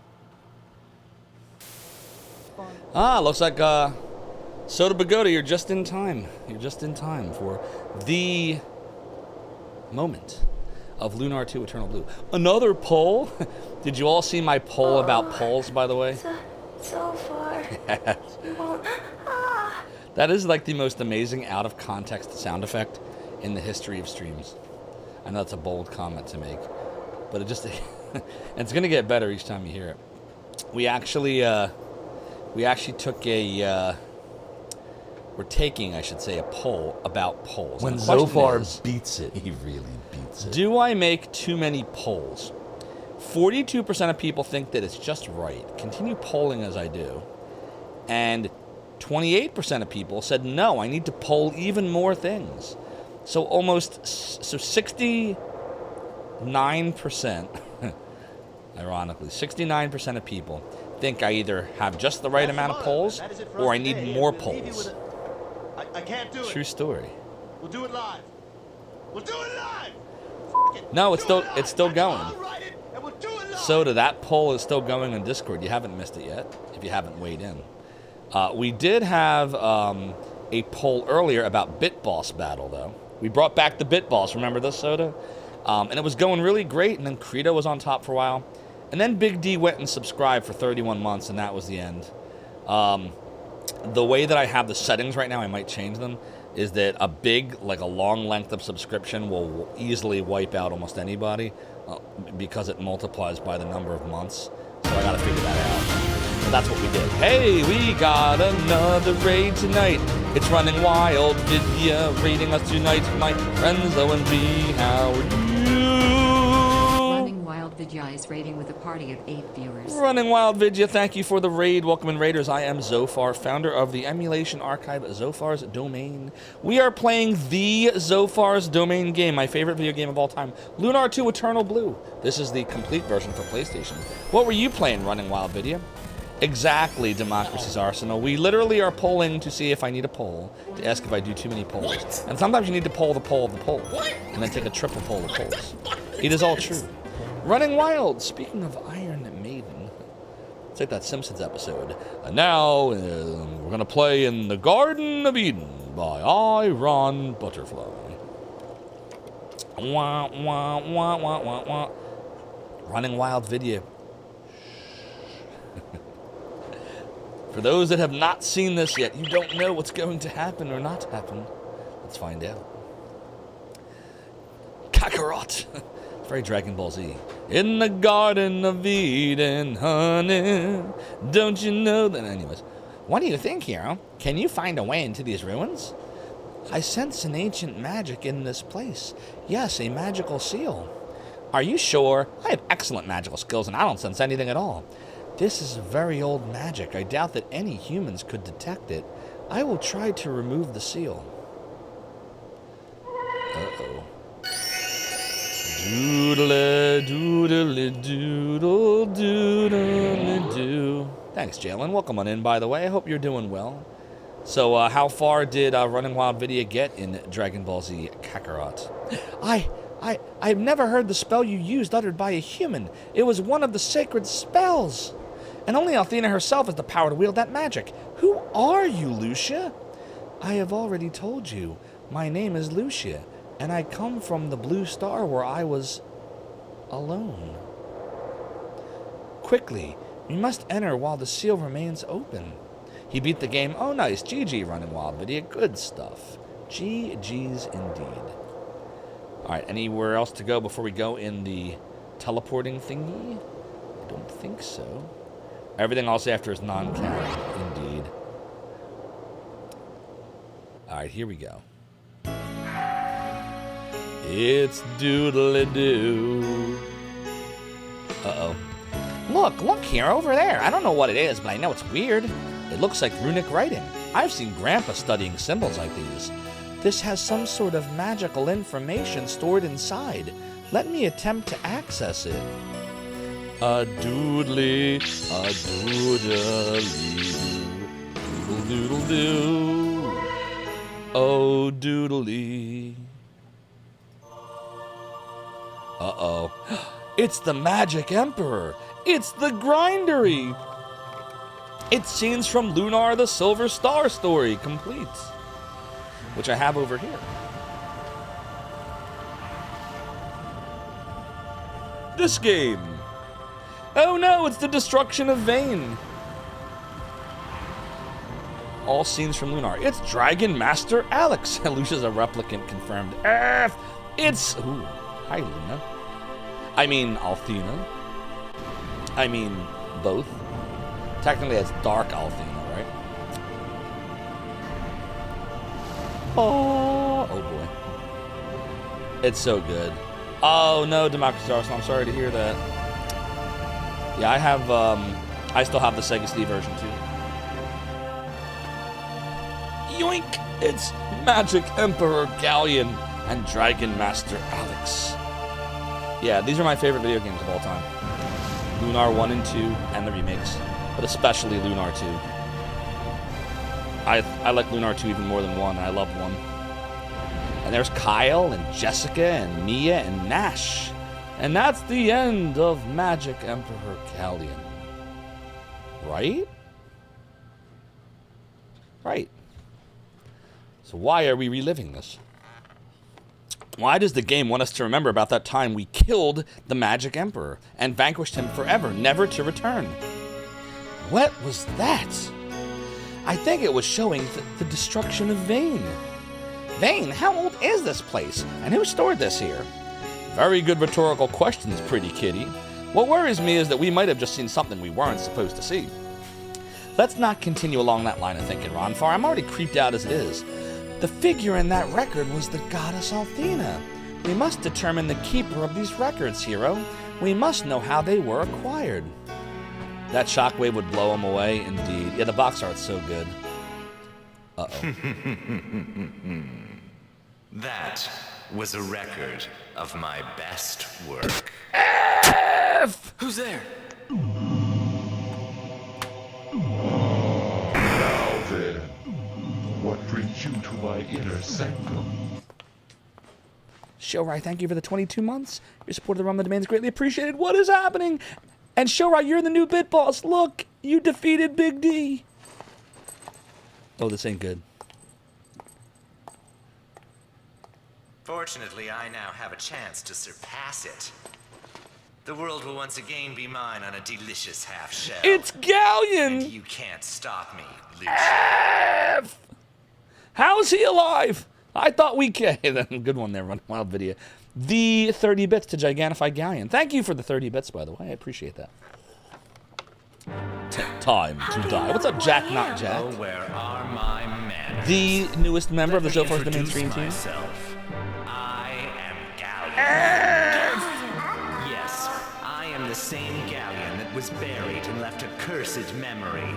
Ah, looks like Soda Bagoda, you're just in time. You're just in time for the moment of Lunar 2 Eternal Blue. Another poll? Did you all see my poll about polls, by the way? So far. Yes. You won't. That is like the most amazing out of context sound effect in the history of streams. I know that's a bold comment to make, but it just it's gonna get better each time you hear it. We actually took a we're taking, I should say, a poll about polls. When And the question Zophar is, beats it, he really beats it. do I make too many polls? 42% of people think that it's just right. Continue polling as I do. And 28% of people said, no, I need to poll even more things. So 69%, ironically, 69% of people think I either have just the right amount of polls or I need more polls. I can't do it. True story. We'll do it live. We'll do it live. No, it's still going. Soda, that poll is still going on Discord. You haven't missed it yet, if you haven't weighed in. We did have a poll earlier about Bit Boss Battle, though. We brought back the Bit Boss. Remember this, Soda? And it was going really great, and then Credo was on top for a while. And then Big D went and subscribed for 31 months, and that was the end. The way that I have the settings right now, I might change them, is that a long length of subscription will easily wipe out almost anybody because it multiplies by the number of months. So I gotta figure that out. So that's what we did. Hey, we got another raid tonight. It's Running Wild Vidya raiding us tonight. My friends OMG, how are you? Running Wild Vidya is raiding with a party of 8 viewers. Running Wild Vidya, thank you for the raid. Welcome in, Raiders. I am Zophar, founder of the emulation archive Zophar's Domain. We are playing the Zophar's Domain game, my favorite video game of all time, Lunar 2 Eternal Blue. This is the complete version for PlayStation. What were you playing, Running Wild Vidya? Exactly, Democracy's Arsenal. We literally are polling to see if I need a poll, to ask if I do too many polls. What? And sometimes you need to poll the poll of the poll, and then take a triple poll of polls. It is all true. Running Wild, speaking of Iron Maiden, it's like that Simpsons episode. And now, we're going to play in the Garden of Eden by Iron Butterfly. Wah, wah, wah, wah, wah, wah. Running Wild video. For those that have not seen this yet, you don't know what's going to happen or not happen. Let's find out. Kakarot. It's very Dragon Ball Z. In the Garden of Eden, honey, don't you know that? Anyways, what do you think, hero? Can you find a way into these ruins? I sense an ancient magic in this place. Yes, a magical seal. Are you sure? I have excellent magical skills and I don't sense anything at all. This is very old magic. I doubt that any humans could detect it. I will try to remove the seal. Uh-oh. Doodle doodle doodle doodle doo. Thanks, Jalen. Welcome on in, by the way. I hope you're doing well. So, how far did Running Wild Video get in Dragon Ball Z Kakarot? I've never heard the spell you used uttered by a human. It was one of the sacred spells. And only Althena herself has the power to wield that magic. Who are you, Lucia? I have already told you. My name is Lucia, and I come from the blue star where I was alone. Quickly, we must enter while the seal remains open. He beat the game. Oh, nice. GG, Running Wild Video. Good stuff. GG's indeed. All right, anywhere else to go before we go in the teleporting thingy? I don't think so. Everything else after is non-canon, indeed. All right, here we go. It's doodly-doo. Uh-oh. Look here, over there. I don't know what it is, but I know it's weird. It looks like runic writing. I've seen Grandpa studying symbols like these. This has some sort of magical information stored inside. Let me attempt to access it. A doodly, a doodly, doodle doodle doo. Oh doodly. Uh-oh. It's the Magic Emperor. It's the Grindery. It's scenes from Lunar the Silver Star story complete, which I have over here. This game. Oh no, it's the destruction of Vane. All scenes from Lunar. It's Dragon Master Alex. Lucia's a replicant confirmed. It's... Ooh, hi Luna. I mean Althena. I mean both. Technically it's Dark Althena, right? Oh boy. It's so good. Oh no, Democracy Arsenal, I'm sorry to hear that. Yeah, I still have the Sega CD version too. Yoink! It's Magic Emperor Galleon and Dragon Master Alex. Yeah, these are my favorite video games of all time. Lunar 1 and 2 and the remakes, but especially Lunar 2. I like Lunar 2 even more than 1, and I love 1. And there's Kyle and Jessica and Mia and Nash. And that's the end of Magic Emperor Galleon. Right? Right. So why are we reliving this? Why does the game want us to remember about that time we killed the Magic Emperor and vanquished him forever, never to return? What was that? I think it was showing the destruction of Vane. Vane, how old is this place? And who stored this here? Very good rhetorical questions, pretty kitty. What worries me is that we might have just seen something we weren't supposed to see. Let's not continue along that line of thinking, Ronfar. I'm already creeped out as it is. The figure in that record was the goddess Althena. We must determine the keeper of these records, hero. We must know how they were acquired. That shockwave would blow him away, indeed. Yeah, the box art's so good. Uh-oh. That was a record of my best work. F! Who's there? Now then, what brings you to my inner sanctum? Showrai, thank you for the 22 months. Your support of the Realm of the Domain is greatly appreciated. What is happening? And Showrai, you're the new bit boss. Look, you defeated Big D. Oh, this ain't good. Fortunately, I now have a chance to surpass it. The world will once again be mine on a delicious half shell. It's Galleon! And you can't stop me, Lucia. How's he alive? I thought we can. Good one there, Run Wild Video. The 30 bits to Gigantify Galleon. Thank you for the 30 bits, by the way. I appreciate that. Time to die. What's up, Jack Not Jack? Oh, where are my manners? The newest member of the Zophar's Domain stream team. I am Galleon. Yes, I am the same Galleon that was buried and left a cursed memory.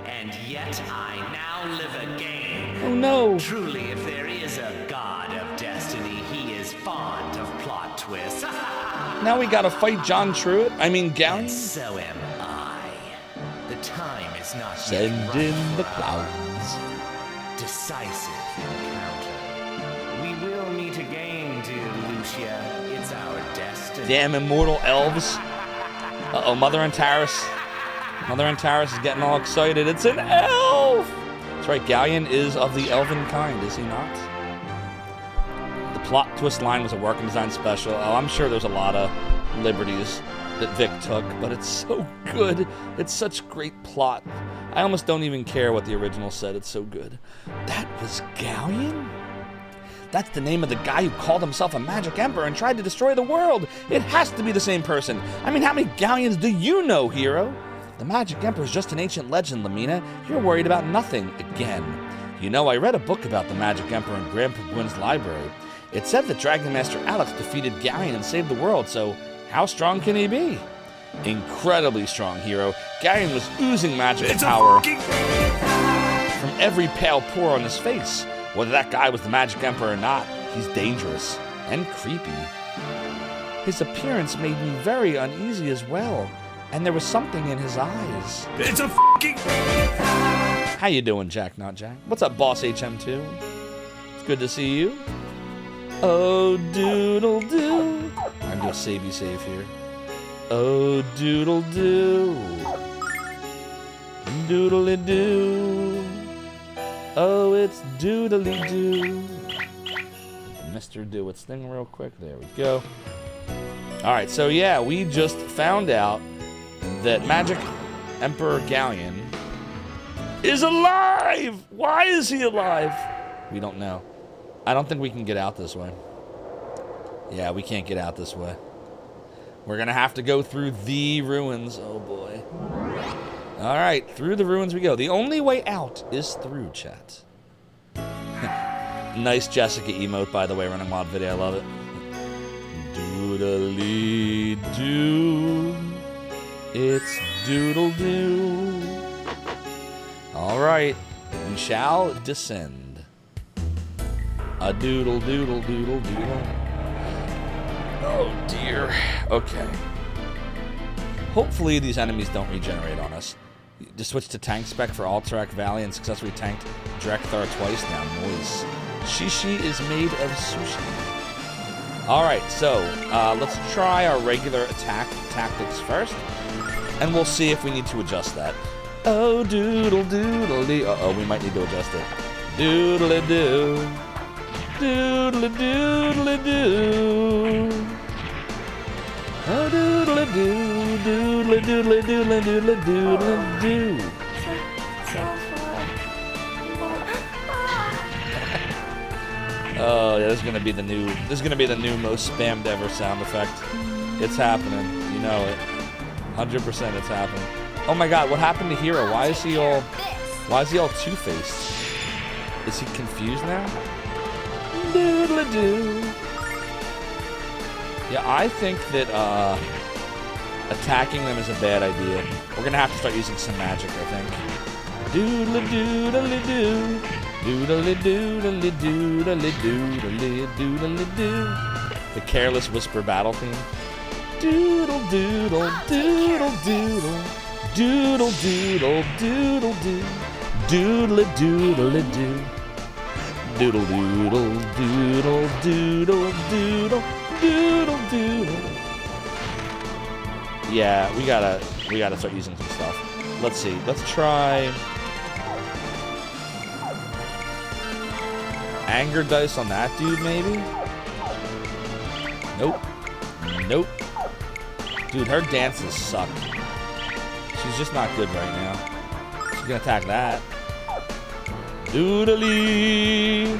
And yet I now live again. Oh no. Truly, if there is a god of destiny, he is fond of plot twists. Now we gotta fight John Truitt. I mean, Galleon. And so am I. The time is not Send yet right in the for clouds. Decisive encounter. We will meet again, dear Lucia. It's our destiny. Damn immortal elves. Uh-oh, Mother Antares. Mother Antares is getting all excited. It's an elf! That's right, Galleon is of the elven kind, is he not? The plot twist line was a working design special. Oh, I'm sure there's a lot of liberties that Vic took, but it's so good. It's such great plot. I almost don't even care what the original said. It's so good. That was Galleon? That's the name of the guy who called himself a magic emperor and tried to destroy the world. It has to be the same person. I mean, how many Galleons do you know, hero? The Magic Emperor is just an ancient legend, Lamina. You're worried about nothing again. You know, I read a book about the Magic Emperor in Grandpa Gwyn's library. It said that Dragon Master Alex defeated Galleon and saved the world, so how strong can he be? Incredibly strong, hero. Galleon was oozing magical power from every pale pore on his face. Whether that guy was the Magic Emperor or not, he's dangerous and creepy. His appearance made me very uneasy as well. And there was something in his eyes. It's a f***ing... How you doing, Jack Not Jack? What's up, Boss HM2? It's good to see you. Oh, doodle doo. I'm gonna save you safe here. Oh, doodle doo. Doodly doo. Oh, it's doodly doo. Mr. Do its thing real quick. There we go. Alright, so yeah, we just found out that Magic Emperor Galleon is alive! Why is he alive? We don't know. I don't think we can get out this way. Yeah, we can't get out this way. We're gonna have to go through the ruins. Oh boy. Alright, through the ruins we go. The only way out is through, chat. Nice Jessica emote, by the way, Running Wild Video. I love it. Doodly doo. It's doodle doo. Alright, we shall descend. A doodle doodle doodle doodle. Oh dear. Okay. Hopefully these enemies don't regenerate on us. Just switch to tank spec for Alterac Valley and successfully tanked Drekthar twice now. Noise. Shishi is made of sushi. Alright, so let's try our regular attack tactics first. And we'll see if we need to adjust that. Oh, doodle doodle dee. Uh-oh, we might need to adjust it. Doodle doo. Doodle doodle doo. Oh, doodle doo. Doodle doodle doodle doodle doodle doo. Oh, yeah, this is gonna be the new most spammed ever sound effect. It's happening. You know it. 100% it's happening. Oh my god, what happened to Hero? Why is he all two-faced? Is he confused now? Doodle-doo. Yeah, I think that attacking them is a bad idea. We're gonna have to start using some magic, I think. Doodle-doo-doodle-doo. Doodle-doo-doodle-doo-doodle-doo-doodle-doo. The Careless Whisper battle theme. Doodle doodle doodle doodle doodle doodle doodle doo doodle doodle doo doodle doodle doodle doodle doodle doodle doodle. Yeah, we gotta start using some stuff. Let's see. Let's try anger dice on that dude, maybe. Nope. Nope. Dude, her dances suck. She's just not good right now. She's gonna attack that. Doodly.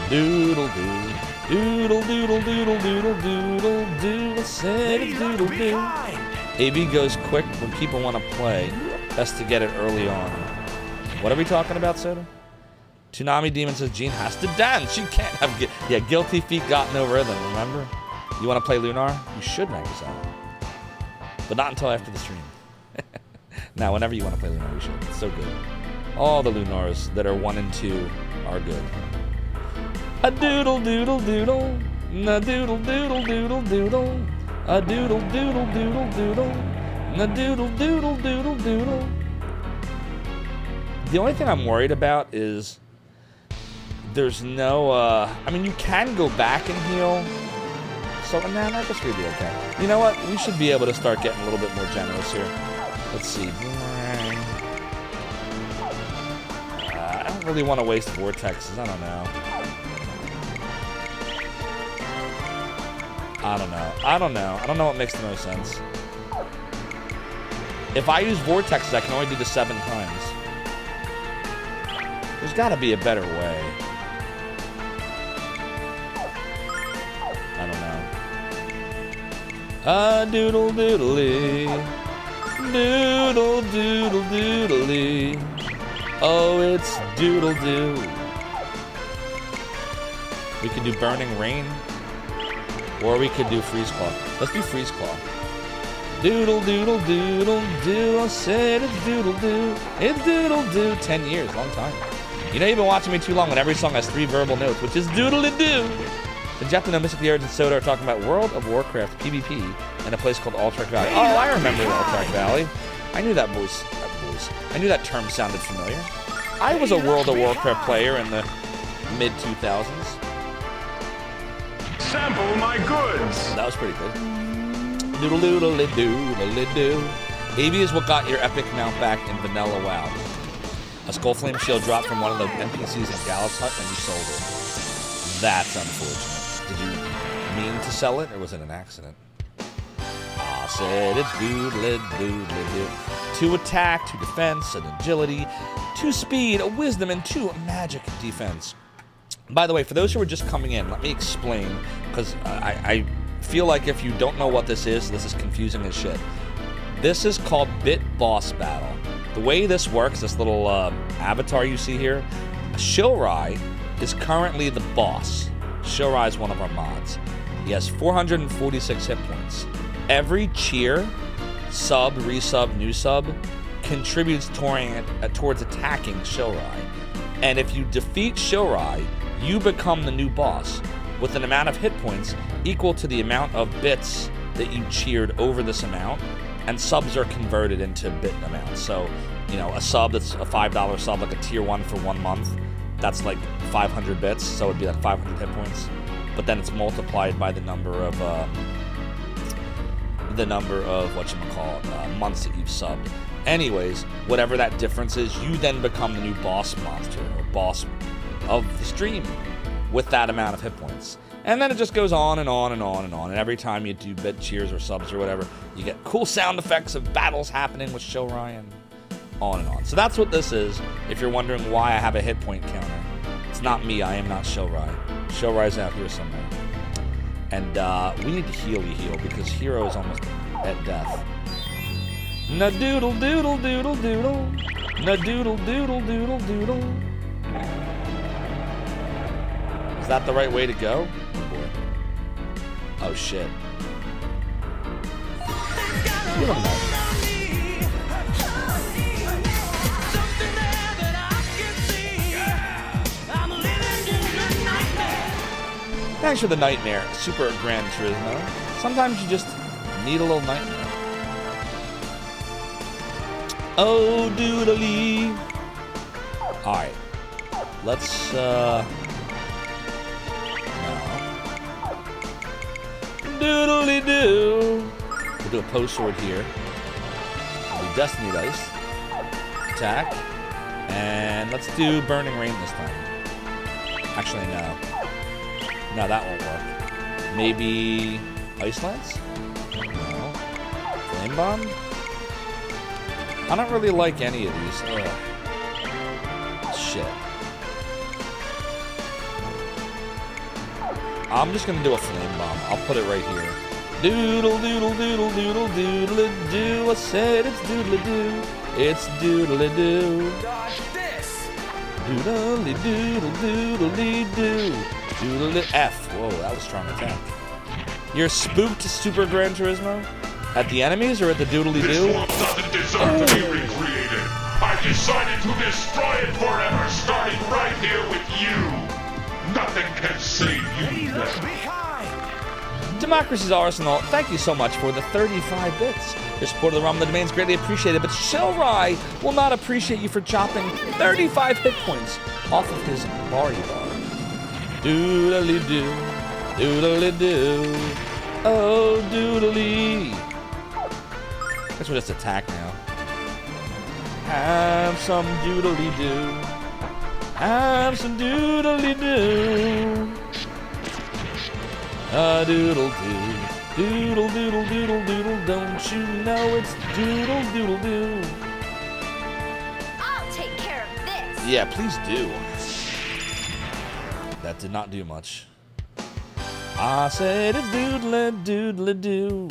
Doodle doo. Doodle doodle doodle doodle doodle doo. I said it's doodle doo. AB goes quick when people want to play. Best to get it early on. What are we talking about, Soda? Tsunami Demon says Jean has to dance. She can't have... Yeah, guilty feet got no rhythm, remember? You want to play Lunar? You should rank us out. But not until after the stream. Now, whenever you want to play Lunar, we should. It's so good. All the Lunars that are 1 and 2 are good. A doodle doodle doodle. A doodle doodle doodle doodle. A doodle doodle doodle doodle. A doodle doodle doodle doodle. The only thing I'm worried about is there's no, I mean, you can go back and heal. So, nah, I guess we'd be okay. You know what? We should be able to start getting a little bit more generous here. Let's see. I don't really want to waste vortexes. I don't know. I don't know what makes the most sense. If I use vortexes, I can only do this 7 times. There's got to be a better way. I don't know. Doodle doodly. Doodle doodle doodly. Oh, it's doodle doo. We could do Burning Rain. Or we could do Freeze Claw. Let's do Freeze Claw. Doodle doodle doodle doo. I said it's doodle doo. It's doodle doo. 10 years, long time. You know you've been watching me too long when every song has 3 verbal notes, which is doodle doo. The Jeff and Mystic the Urge and Soda are talking about World of Warcraft PvP in a place called Alterac Valley. Oh, I remember Alterac Valley. I knew that voice. I knew that term sounded familiar. I was a World of Warcraft player in the mid-2000s. Sample my goods. That was pretty good. Doodle doodle doodle doo. AB is what got your epic mount back in Vanilla WoW. A Skullflame shield dropped from one of the NPCs in Gallus Hut and you sold it. That's unfortunate. Did you mean to sell it or was it an accident? I said it's doodle doodle doo. 2 attack, 2 defense, an agility, 2 speed, a wisdom, and 2 magic defense. By the way, for those who are just coming in, let me explain, because I feel like if you don't know what this is confusing as shit. This is called Bit Boss Battle. The way this works, this little avatar you see here, Shilrai is currently the boss. Shilrai is one of our mods. He has 446 hit points. Every cheer, sub, resub, new sub, contributes towards attacking Shilrai. And if you defeat Shilrai, you become the new boss with an amount of hit points equal to the amount of bits that you cheered over this amount, and subs are converted into bit amounts. So, you know, a sub that's a $5 sub, like a tier 1 for 1 month, that's like 500 bits, so it'd be like 500 hit points. But then it's multiplied by the number of months that you've subbed. Anyways, whatever that difference is, you then become the new boss monster or boss of the stream with that amount of hit points. And then it just goes on and on and on and on. And every time you do bit cheers or subs or whatever, you get cool sound effects of battles happening with Shilrai and on and on. So that's what this is. If you're wondering why I have a hit point counter, it's not me. I am not Shilrai. Shilrai's out here somewhere. And we need to heal because Hero is almost at death. Na doodle doodle doodle doodle. Na doodle doodle doodle doodle. Is that the right way to go? Oh boy. Oh shit. Give him that. Thanks for the nightmare, Super Gran Turismo. Sometimes you just need a little nightmare. Oh, doodly. Alright. Let's, no. Doodly doo. We'll do a post sword here. We'll do Destiny Dice. Attack. And let's do Burning Rain this time. Actually, no. No, that won't work. Maybe Ice Lance? No. Flame Bomb? I don't really like any of these. Ugh. Shit. I'm just gonna do a Flame Bomb. I'll put it right here. Doodle doodle doodle doodle doodle doo. I said it's doodle doo. It's doodle doo. Dodge this! Doodle doodle doodle doo. Doodle F. Whoa, that was a strong attack. You're spooked, Super Gran Turismo? At the enemies or at the doodly This doo? world doesn't deserve to be recreated. I've decided to destroy it forever, starting right here with you. Nothing can save you. Democracy's Arsenal, thank you so much for the 35 bits. Your support of the ROM of the domain is greatly appreciated, but Shellrai will not appreciate you for chopping 35 hit points off of his Bari bar. Doodly doo, doodly doo, oh doodly. Guess we'll just attack now. Have some doodly doo. Have some doodly doo. A doodle doo. Doodle doodle doodle doodle. Don't you know it's doodle doodle doo? I'll take care of this. Yeah, please do. That did not do much. I said it's doodle doodle doo.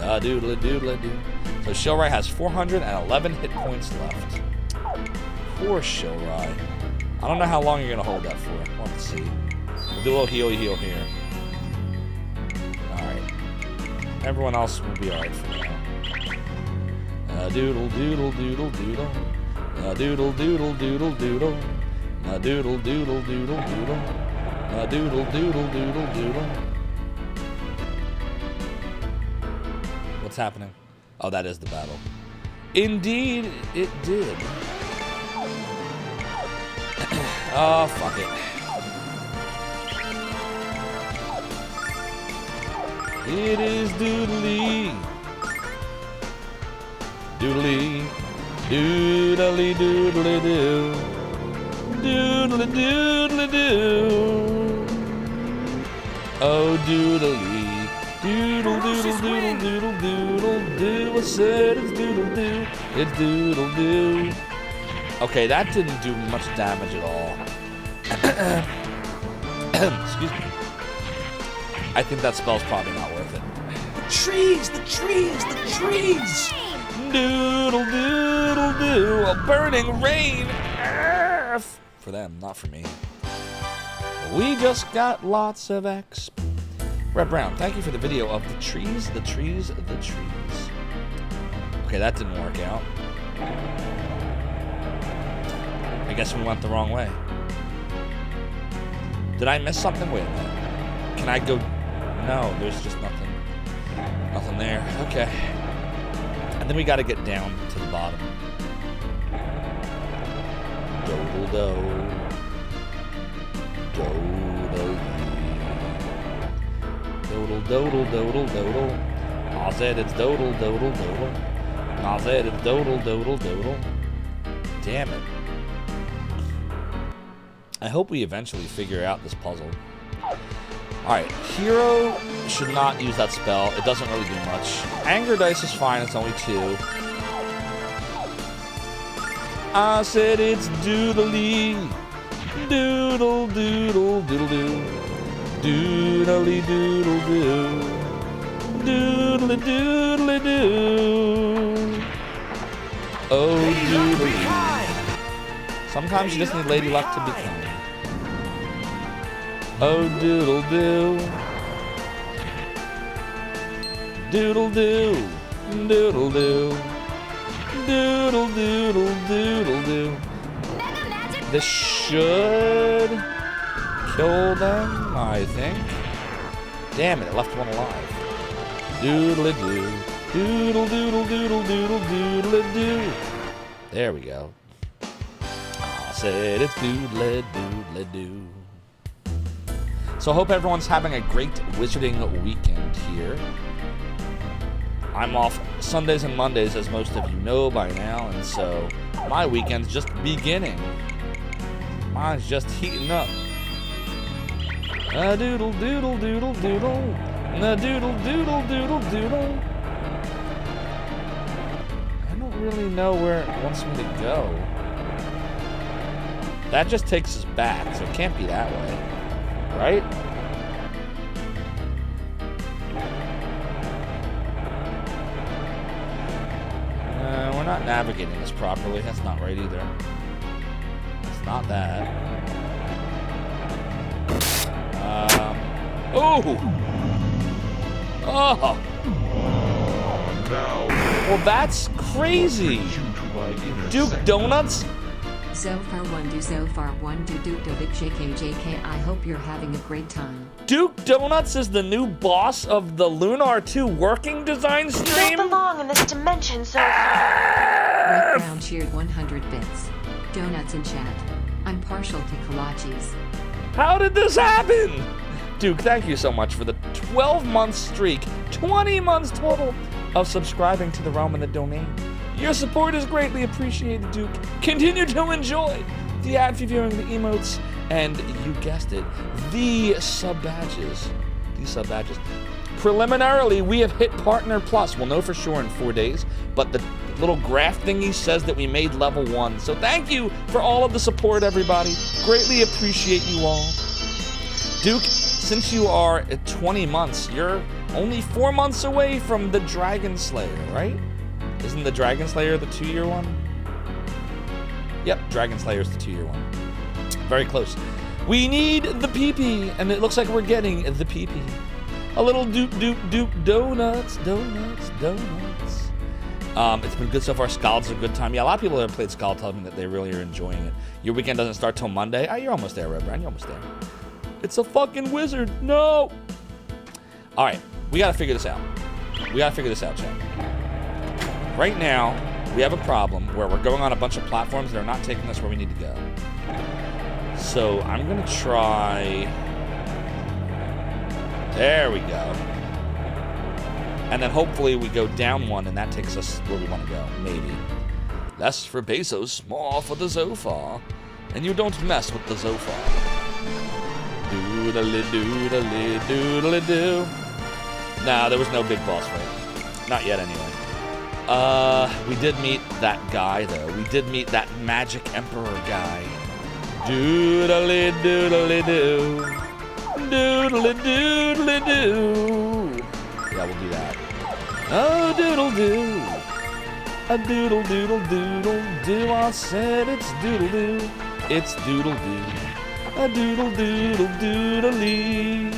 A doodle doodle doo. So Shellrai has 411 hit points left. Poor Shellrai. I don't know how long you're gonna hold that for. We'll have to see. We'll do a little heal here. Alright. Everyone else will be alright for now. Doodle doodle doodle doodle. Doodle doodle doodle doodle. Doodle doodle doodle doodle. Doodle doodle doodle doodle. What's happening? Oh, that is the battle. Indeed, it did. Oh, fuck it. It is doodly. Doodly. Doodly doodly doo. Doodly doodly doo. Oh, doodly. Doodle doodle doodle doodle doodle doo. I said it's doodle doo. It's doodle doo. Okay, that didn't do much damage at all. Excuse me. I think that spell's probably not worth it. The trees, the trees, the trees. Doodle doodle doo. A burning rain. For them, not for me. We just got lots of XP. Red Brown, thank you for the video of the trees, the trees, the trees. Okay, that didn't work out. I guess we went the wrong way. Did I miss something? Wait a minute. Can I go? No, there's just nothing. Nothing there. Okay. And then we got to get down to the bottom. Dodle do. Dodle. Dodle dodle dodle dodle. I said it's dodle dodle dodle. I said it's dodle dodle dodle. Damn it. I hope we eventually figure out this puzzle. Alright, Hero should not use that spell. It doesn't really do much. Anger Dice is fine, it's only 2. I said it's doodly. Doodle doodle doodle doo. Doodly doodle doo. Doodly doodly doo. Oh, doodly. Sometimes you just need Lady Luck to be kind. Oh, doodle doo. Doodle doo. Doodle doo. Doodle doodle doodle doo. This should kill them, I think. Damn it, it left one alive. Doodle doo. Doodle doodle doodle doodle doodle doo. There we go. I said it's doodle doodle doo. So I hope everyone's having a great wizarding weekend here. I'm off Sundays and Mondays, as most of you know by now, and so my weekend's just beginning. Mine's just heating up. A doodle doodle doodle doodle. A doodle doodle doodle doodle. I don't really know where it wants me to go. That just takes us back, so it can't be that way. Right? We're not navigating this properly. That's not right either. It's not that. Oh! Oh! Well, that's crazy. Duke Donuts? Zophar 1 do Zophar 1 do Duke Dovik JK. I hope you're having a great time. Duke Donuts is the new boss of the Lunar 2 working design You stream? don't belong in this dimension, Zophar. Red Brown cheered 100 bits. Donuts in chat. I'm partial to kolaches. How did this happen? Duke, thank you so much for the 12-month streak, 20 months total, of subscribing to the Realm and the Domain. Your support is greatly appreciated, Duke. Continue to enjoy the ad-free viewing, the emotes, and you guessed it, the sub-badges. These sub-badges. Preliminarily, we have hit Partner Plus. We'll know for sure in 4 days, but the little graph thingy says that we made level 1. So thank you for all of the support, everybody. Greatly appreciate you all. Duke, since you are at 20 months, you're only 4 months away from the Dragon Slayer, right? Isn't the Dragon Slayer the 2-year one? Yep, Dragon Slayer's the 2-year one. Very close. We need the PP, and it looks like we're getting the PP. A little Duke donuts. It's been good so far. Scald's a good time. Yeah, a lot of people that have played Scald tell me that they really are enjoying it. Your weekend doesn't start till Monday. Oh, you're almost there, Red Brown. You're almost there. It's a fucking wizard. No. All right, we gotta figure this out. Chat. Right now, we have a problem where we're going on a bunch of platforms that are not taking us where we need to go. So I'm gonna try. There we go. And then hopefully we go down one and that takes us where we want to go. Maybe. Less for Bezos, more for the Zophar. And you don't mess with the Zophar. Doodly doodly doodly doo. Nah, there was no big boss fight. Not yet anyway. We did meet that guy though. We did meet that magic emperor guy. Doodly doodly doo. Doodly doodly doo. Yeah, we'll do that. Oh, doodle doo. A doodle doodle doodle doo. I said it's doodle doo. It's doodle doo. A doodle doodle doodly.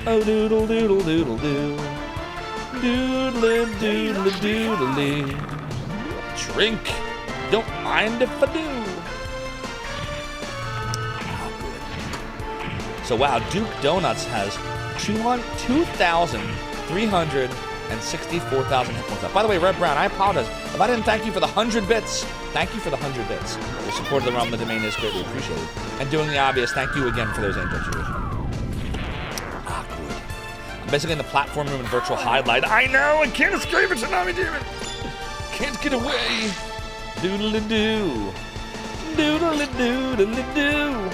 Oh, doodle doodle doodle doo. Doodle doodle doodly. Drink. Don't mind if I do. So wow, Duke Donuts has 2,364,000 hit points up. By the way, Red Brown, I apologize if I didn't thank you for the 100 bits. Thank you for the 100 bits. Your support of the Realm of the Domain is greatly appreciated. And doing the obvious, thank you again for those angel cheers. Awkward. I'm basically in the platform room in virtual highlight. I know, I can't escape it, Tsunami Demon. Can't get away. Doodle-a-doo. Doodle-a-doo-doodle-a-doo.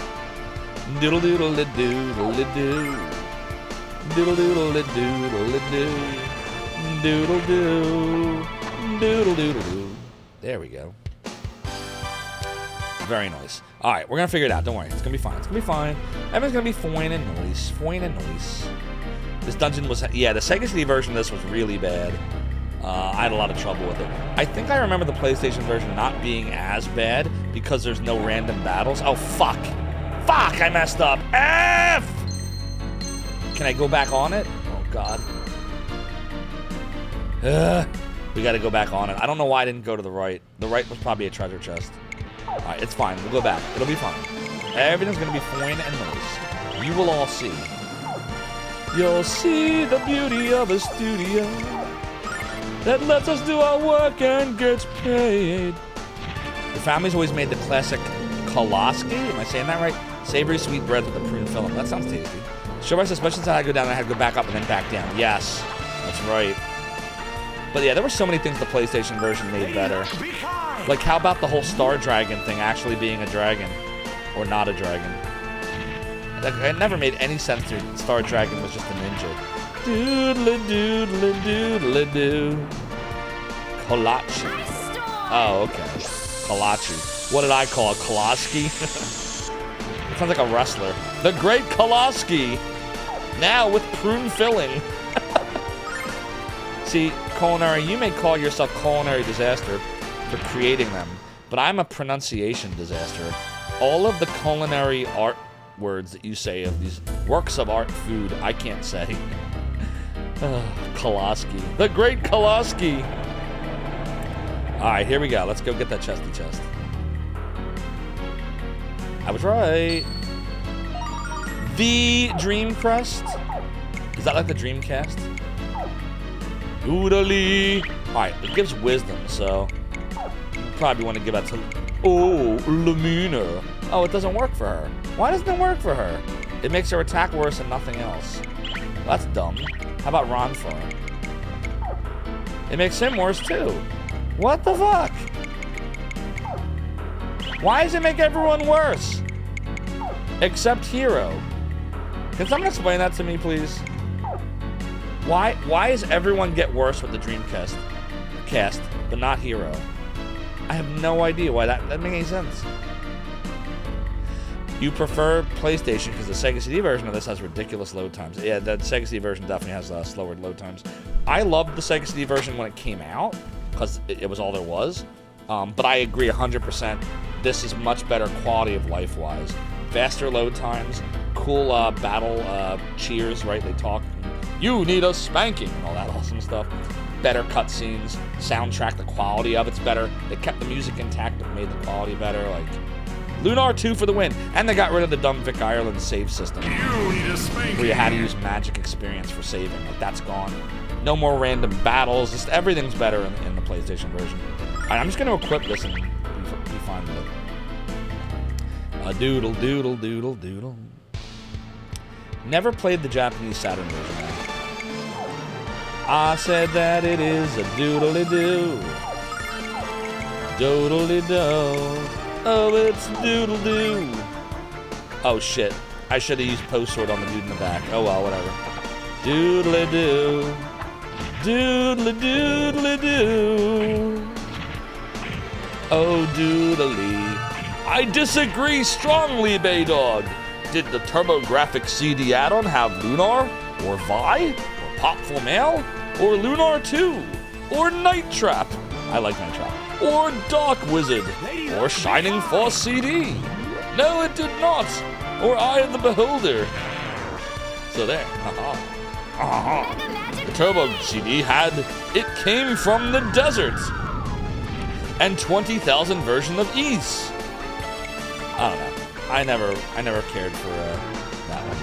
Doodle doodle doodle doo. Doodle doodle doodle doo. Doodle doo. Doodle doodle doo. There we go. Very nice. All right, we're gonna figure it out. Don't worry, it's gonna be fine. It's gonna be fine. Everything's gonna be fine and nice. Fine and nice. This dungeon was, yeah, the Sega CD version of this was really bad. I had a lot of trouble with it. I think I remember the PlayStation version not being as bad because there's no random battles. Oh fuck. Fuck, I messed up. F! Can I go back on it? Oh, God. We gotta go back on it. I don't know why I didn't go to the right. The right was probably a treasure chest. Alright, it's fine. We'll go back. It'll be fine. Everything's gonna be fine and nice. You will all see. You'll see the beauty of a studio that lets us do our work and gets paid. The family's always made the classic Kolaski. Am I saying that right? Savory sweet bread with a prune filling. That sounds tasty. Sure, my suspicions that I had to go down and I had to go back up and then back down. Yes, that's right. But yeah, there were so many things the PlayStation version made better. Like, how about the whole Star Dragon thing actually being a dragon? Or not a dragon? Like, it never made any sense to Star Dragon was just a ninja. Doodle-a-doodle-a-doodle-a-doo. Kolachi. Oh, okay. Kolachi. What did I call it? Kolaski? It sounds like a wrestler. The Great Kolaski! Now with prune filling. See, culinary, you may call yourself culinary disaster for creating them, but I'm a pronunciation disaster. All of the culinary art words that you say of these works of art food, I can't say. Kolaski. The Great Kolaski! Alright, here we go. Let's go get that chesty chest. I was right. The Dream Crest? Is that like the Dreamcast? Oodally. Alright, it gives wisdom, so you probably want to give that to... Oh, Lunar. Oh, it doesn't work for her. Why doesn't it work for her? It makes her attack worse and nothing else. Well, that's dumb. How about Ronfar? It makes him worse too. What the fuck? Why does it make everyone worse? Except Hero. Can someone explain that to me, please? Why does everyone get worse with the Dreamcast, but not Hero? I have no idea why that doesn't make any sense. You prefer PlayStation because the Sega CD version of this has ridiculous load times. Yeah, the Sega CD version definitely has slower load times. I loved the Sega CD version when it came out because it was all there was. But I agree 100%. This is much better quality of life-wise. Faster load times, cool battle cheers, right? They talk, you need a spanking, and all that awesome stuff. Better cutscenes, soundtrack, the quality of it's better. They kept the music intact but made the quality better. Like, Lunar 2 for the win. And they got rid of the dumb Vic Ireland save system. Where you had to use magic experience for saving. Like, that's gone. No more random battles. Just everything's better in the PlayStation version. Alright, I'm just going to equip this and be fine with it. A doodle, doodle, doodle, doodle. Never played the Japanese Saturn version. I said that it is a doodly-doo. Doodly-doo. Oh, it's doodle-doo. Oh, shit. I should have used post sword on the dude in the back. Oh, well, whatever. Doodly-doo. Doodly-doodly-doo. Oh, doodly. I disagree strongly, Baydog. Did the TurboGrafx CD add-on have Lunar? Or Vi? Or Pop Full Mail? Or Lunar 2? Or Night Trap? I like Night Trap. Or Dark Wizard? Or Shining Force CD? No, it did not. Or Eye of the Beholder. So there. The Turbo CD had It Came From the Desert. And 20,000 version of East. I don't know. I never cared for that one.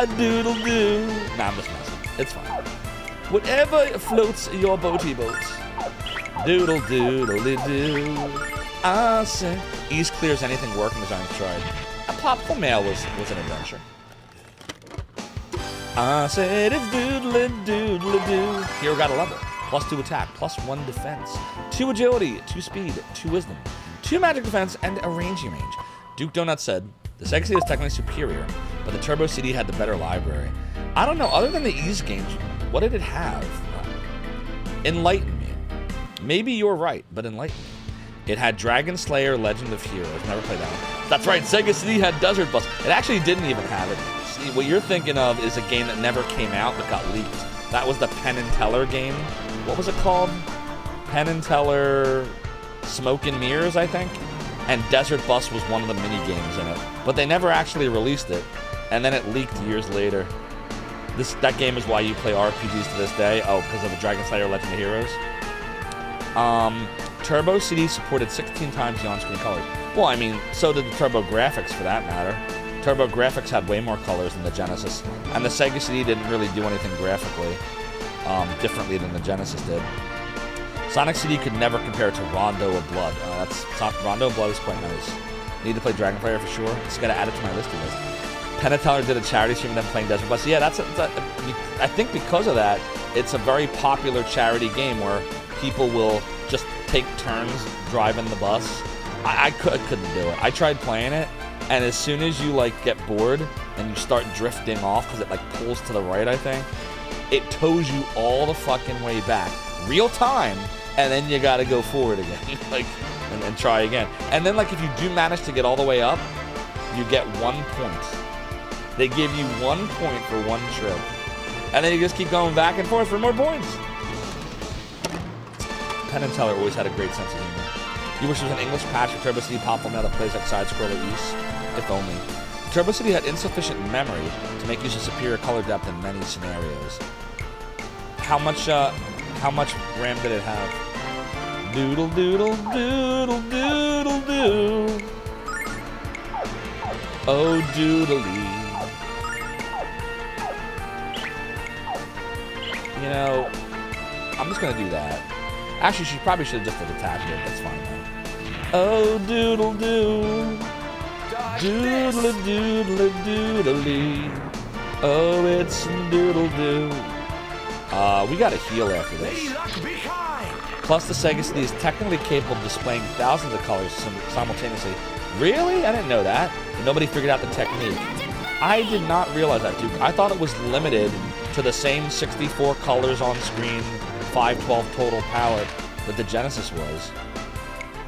A doodle doo. Nah, I'm just messing. It's fine. Whatever floats your boaty boat. Doodle doodle doo. I say. East clears anything working as I've tried. A Pop Full Mail was an adventure. I said it's doodle doodle doo. Hero got a level. +2 attack, +1 defense, 2 agility, 2 speed, 2 wisdom, 2 magic defense, and a ranging range. Duke Donut said, the Sega CD was technically superior, but the Turbo CD had the better library. I don't know, other than the Ease games, what did it have? Enlighten me. Maybe you're right, but enlighten me. It had Dragon Slayer, Legend of Heroes. Never played that one. That's right, Sega CD had Desert Bus. It actually didn't even have it. See, what you're thinking of is a game that never came out but got leaked. That was the Penn and Teller game. What was it called? Penn and Teller Smoke and Mirrors, I think? And Desert Bus was one of the mini games in it. But they never actually released it. And then it leaked years later. That game is why you play RPGs to this day. Oh, because of the Dragon Slayer Legend of Heroes. Turbo CD supported 16 times the on-screen colors. Well, I mean, so did the TurboGrafx for that matter. TurboGrafx had way more colors than the Genesis. And the Sega CD didn't really do anything graphically differently than the Genesis did. Sonic CD could never compare to Rondo of Blood. Rondo of Blood is quite nice. Need to play Dragon Slayer for sure. Just gotta add it to my listing list. Penn and Teller did a charity stream of them playing Desert Bus. Yeah, I think because of that, it's a very popular charity game where people will just take turns driving the bus. I couldn't do it. I tried playing it, And as soon as you like get bored and you start drifting off because it like pulls to the right, I think, it tows you all the fucking way back, real time, and then you gotta go forward again, like, and then try again. And then like if you do manage to get all the way up, you get 1 point. They give you 1 point for one trip, and then you just keep going back and forth for more points. Penn and Teller always had a great sense of humor. You wish there was an English patch for Turbo City Pop now that plays like side-scroller East? If only. Turbo City had insufficient memory to make use of superior color depth in many scenarios. How much RAM did it have? Doodle doodle doodle doodle doo. Oh doodly. You know, I'm just gonna do that. Actually, she probably should have just attached it. That's fine though. Oh doodle doo. Doodle doodle doodly. Oh, it's doodle doo. We gotta heal after this. Plus, the Sega CD is technically capable of displaying thousands of colors simultaneously. Really? I didn't know that. And nobody figured out the technique. I did not realize that, Duke. I thought it was limited to the same 64 colors on screen, 512 total palette that the Genesis was.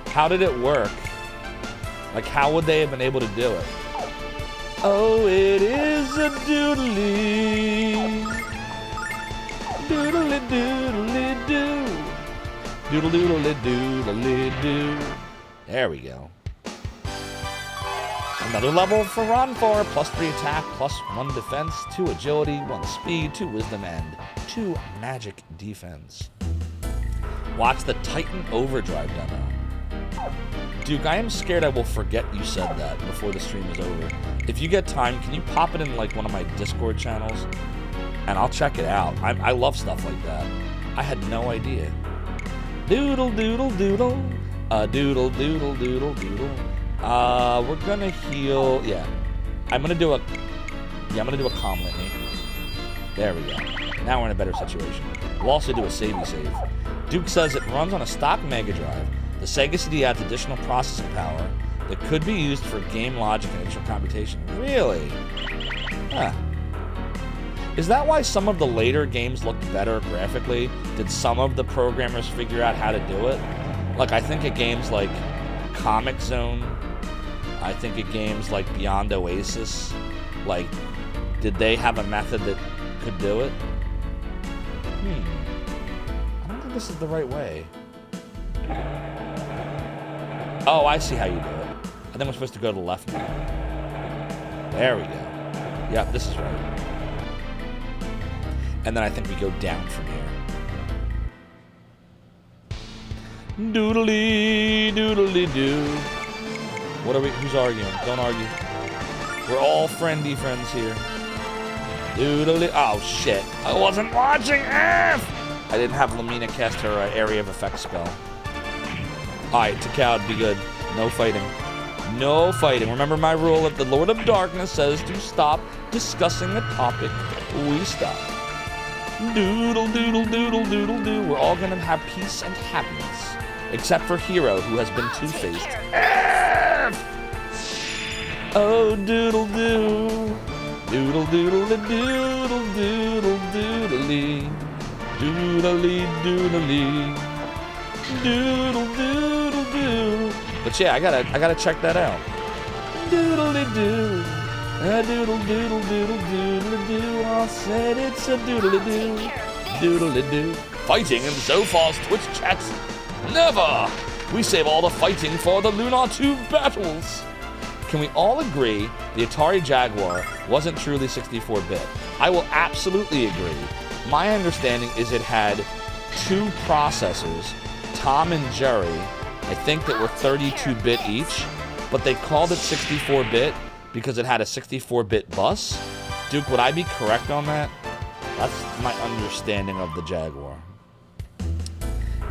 How did it work? Like, how would they have been able to do it? Oh, it is a doodly. Doodly doodly doo. Doodle doodly doodly doo. There we go. Another level for Ron 4. +3 attack, +1 defense, 2 agility, 1 speed, 2 wisdom, and 2 magic defense. Watch the Titan Overdrive demo. Duke, I am scared I will forget you said that before the stream is over. If you get time, can you pop it in like one of my Discord channels? And I'll check it out. I love stuff like that. I had no idea. Doodle doodle doodle. Doodle doodle doodle doodle. We're gonna heal. Yeah. I'm gonna do a calm litany. There we go. Now we're in a better situation. We'll also do a savey save. Duke says it runs on a stock Mega Drive. The Sega CD adds additional processing power that could be used for game logic and initial computation. Really? Huh. Is that why some of the later games looked better graphically? Did some of the programmers figure out how to do it? Like, I think of games like Comic Zone. I think of games like Beyond Oasis. Like, did they have a method that could do it? I don't think this is the right way. Oh, I see how you do it. I think we're supposed to go to the left now. There we go. Yep, this is right. And then I think we go down from here. Doodly doodly doo. What are we? Who's arguing? Don't argue. We're all friendly friends here. Doodly. Oh shit! I wasn't watching. F. I didn't have Lamina cast her area of effect spell. All right, Takao, be good. No fighting. No fighting. Remember my rule: if the Lord of Darkness says to stop discussing the topic, we stop. Doodle doodle doodle doodle doo. We're all gonna have peace and happiness. Except for Hero, who has been two-faced. Oh, doodle doo. Doodle doodle doodle doodle doodly. Doodly doodly. Doodle doodle doo. But yeah, I gotta check that out. Doodly doo. A doodle doodle doodle doodle doo. I said it's a doodly doo. Doodly doo. Fighting in Zophar's Twitch chats. Never! We save all the fighting for the Lunar 2 battles. Can we all agree the Atari Jaguar wasn't truly 64-bit? I will absolutely agree. My understanding is it had 2 processors, Tom and Jerry, I think that were 32-bit each, but they called it 64-bit because it had a 64-bit bus. Duke, would I be correct on that? That's my understanding of the Jaguar.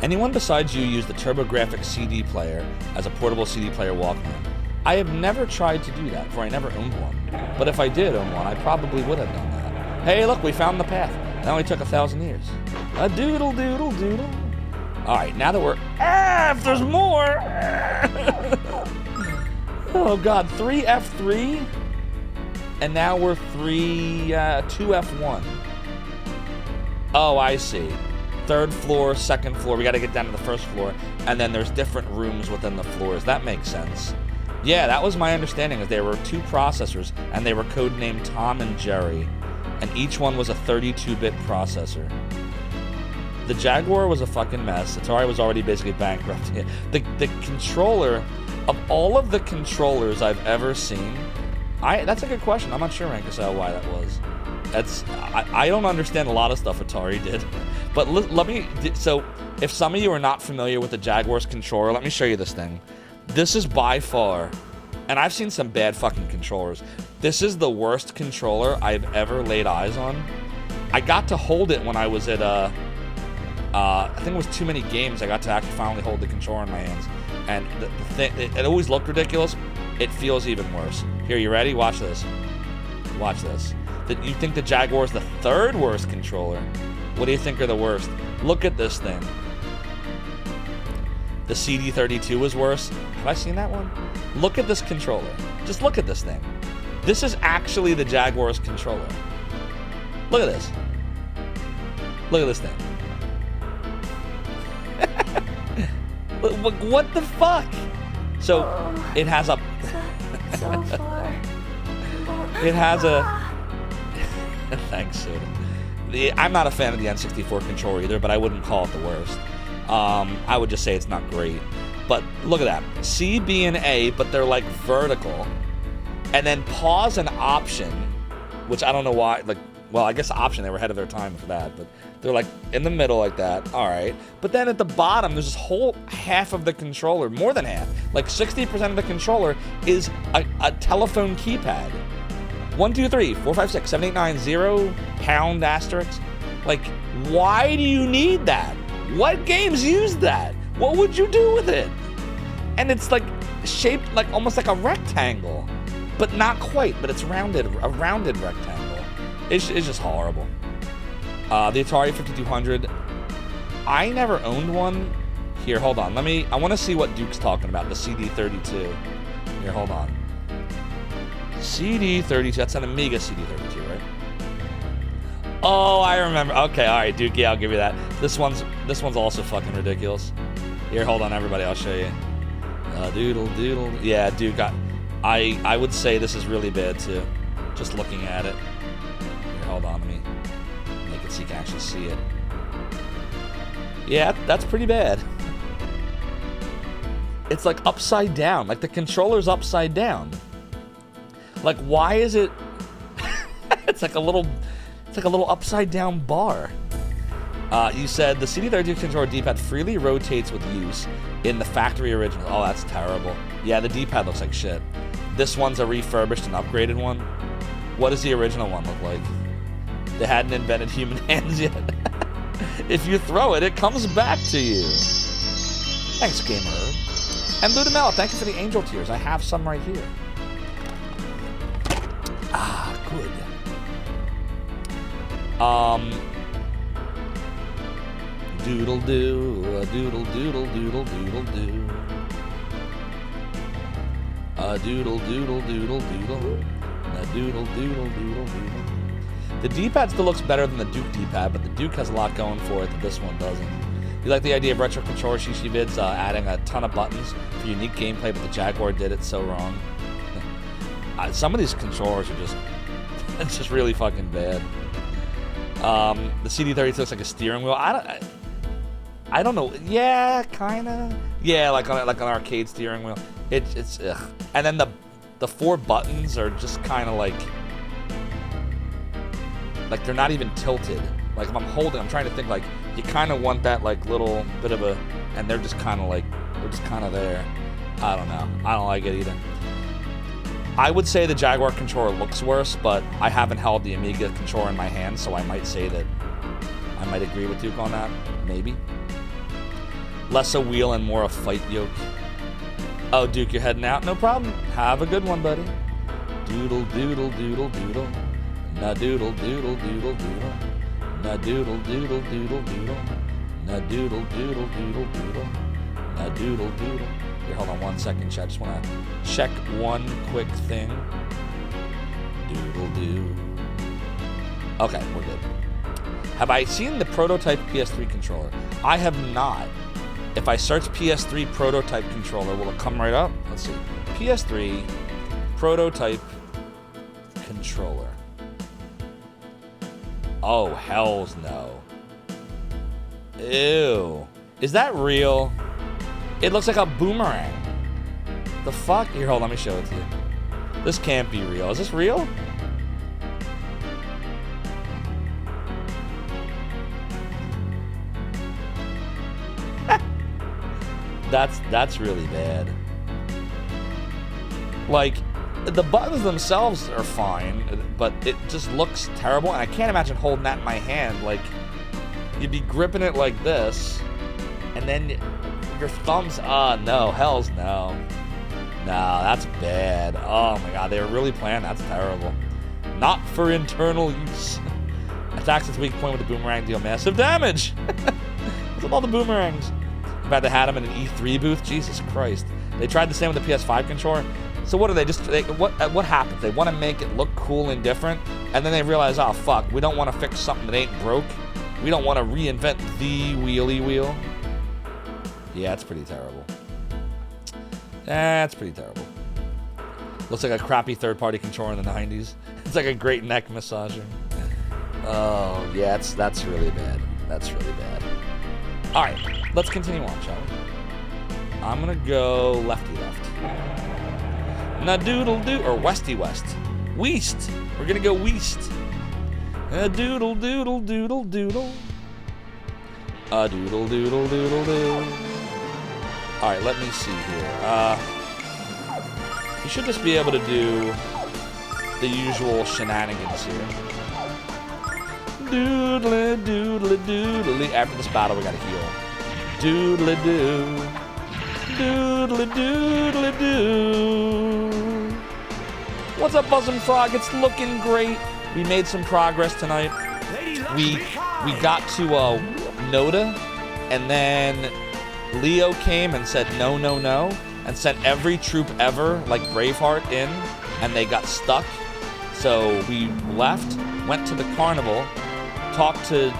Anyone besides you use the TurboGrafx CD player as a portable CD player Walkman? I have never tried to do that, for I never owned one. But if I did own one, I probably would have done that. Hey, look, we found the path. That only took 1,000 years. A doodle doodle doodle. All right, now that we're... if there's more! Oh God, 3 F3, and now we're 2 F1. Oh, I see. 3rd floor, 2nd floor. We got to get down to the 1st floor, and then there's different rooms within the floors. That makes sense. Yeah, that was my understanding. Is there were 2 processors, and they were codenamed Tom and Jerry, and each one was a 32-bit processor. The Jaguar was a fucking mess. Atari was already basically bankrupt. The controller, of all of the controllers I've ever seen, that's a good question. I'm not sure, Rankasel, why that was. I don't understand a lot of stuff Atari did. But let me, so if some of you are not familiar with the Jaguar's controller, let me show you this thing. This is by far, and I've seen some bad fucking controllers. This is the worst controller I've ever laid eyes on. I got to hold it when I was at, I think it was Too Many Games. I got to actually finally hold the controller in my hands. And the thing, it always looked ridiculous. It feels even worse. Here, you ready? Watch this. Watch this. You think the Jaguar is the 3rd worst controller? What do you think are the worst? Look at this thing. The CD32 is worse. Have I seen that one? Look at this controller. Just look at this thing. This is actually the Jaguar's controller. Look at this. Look at this thing. What the fuck? So it has a. So far. It has a. Thanks, Soda. I'm not a fan of the N64 controller either, but I wouldn't call it the worst. I would just say it's not great. But look at that. C, B, and A, but they're like vertical. And then pause and option, which I don't know why. Like, well, I guess option, they were ahead of their time for that. But they're like in the middle like that. All right. But then at the bottom, there's this whole half of the controller, more than half. Like 60% of the controller is a telephone keypad. 1, 2, 3, 4, 5, 6, 7, 8, 9, 0, pound, asterisk. Like, why do you need that? What games use that? What would you do with it? And it's like shaped like almost like a rectangle, but not quite, but it's rounded, a rounded rectangle. It's just horrible. The Atari 5200, I never owned one. Here, hold on. I want to see what Duke's talking about, the CD32. Here, hold on. CD32, that's an Amiga CD32, right? Oh, I remember. Okay, all right, Duke, yeah, I'll give you that. This one's also fucking ridiculous. Here, hold on, everybody, I'll show you. Doodle. Yeah, Duke, I would say this is really bad, too. Just looking at it. Here, hold on, let me make it so you can actually see it. Yeah, that's pretty bad. It's like upside down, like the controller's upside down. Like, why is it? It's like a little upside down bar. You said the CD32 controller D-pad freely rotates with use in the factory original. Oh, that's terrible. Yeah, the D-pad looks like shit. This one's a refurbished and upgraded one. What does the original one look like? They hadn't invented human hands yet. If you throw it, it comes back to you. Thanks, Gamer. And Ludamel, thank you for the angel tears. I have some right here. Ah, good. Doodle doo, a doodle doodle doodle doodle doo. A doodle doodle doodle doodle. A doodle doodle doodle doodle. The D-pad still looks better than the Duke D-pad, but the Duke has a lot going for it that this one doesn't. You like the idea of retro controller Shishi vids adding a ton of buttons for unique gameplay, but the Jaguar did it so wrong. Some of these controllers are just, it's just really fucking bad. The CD32 looks like a steering wheel. I don't know. Yeah, kinda. Yeah, like an arcade steering wheel. It's ugh. And then the 4 buttons are just kind of like they're not even tilted. Like if I'm trying to think like you kind of want that like little bit of a, and they're just kind of there. I don't know. I don't like it either. I would say the Jaguar controller looks worse, but I haven't held the Amiga controller in my hand, so I might say that I might agree with Duke on that. Maybe. Less a wheel and more a fight yoke. Oh, Duke, you're heading out? No problem. Have a good one, buddy. Doodle, doodle, doodle, doodle. Na doodle, doodle, doodle, doodle. Na doodle, doodle, doodle, doodle. Na doodle, doodle, doodle, doodle. Na doodle, doodle. Here, hold on 1 second, chat. I just want to check one quick thing. Doodle-doo. Okay, we're good. Have I seen the prototype PS3 controller? I have not. If I search PS3 prototype controller, will it come right up? Let's see. PS3 prototype controller. Oh, hells no. Ew. Is that real? It looks like a boomerang. The fuck? Here, hold on, let me show it to you. This can't be real. Is this real? That's really bad. Like, the buttons themselves are fine, but it just looks terrible, and I can't imagine holding that in my hand. Like, you'd be gripping it like this, and then your thumbs, no, hells no. No, that's bad. Oh my god, they were really playing, that's terrible. Not for internal use. Attacks its weak point with the boomerang deal massive damage. What's with all the boomerangs? In fact, they had them in an E3 booth. Jesus Christ. They tried the same with the PS5 controller. So what do they what happens? They want to make it look cool and different, and then they realize, oh fuck, we don't want to fix something that ain't broke. We don't want to reinvent the wheelie wheel. Yeah, it's pretty terrible. That's pretty terrible. Looks like a crappy third-party controller in the 90s. It's like a great neck massager. Oh, yeah, that's really bad. That's really bad. All right, let's continue on, shall we? I'm gonna go lefty left. Na doodle doo, or westy west. Weast. We're gonna go weast. A doodle doodle doodle doodle. A doodle doodle doodle doo. All right, let me see here. You should just be able to do the usual shenanigans here. Doodly doodly doodly. After this battle, we gotta heal. Doodly doo. Doodly doodly doo. What's up, Buzzin' Frog? It's looking great. We made some progress tonight. We got to Noda, and then Leo came and said no, no, no, and sent every troop ever, like Braveheart, in, and they got stuck. So we left, went to the carnival, talked to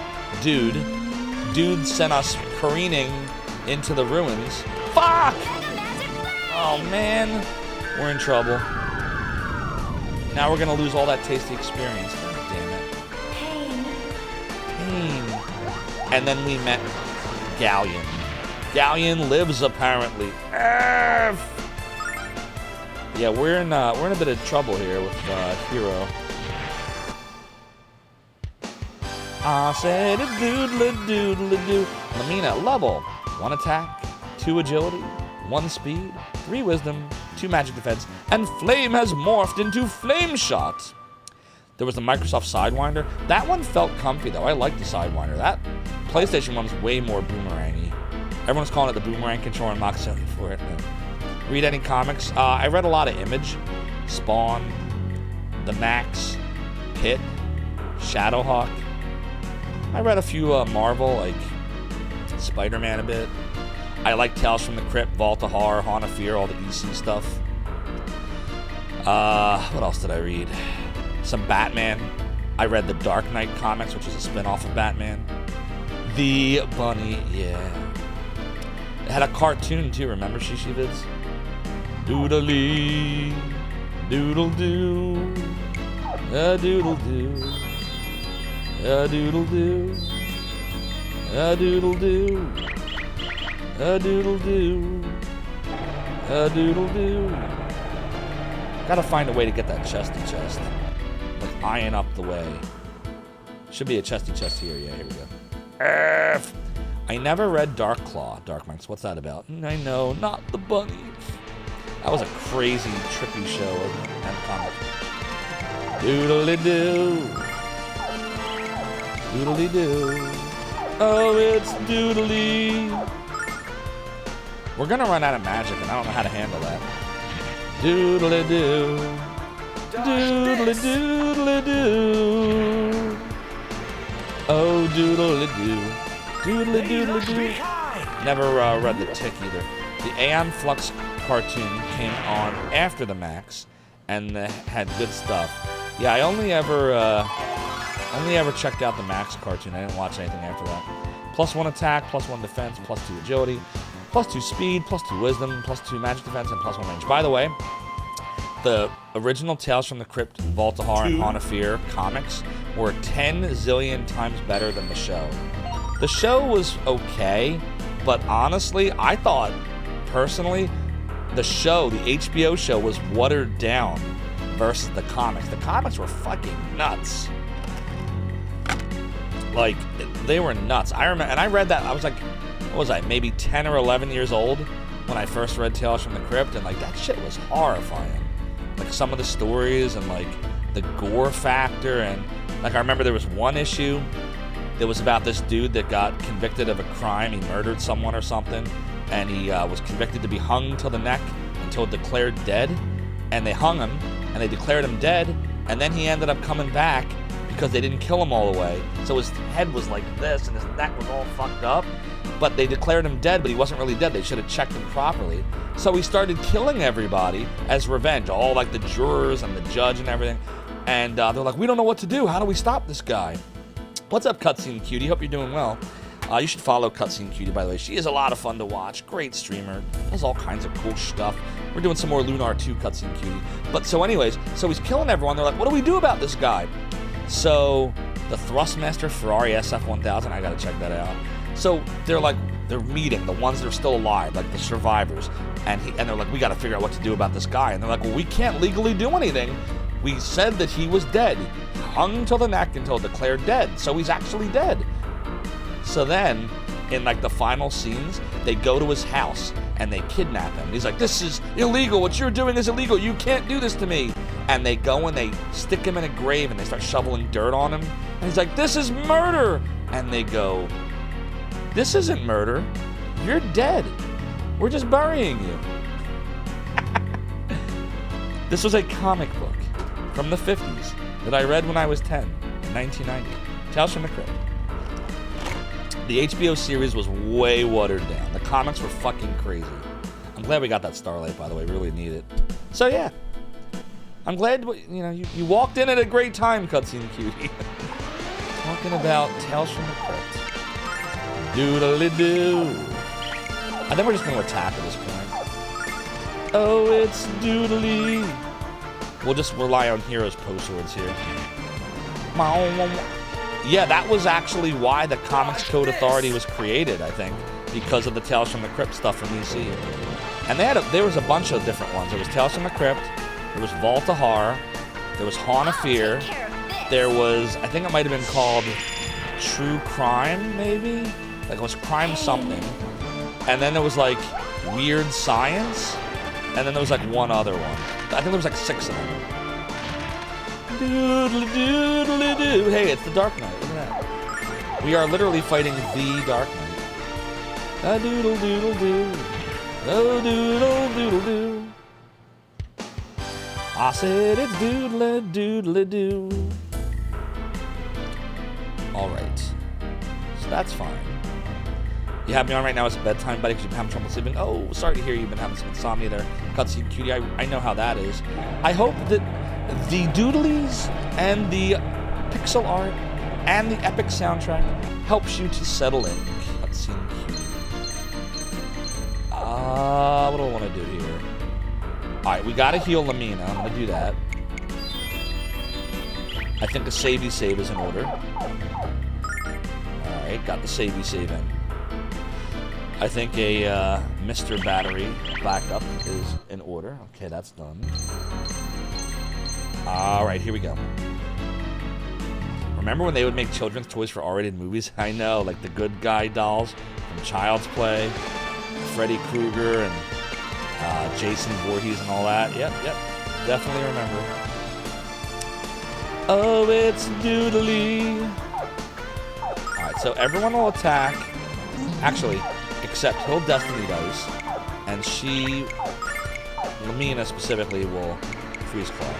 Dude. Dude sent us careening into the ruins. Fuck! Oh man, we're in trouble. Now we're gonna lose all that tasty experience. Damn it. Pain. And then we met Galleon. Galleon lives apparently. Yeah, we're in a bit of trouble here with Hero. I said a doodle doodle doo. Lamina, level 1 attack, 2 agility, 1 speed, 3 wisdom, 2 magic defense, and Flame has morphed into Flame Shot. There was the Microsoft Sidewinder. That one felt comfy though. I like the Sidewinder. That PlayStation one's way more boomerangy. Everyone's calling it the boomerang controller. I'm not selling for it. Read any comics? I read a lot of Image, Spawn, The Max, Pit, Shadowhawk. I read a few Marvel, like Spider-Man a bit. I like Tales from the Crypt, Vault of Horror, Haunt of Fear, all the EC stuff. What else did I read? Some Batman. I read the Dark Knight comics, which is a spin-off of Batman. The Bunny, yeah. It had a cartoon too, remember Shishi Vids? Doodly, doodle doo, a doodle doo, a doodle doo, a doodle doo, a doodle doo, a doodle doo. Gotta find a way to get that chesty chest. Like eyeing up the way. Should be a chesty chest here. Yeah, here we go. I never read Dark Claw. Dark Minds. What's that about? I know, not the bunny. That was a crazy, trippy show and comic. Doodly doo. Doodly doo. Oh, it's doodly. We're gonna run out of magic, and I don't know how to handle that. Doodly doo. Doodly doodly doo. Oh, doodly doo. Doodly doodly doo. Never read the Tick either. The Aeon Flux cartoon came on after the Max, and had good stuff. Yeah, I only ever checked out the Max cartoon. I didn't watch anything after that. +1 attack, +1 defense, +2 agility, +2 speed, +2 wisdom, +2 magic defense, and +1 range. By the way, the original Tales from the Crypt, Voltahar, and Haunted Fear comics were 10 zillion times better than the show. The show was okay, but honestly, I thought, personally, the show, the HBO show, was watered down versus the comics. The comics were fucking nuts. Like, they were nuts. I remember, and I read that, I was like, what was I, maybe 10 or 11 years old when I first read Tales from the Crypt, and like, that shit was horrifying. Like, some of the stories and like the gore factor, and like, I remember there was one issue that was about this dude that got convicted of a crime. He murdered someone or something, and he was convicted to be hung till the neck until declared dead, and they hung him, and they declared him dead, and then he ended up coming back because they didn't kill him all the way. So his head was like this, and his neck was all fucked up, but they declared him dead, but he wasn't really dead. They should have checked him properly. So he started killing everybody as revenge, all like the jurors and the judge and everything, and they're like, we don't know what to do. How do we stop this guy? What's up, Cutscene Cutie? Hope you're doing well. You should follow Cutscene Cutie, by the way. She is a lot of fun to watch. Great streamer. Does all kinds of cool stuff. We're doing some more Lunar 2 Cutscene Cutie. But so anyways, so he's killing everyone. They're like, what do we do about this guy? So the Thrustmaster Ferrari SF1000, I gotta check that out. So they're meeting the ones that are still alive, like the survivors. And they're like, we gotta figure out what to do about this guy. And they're like, well, we can't legally do anything. We said that he was dead. Hung till the neck until declared dead. So he's actually dead. So then, in like the final scenes, they go to his house and they kidnap him. He's like, this is illegal. What you're doing is illegal. You can't do this to me. And they go and they stick him in a grave and they start shoveling dirt on him. And he's like, this is murder. And they go, this isn't murder. You're dead. We're just burying you. This was a comic book from the 50s that I read when I was 10 in 1990. Tales from the Crypt. The HBO series was way watered down. The comics were fucking crazy. I'm glad we got that Starlight, by the way. Really need it. So yeah, I'm glad you walked in at a great time, Cutscene Cutie. Talking about Tales from the Crypt. Doodly-doo. I think we're just gonna attack at this point. Oh, it's doodly. We'll just rely on Heroes post swords here. Yeah, that was actually why the Comics Code Authority was created, I think, because of the Tales from the Crypt stuff from EC. And there was a bunch of different ones. There was Tales from the Crypt, there was Voltahar, there was Haunted Fear, there was, I think it might have been called True Crime, maybe? Like it was Crime something. And then there was like Weird Science, and then there was like one other one. I think there was like 6 of them. Doodly-doodly-doo. Hey, it's the Dark Knight. Look at that. We are literally fighting the Dark Knight. A doodle-doodle-doo. Oh, doodle-doodle-doo. I said it's doodly-doodly-doo. Alright. So that's fine. You have me on right now as a bedtime buddy because you've been having trouble sleeping. Oh, sorry to hear you've been having some insomnia there. Cutscene Cutie, I know how that is. I hope that the doodlies and the pixel art and the epic soundtrack helps you to settle in. Cutscene Cutie. What do I want to do here? Alright, we gotta heal Lamina. I'm gonna do that. I think a savey save is in order. Alright, got the savey save in. I think a Mr. Battery backup is in order. Okay, that's done. Alright, here we go. Remember when they would make children's toys for R-rated movies? I know, like the Good Guy dolls from Child's Play, Freddy Krueger and Jason Voorhees and all that. Yep, definitely remember. Oh, it's doodly. Alright, so everyone will attack. Actually, except he'll Destiny Dice, and Lamina specifically, will Freeze Claw.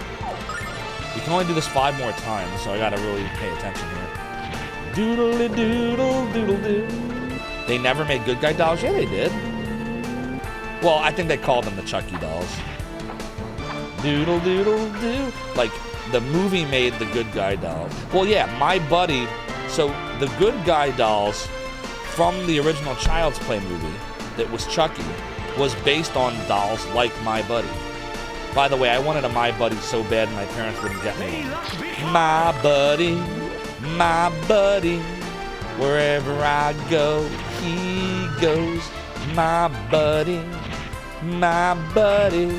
You can only do this 5 more times, so I gotta really pay attention here. Doodly doodle doodle doo. They never made Good Guy dolls? Yeah, they did. Well, I think they called them the Chucky dolls. Doodle doodle doo. Like, the movie made the Good Guy dolls. Well, yeah, My Buddy. So, the Good Guy dolls from the original Child's Play movie that was Chucky was based on dolls like My Buddy. By the way, I wanted a My Buddy so bad my parents wouldn't get me. My buddy, wherever I go, he goes. My buddy, my buddy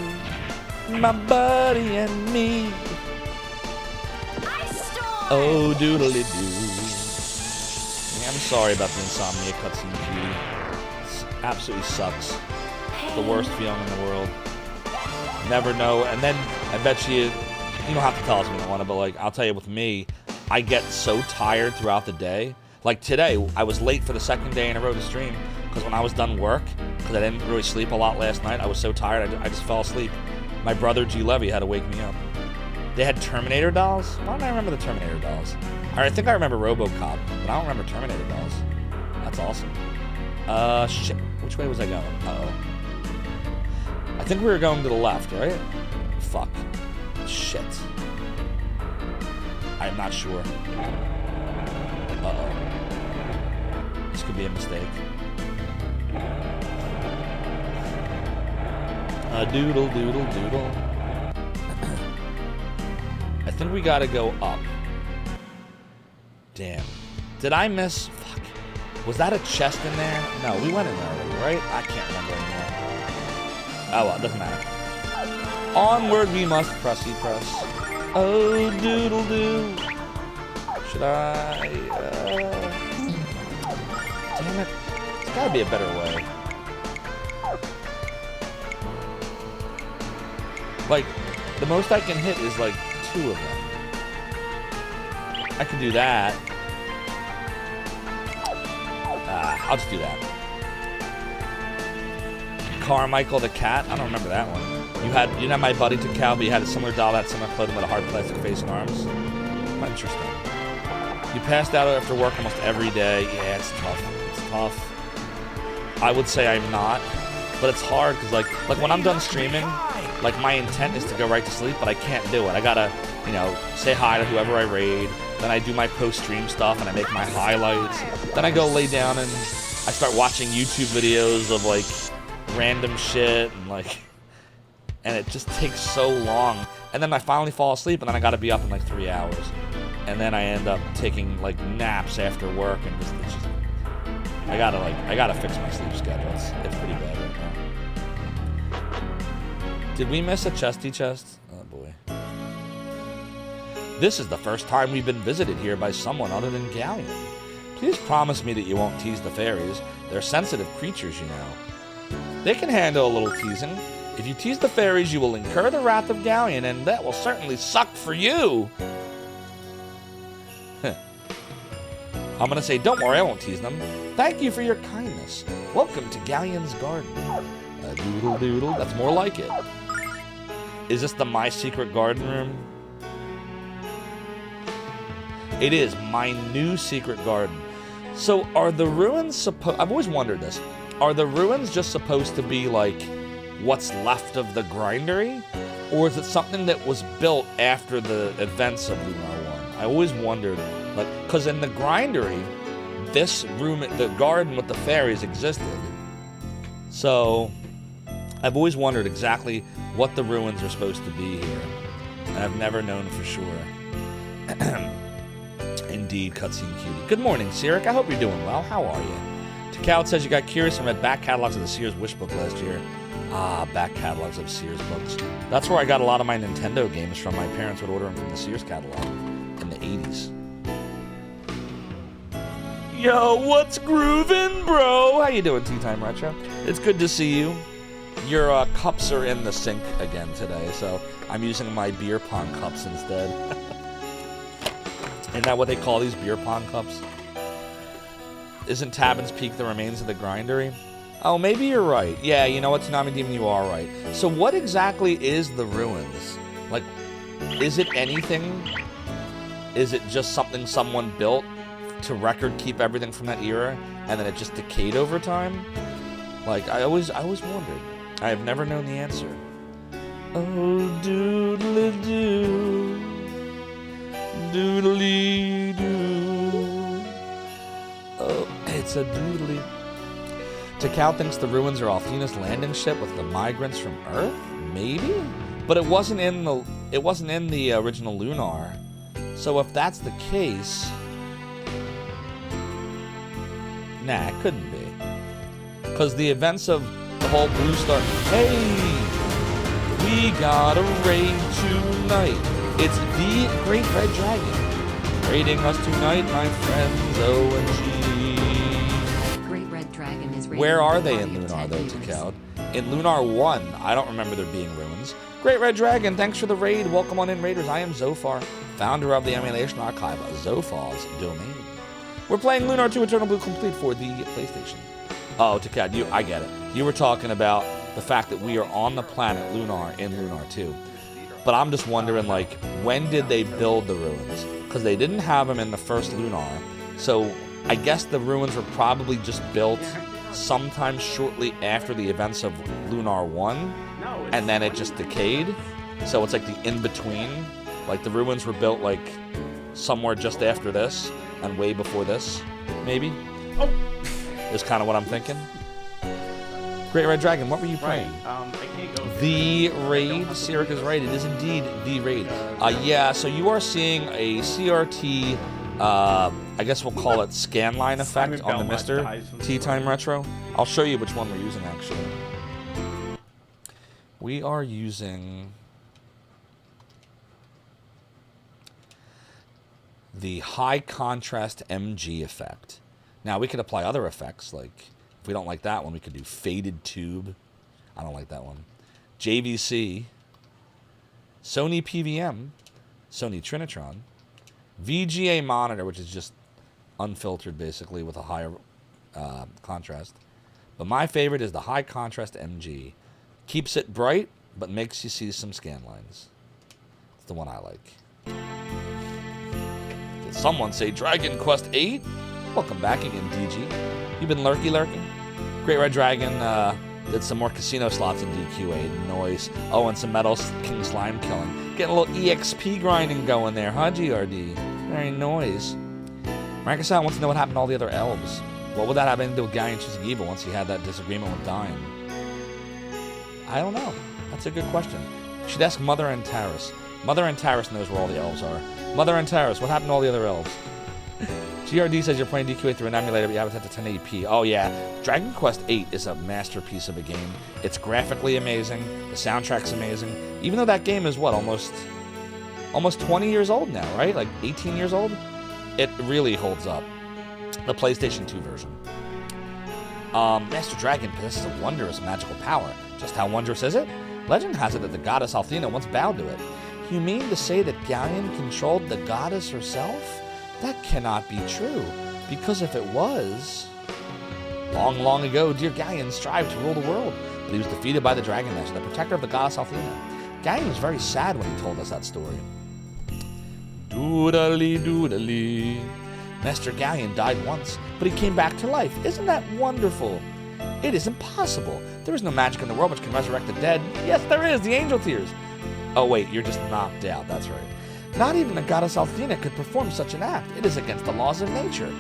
and me. Oh, doodly doo. Yeah, I'm sorry about the Insomnia cutscene, Cutie. It absolutely sucks. It's the worst feeling in the world. Never know. And then I bet you don't have to tell us when you want to, but like I'll tell you with me, I get so tired throughout the day. Like today, I was late for the second day in a row to stream because when I was done work, because I didn't really sleep a lot last night, I was so tired I just fell asleep. My brother G. Levy had to wake me up. They had Terminator dolls? Why don't I remember the Terminator dolls? I think I remember RoboCop, but I don't remember Terminator dolls. That's awesome. Shit. Which way was I going? Uh-oh. I think we were going to the left, right? Fuck. Shit. I'm not sure. Uh-oh. This could be a mistake. Doodle, doodle, doodle. I think we gotta go up. Damn. Did I miss? Fuck. Was that a chest in there? No, we went in there already, right? I can't remember anymore. Oh well, it doesn't matter. Onward we must pressy press. Oh, doodle doo. Should I? Damn it. There's gotta be a better way. Like, the most I can hit is like 2 of them. I can do that. I'll just do that. Carmichael the cat? I don't remember that one. You didn't have My Buddy to Cal, but you had a similar doll that had similar clothing with a hard plastic face and arms. Interesting. You passed out after work almost every day. Yeah, it's tough. It's tough. I would say I'm not, but it's hard because like when I'm done streaming, like my intent is to go right to sleep, but I can't do it. I gotta, say hi to whoever I raid. Then I do my post-stream stuff and I make my highlights. Then I go lay down and I start watching YouTube videos of like random shit and it just takes so long. And then I finally fall asleep and then I gotta be up in like 3 hours. And then I end up taking like naps after work and it's just I gotta fix my sleep schedule. It's pretty bad right now. Did we miss a chesty chest? Oh boy. This is the first time we've been visited here by someone other than Galleon. Please promise me that you won't tease the fairies. They're sensitive creatures, you know. They can handle a little teasing. If you tease the fairies, you will incur the wrath of Galleon, and that will certainly suck for you. I'm gonna say, don't worry, I won't tease them. Thank you for your kindness. Welcome to Galleon's garden. A doodle doodle, that's more like it. Is this the My Secret Garden room? It is my new secret garden. So are the ruins supposed... I've always wondered this. Are the ruins just supposed to be like what's left of the grindery? Or is it something that was built after the events of Lunar 1? I always wondered, like, because in the grindery, this room, the garden with the fairies existed. So I've always wondered exactly what the ruins are supposed to be here. And I've never known for sure. Indeed, cutscene cutie. Good morning, Sirik. I hope you're doing well. How are you? Takao says you got curious and read back catalogs of the Sears Wish book last year. Ah, back catalogs of Sears books. That's where I got a lot of my Nintendo games from. My parents would order them from the Sears catalog in the 80s. Yo, what's groovin', bro? How you doing, Tea Time Retro? It's good to see you. Your cups are in the sink again today, so I'm using my beer pong cups instead. Isn't that what they call these beer pong cups? Isn't Tabin's Peak the remains of the grindery? Oh, maybe you're right. Yeah, you know what, Tsunami Demon, you are right. So what exactly is the ruins? Like, is it anything? Is it just something someone built to record keep everything from that era, and then it just decayed over time? Like, I always wondered. I have never known the answer. Oh, doodly-doo. Doodly-doo. Oh, it's a doodly. Takao thinks the ruins are Althena's landing ship with the migrants from Earth? Maybe? But it wasn't in the original Lunar. So if that's the case, nah, it couldn't be. Because the events of the whole Blue Star. Hey, we got a raid tonight. It's the Great Red Dragon raiding us tonight, my friends. OMG. Great Red Dragon is raiding. Where are they in Lunar, though, Takao? In Lunar 1, I don't remember there being ruins. Great Red Dragon, thanks for the raid. Welcome on in, Raiders. I am Zophar, founder of the emulation archive, Zophar's Domain. We're playing Lunar 2 Eternal Blue Complete for the PlayStation. Oh, Takao, I get it. You were talking about the fact that we are on the planet Lunar in Lunar 2. But I'm just wondering, like, when did they build the ruins? Because they didn't have them in the first Lunar. So I guess the ruins were probably just built sometime shortly after the events of Lunar 1. And then it just decayed. So it's like the in-between. Like, the ruins were built, like, somewhere just after this and way before this, maybe? Oh. Is kind of what I'm thinking. Great Red Dragon, what were you playing? The Raid. Sirik is right. It is indeed The Raid. Yeah, so you are seeing a CRT, I guess we'll call it scanline effect on the Mr. Tea Time Retro. I'll show you which one we're using, actually. We are using the high contrast MG effect. Now, we could apply other effects, like, if we don't like that one, we could do faded tube. I don't like that one. JVC, Sony PVM, Sony Trinitron, VGA monitor, which is just unfiltered, basically, with a higher contrast. But my favorite is the high contrast MG. Keeps it bright, but makes you see some scan lines. It's the one I like. Did someone say Dragon Quest 8? Welcome back again, DG. You've been lurking? Great Red Dragon did some more casino slots in DQ8. Noise. Oh, and some Metal King Slime killing. Getting a little EXP grinding going there, huh, GRD? Very noise. Marcus wants to know what happened to all the other elves. What would that have to do with Galleon choosing evil once he had that disagreement with Diane? I don't know. That's a good question. You should ask Mother Antares. Mother Antares knows where all the elves are. Mother Antares, what happened to all the other elves? GRD says you're playing DQ8 through an emulator, but you have it set to 1080p. Oh, yeah. Dragon Quest 8 is a masterpiece of a game. It's graphically amazing. The soundtrack's amazing. Even though that game is, what, almost 20 years old now, right? Like 18 years old? It really holds up. The PlayStation 2 version. Master Dragon possesses a wondrous magical power. Just how wondrous is it? Legend has it that the goddess Althena once bowed to it. You mean to say that Galleon controlled the goddess herself? That cannot be true, because if it was... Long, long ago, dear Galleon strived to rule the world, but he was defeated by the Dragon Master, the protector of the goddess Althena. Galleon was very sad when he told us that story. Doodly doodly. Master Galleon died once, but he came back to life. Isn't that wonderful? It is impossible. There is no magic in the world which can resurrect the dead. Yes, there is, the angel tears. Oh wait, you're just knocked out, that's right. Not even the goddess Althena could perform such an act. It is against the laws of nature.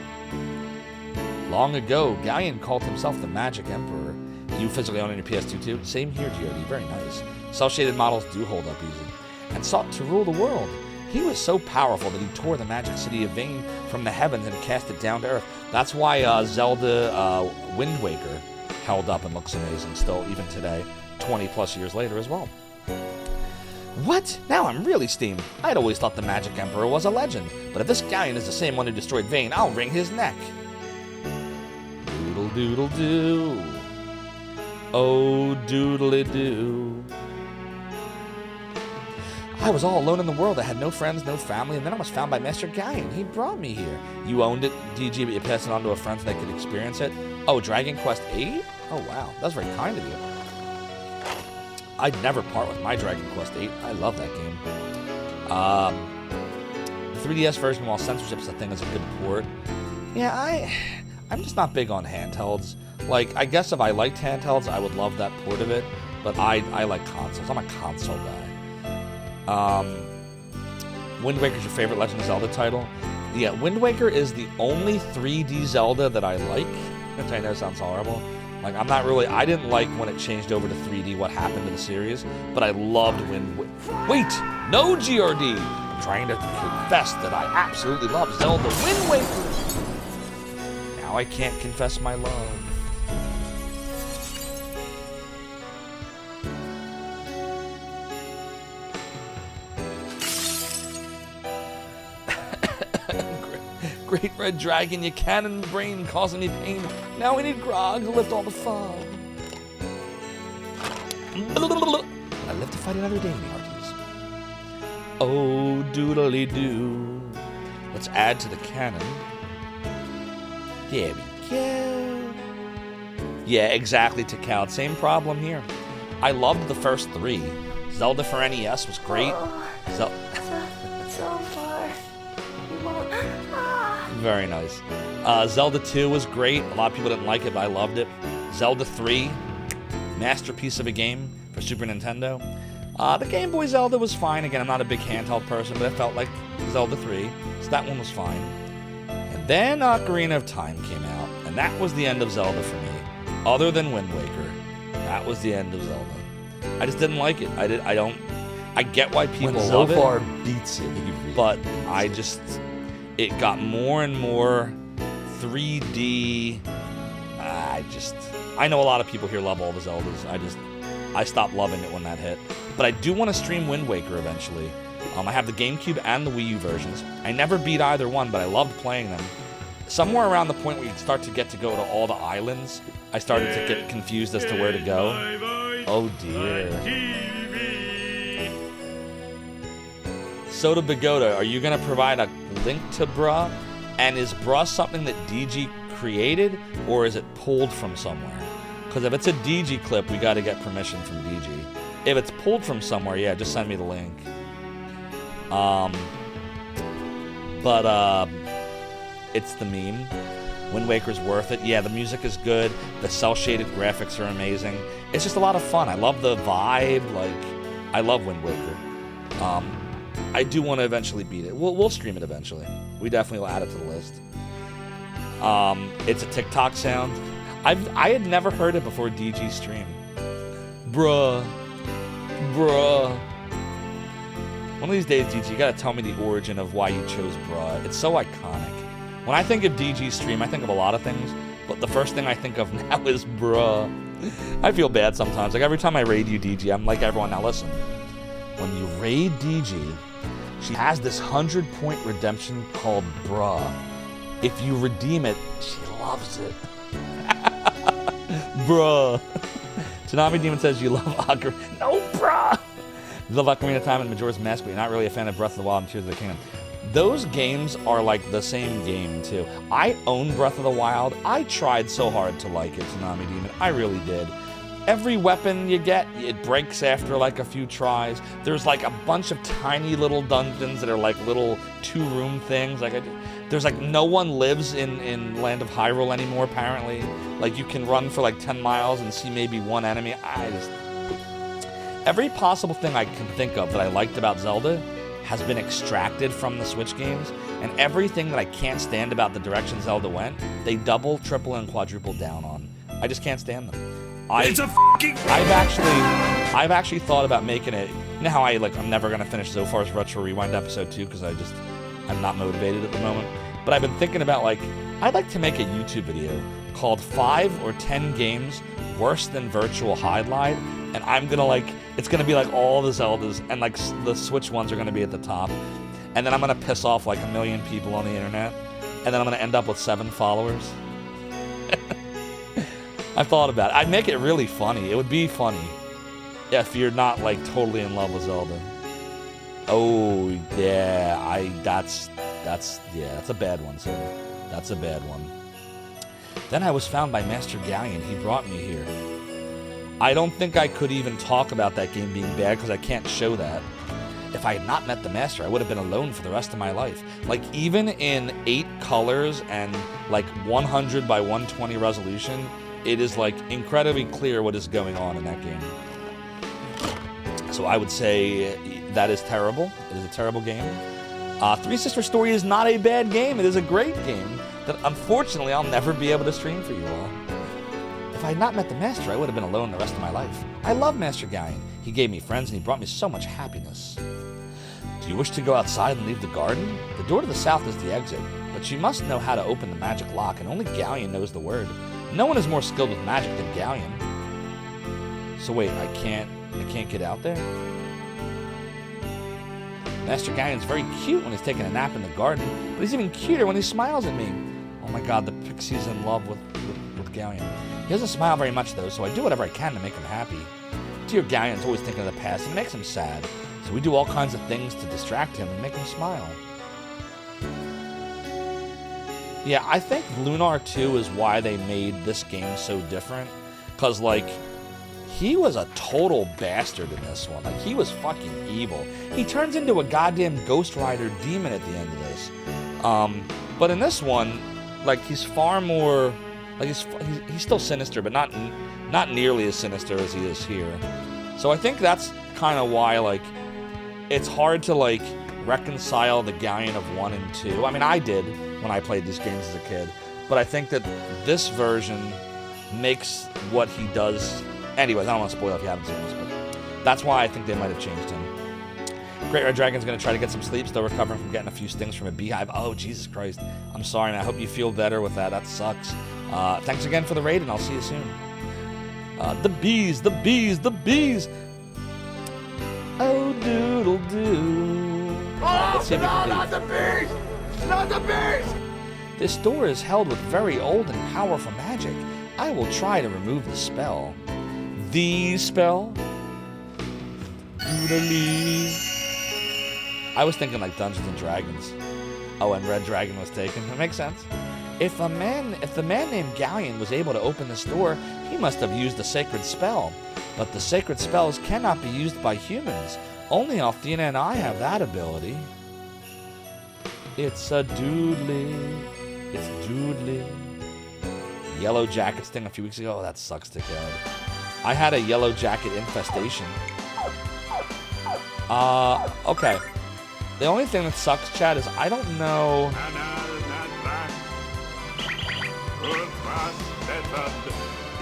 Long ago, Galleon called himself the Magic Emperor. You physically own your PS2 too? Same here, GRD. Very nice. Cell-shaded models do hold up easy. And sought to rule the world. He was so powerful that he tore the magic city of Vane from the heavens and cast it down to Earth. That's why Zelda Wind Waker held up and looks amazing still, even today, 20 plus years later as well. What? Now I'm really steamed. I'd always thought the Magic Emperor was a legend, but if this Galleon is the same one who destroyed Vane, I'll wring his neck. Doodle doodle doo. Oh, doodly doo. I was all alone in the world. I had no friends, no family, and then I was found by Master Galleon. He brought me here. You owned it, DG, but you passed it on to a friend so they could experience it. Oh, Dragon Quest 8? Oh, wow. That's very kind of you. I'd never part with my Dragon Quest 8. I love that game. The 3DS version, while censorship's a thing, is a good port. Yeah, I'm just not big on handhelds. Like, I guess if I liked handhelds, I would love that port of it. but I like consoles. I'm a console guy. Wind Waker's your favorite Legend of Zelda title? Yeah, Wind Waker is the only 3D Zelda that I like, which I know sounds horrible. Like, I'm not really, I didn't like when it changed over to 3D what happened to the series, but I loved Wind Waker. Wait, no GRD! I'm trying to confess that I absolutely love Zelda Wind Waker! Now I can't confess my love. Great red dragon, you cannon brain causing me pain. Now we need grog to lift all the fog. I live to fight another day, hearties. Oh, doodly-doo. Let's add to the cannon. There we go. Yeah, exactly, to count. Same problem here. I loved the first 3. Zelda for NES was great. Very nice. Zelda 2 was great. A lot of people didn't like it, but I loved it. Zelda 3, masterpiece of a game for Super Nintendo. The Game Boy Zelda was fine. Again, I'm not a big handheld person, but it felt like Zelda 3, so that one was fine. And then Ocarina of Time came out, and that was the end of Zelda for me. Other than Wind Waker, that was the end of Zelda. I just didn't like it. I get why people love it. Zophar beats it, he really but I just... It got more and more 3D. I know a lot of people here love all the Zeldas. I stopped loving it when that hit. But I do want to stream Wind Waker eventually. I have the GameCube and the Wii U versions. I never beat either one, but I loved playing them. Somewhere around the point where you start to get to go to all the islands, I started to get confused as to where to go. Oh dear. Soda Bigoda, are you going to provide a link to Bruh? And is Bruh something that DG created, or is it pulled from somewhere? Because if it's a DG clip, we got to get permission from DG. If it's pulled from somewhere, yeah, just send me the link. It's the meme. Wind Waker's worth it. Yeah, the music is good. The cel-shaded graphics are amazing. It's just a lot of fun. I love the vibe. I love Wind Waker. I do want to eventually beat it. We'll stream it eventually. We definitely will add it to the list. It's a TikTok sound. I had never heard it before DG stream. Bruh. One of these days, DG, you gotta tell me the origin of why you chose Bruh. It's so iconic. When I think of DG stream, I think of a lot of things, but the first thing I think of now is Bruh. I feel bad sometimes. Like every time I raid you, DG, I'm like everyone. Now listen. When you raid DG, she has this 100-point redemption called Bruh. If you redeem it, she loves it. Bruh. Tsunami Demon says you love Ocarina. No, bruh. You love Ocarina of Time and Majora's Mask, but you're not really a fan of Breath of the Wild and Tears of the Kingdom. Those games are like the same game, too. I own Breath of the Wild. I tried so hard to like it, Tsunami Demon. I really did. Every weapon you get, it breaks after like a few tries. There's like a bunch of tiny little dungeons that are like little 2-room things. There's like no one lives in Land of Hyrule anymore, apparently. Like you can run for like 10 miles and see maybe one enemy. Every possible thing I can think of that I liked about Zelda has been extracted from the Switch games, and everything that I can't stand about the direction Zelda went, they double, triple, and quadruple down on. I just can't stand them. I've actually thought about making it. You know how I'm never gonna finish Zophar's Retro Rewind episode 2 because I'm not motivated at the moment. But I've been thinking about I'd like to make a YouTube video called 5 or 10 games worse than Virtual Highlight, and I'm gonna it's gonna be like all the Zeldas, and the Switch ones are gonna be at the top, and then I'm gonna piss off like 1 million people on the internet, and then I'm gonna end up with 7 followers. I've thought about it. I'd make it really funny. It would be funny if you're not totally in love with Zelda. Oh yeah, that's a bad one, sir. That's a bad one. Then I was found by Master Galleon. He brought me here. I don't think I could even talk about that game being bad because I can't show that. If I had not met the Master, I would have been alone for the rest of my life. Even in 8 colors and 100 by 120 resolution, it is incredibly clear what is going on in that game. So I would say that is terrible. It is a terrible game. Three Sister Story is not a bad game. It is a great game that unfortunately I'll never be able to stream for you all. If I had not met the Master, I would have been alone the rest of my life. I love Master Galleon. He gave me friends and he brought me so much happiness. Do you wish to go outside and leave the garden? The door to the south is the exit, but you must know how to open the magic lock, and only Galleon knows the word. No one is more skilled with magic than Galleon. So wait, I can't get out there? Master Galleon's very cute when he's taking a nap in the garden, but he's even cuter when he smiles at me. Oh my god, the pixie's in love with Galleon. He doesn't smile very much though, so I do whatever I can to make him happy. Dear Galleon's always thinking of the past and it makes him sad, so we do all kinds of things to distract him and make him smile. Yeah, I think Lunar 2 is why they made this game so different, because like, he was a total bastard in this one. Like, he was fucking evil. He turns into a goddamn Ghost Rider demon at the end of this. But in this one, like, he's far more... Like, he's still sinister, but not nearly as sinister as he is here. So I think that's kind of why, like, it's hard to, like, reconcile the Galleon of 1 and 2. I mean, I did when I played these games as a kid. But I think that this version makes what he does... Anyways, I don't want to spoil if you haven't seen this, but that's why I think they might have changed him. Great Red Dragon's going to try to get some sleep, still recovering from getting a few stings from a beehive. Oh, Jesus Christ. I'm sorry, man. I hope you feel better with that. That sucks. Thanks again for the raid, and I'll see you soon. The bees, the bees, the bees. Oh, doodle doo. Let's see if we can leave. Not the bees! Not the bees! This door is held with very old and powerful magic. I will try to remove the spell. The spell? Doodly. I was thinking like Dungeons and Dragons. Oh, and Red Dragon was taken. That makes sense. If the man named Galleon was able to open this door, he must have used the sacred spell. But the sacred spells cannot be used by humans. Only Althena and I have that ability. It's a doodly. It's doodly. Yellow jacket sting a few weeks ago. Oh, that sucks to kill. I had a yellow jacket infestation. Okay. The only thing that sucks, Chad, is I don't know.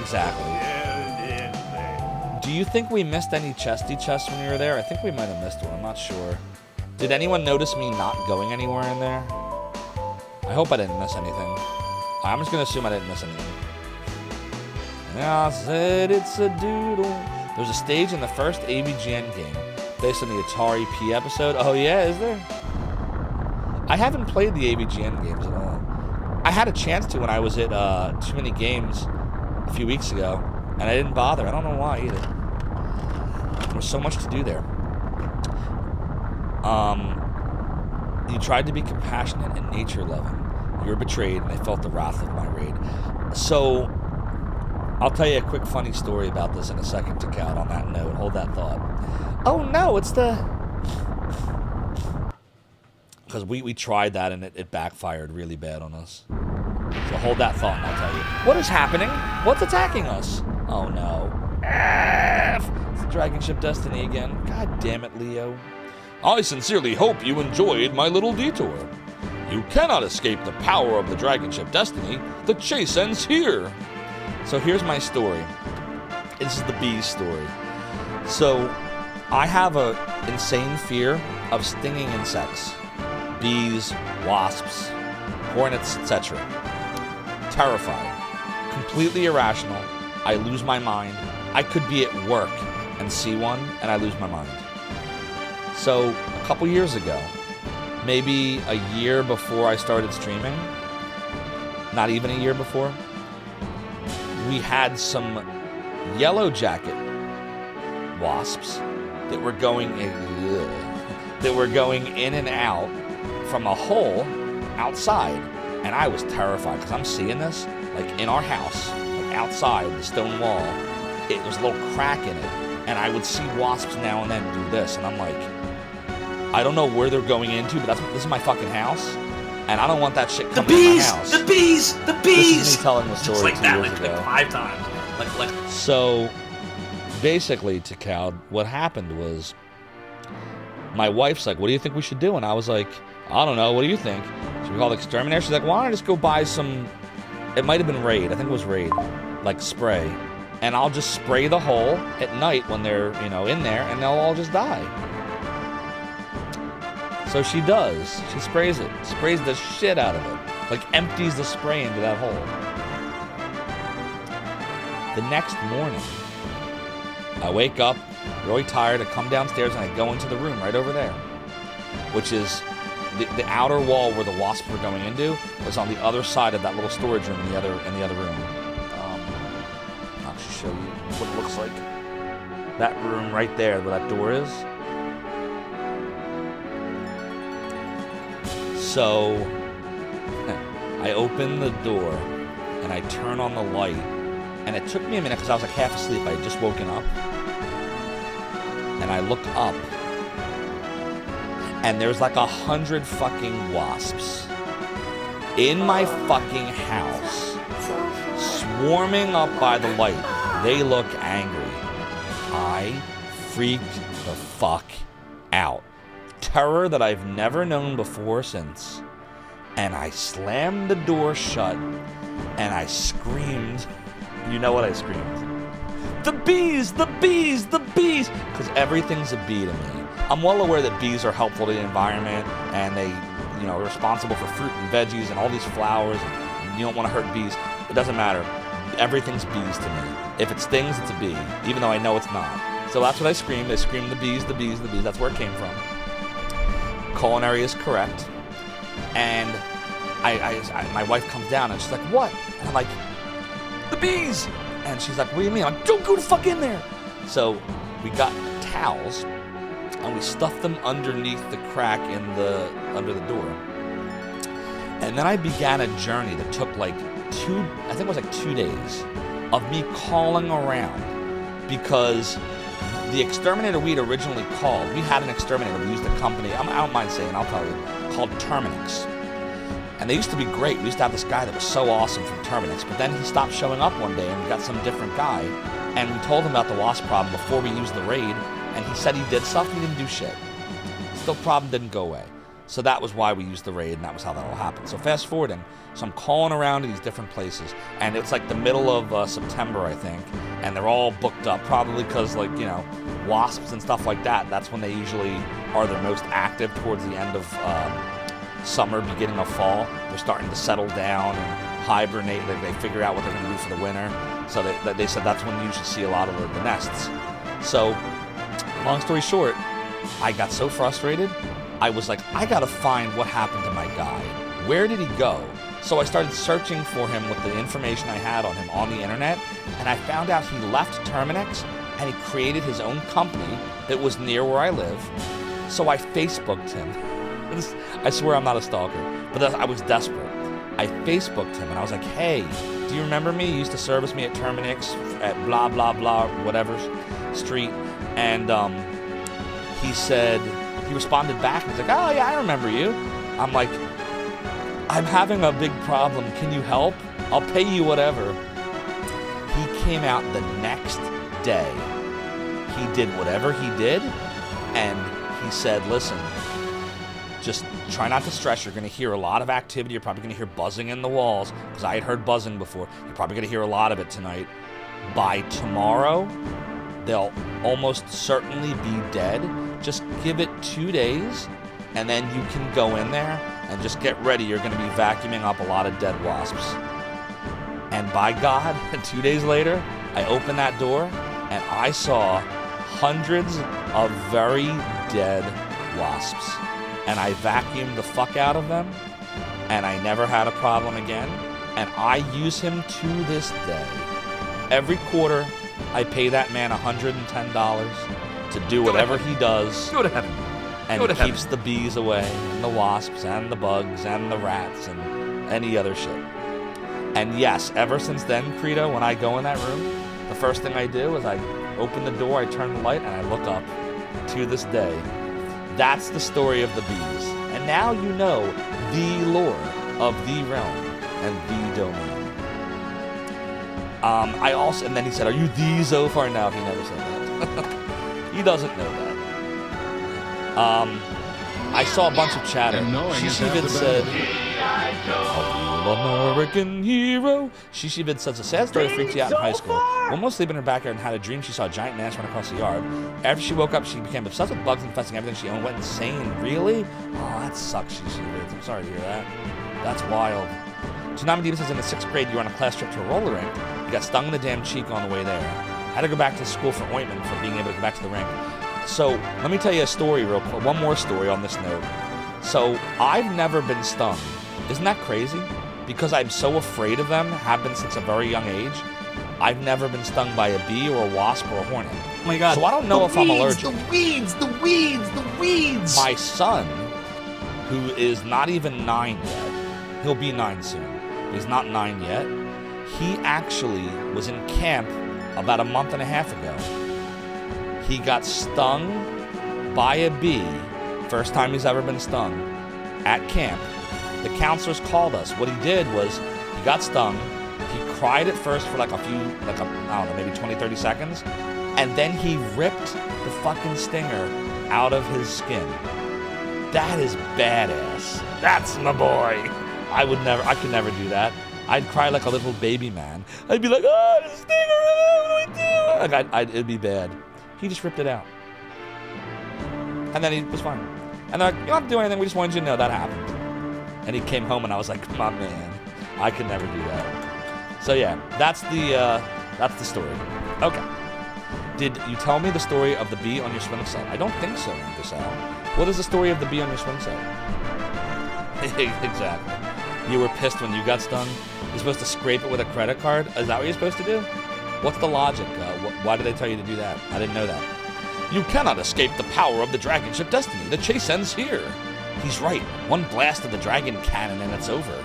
Exactly. Do you think we missed any chesty chests when we were there? I think we might have missed one. I'm not sure. Did anyone notice me not going anywhere in there? I hope I didn't miss anything. I'm just going to assume I didn't miss anything. Yeah, I said it's a doodle. There's a stage in the first AVGN game based on the Atari P episode. Oh yeah, is there? I haven't played the AVGN games at all. I had a chance to when I was at Too Many Games a few weeks ago, and I didn't bother. I don't know why either. There was so much to do there. You tried to be compassionate and nature-loving. You were betrayed, and I felt the wrath of my raid. So, I'll tell you a quick funny story about this in a second, Takao. On that note, hold that thought. Oh no, it's the... Because we tried that and it backfired really bad on us. So hold that thought and I'll tell you. What is happening? What's attacking us? Oh no. It's Dragon Ship Destiny again. God damn it, Leo. I sincerely hope you enjoyed my little detour. You cannot escape the power of the Dragon Ship Destiny. The chase ends here. So here's my story. This is the bees story. So I have an insane fear of stinging insects. Bees, wasps, hornets, etc. Terrified. Completely irrational. I lose my mind. I could be at work and see one, and I lose my mind. So, a couple years ago, maybe a year before I started streaming, not even a year before, we had some yellow jacket wasps that were going in and out from a hole outside, and I was terrified because I'm seeing this like in our house, like outside the stone wall. It was a little crack in it, and I would see wasps now and then do this, and I'm like, I don't know where they're going into, but this is my fucking house, and I don't want that shit coming in my house. The bees! The bees! This is me telling the story Just like 2 that, years ago. like 5 times. Like. So basically, Takal, what happened was my wife's like, what do you think we should do? And I was like, I don't know. What do you think? So we called the exterminator. She's like, why don't I just go buy some, it might have been Raid. I think it was Raid, like spray. And I'll just spray the hole at night when they're, you know, in there, and they'll all just die. So she does. She sprays it. Sprays the shit out of it. Like, empties the spray into that hole. The next morning, I wake up, really tired, I come downstairs, and I go into the room right over there, which is the outer wall where the wasps were going into was on the other side of that little storage room in the other room. I'll show you what it looks like. That room right there where that door is. So I open the door and I turn on the light, and it took me a minute because I was like half asleep. I had just woken up, and I look up, and there's like 100 fucking wasps in my fucking house, swarming up by the light. They look angry. I freaked the fuck out. Terror that I've never known before or since. And I slammed the door shut, and I screamed. You know what I screamed? The bees! The bees! The bees! Because everything's a bee to me. I'm well aware that bees are helpful to the environment, and they, you know, are responsible for fruit and veggies and all these flowers. You don't want to hurt bees. It doesn't matter. Everything's bees to me. If it stings, it's a bee, even though I know it's not. So that's what I screamed. I screamed the bees, the bees, the bees. That's where it came from. Culinary is correct. And my wife comes down and she's like, what? And I'm like, the bees! And she's like, what do you mean? I'm like, don't go the fuck in there! So we got towels and we stuffed them underneath the crack under the door. And then I began a journey that took like 2 days of me calling around, because the exterminator we'd originally called, we had an exterminator, we used a company, I don't mind saying, I'll tell you, called Terminix. And they used to be great. We used to have this guy that was so awesome from Terminix, but then he stopped showing up one day and we got some different guy, and we told him about the wasp problem before we used the raid, and he said he did stuff, he didn't do shit. Still, problem didn't go away. So that was why we used the raid, and that was how that all happened. So fast forwarding, so I'm calling around to these different places, and it's like the middle of September, I think, and they're all booked up, probably because, like, you know, wasps and stuff like that, that's when they usually are their most active towards the end of summer, beginning of fall. They're starting to settle down and hibernate. They figure out what they're going to do for the winter. So they said that's when you usually see a lot of the nests. So, long story short, I got so frustrated. I was like, I gotta find what happened to my guy. Where did he go? So I started searching for him with the information I had on him on the internet, and I found out he left Terminix and he created his own company that was near where I live. So I Facebooked him. I swear I'm not a stalker, but I was desperate. I Facebooked him and I was like, hey, do you remember me? You used to service me at Terminix at blah, blah, blah, whatever street. And he responded back and he's like, oh yeah, I remember you. I'm like, I'm having a big problem. Can you help? I'll pay you whatever. He came out the next day. He did whatever he did, and he said, listen, just try not to stress. You're going to hear a lot of activity. You're probably going to hear buzzing in the walls, because I had heard buzzing before. You're probably going to hear a lot of it tonight. By tomorrow, they'll almost certainly be dead. Just give it 2 days, and then you can go in there and just get ready. You're going to be vacuuming up a lot of dead wasps. And by God, 2 days later, I opened that door, and I saw hundreds of very dead wasps. And I vacuumed the fuck out of them, and I never had a problem again. And I use him to this day. Every quarter, I pay that man $110 to do whatever he does. Go to heaven. And he keeps the bees away, and the wasps, and the bugs, and the rats, and any other shit. And yes, ever since then, Credo, when I go in that room, the first thing I do is I open the door, I turn the light, and I look up. To this day, that's the story of the bees. And now you know the lore of the realm and the domain. I also, and then he said, "Are you the Zophar?" No, he never said that. He doesn't know that. I saw a bunch of chatter. She even said, "A real American hero." She even says a sad story freaked you out in high school. One was sleeping in her backyard and had a dream she saw a giant gnat run across the yard. After she woke up, she became obsessed with bugs, infesting everything she owned. Went insane. Really? Oh, that sucks. She did. I'm sorry to hear that. That's wild. Tsunami Diva says in the 6th grade, you were on a class trip to a roller rink. You got stung in the damn cheek on the way there. Had to go back to school for ointment for being able to go back to the rink. So, let me tell you a story real quick. One more story on this note. So, I've never been stung. Isn't that crazy? Because I'm so afraid of them, have been since a very young age. I've never been stung by a bee or a wasp or a hornet. Oh my God. So I don't know if I'm allergic. The weeds! My son, who is not even 9 yet, he'll be 9 soon. He's not 9 yet. He actually was in camp about a month and a half ago. He got stung by a bee, first time he's ever been stung, at camp. The counselors called us. What he did was, he got stung, he cried at first for like I don't know, maybe 20, 30 seconds, and then he ripped the fucking stinger out of his skin. That is badass. That's my boy. I could never do that. I'd cry like a little baby man. I'd be like, "Oh, the stinger, what do I do?" Like, it'd be bad. He just ripped it out. And then he was fine. And they're like, "You don't have to do anything, we just wanted you to know that happened." And he came home and I was like, "My man, I could never do that." So yeah, that's the story. Okay. Did you tell me the story of the bee on your swing set? I don't think so, Uncle Sal. What is the story of the bee on your swing set? Exactly. You were pissed when you got stung? You're supposed to scrape it with a credit card? Is that what you're supposed to do? What's the logic? Why did they tell you to do that? I didn't know that. You cannot escape the power of the dragon ship Destiny. The chase ends here. He's right. One blast of the dragon cannon and it's over.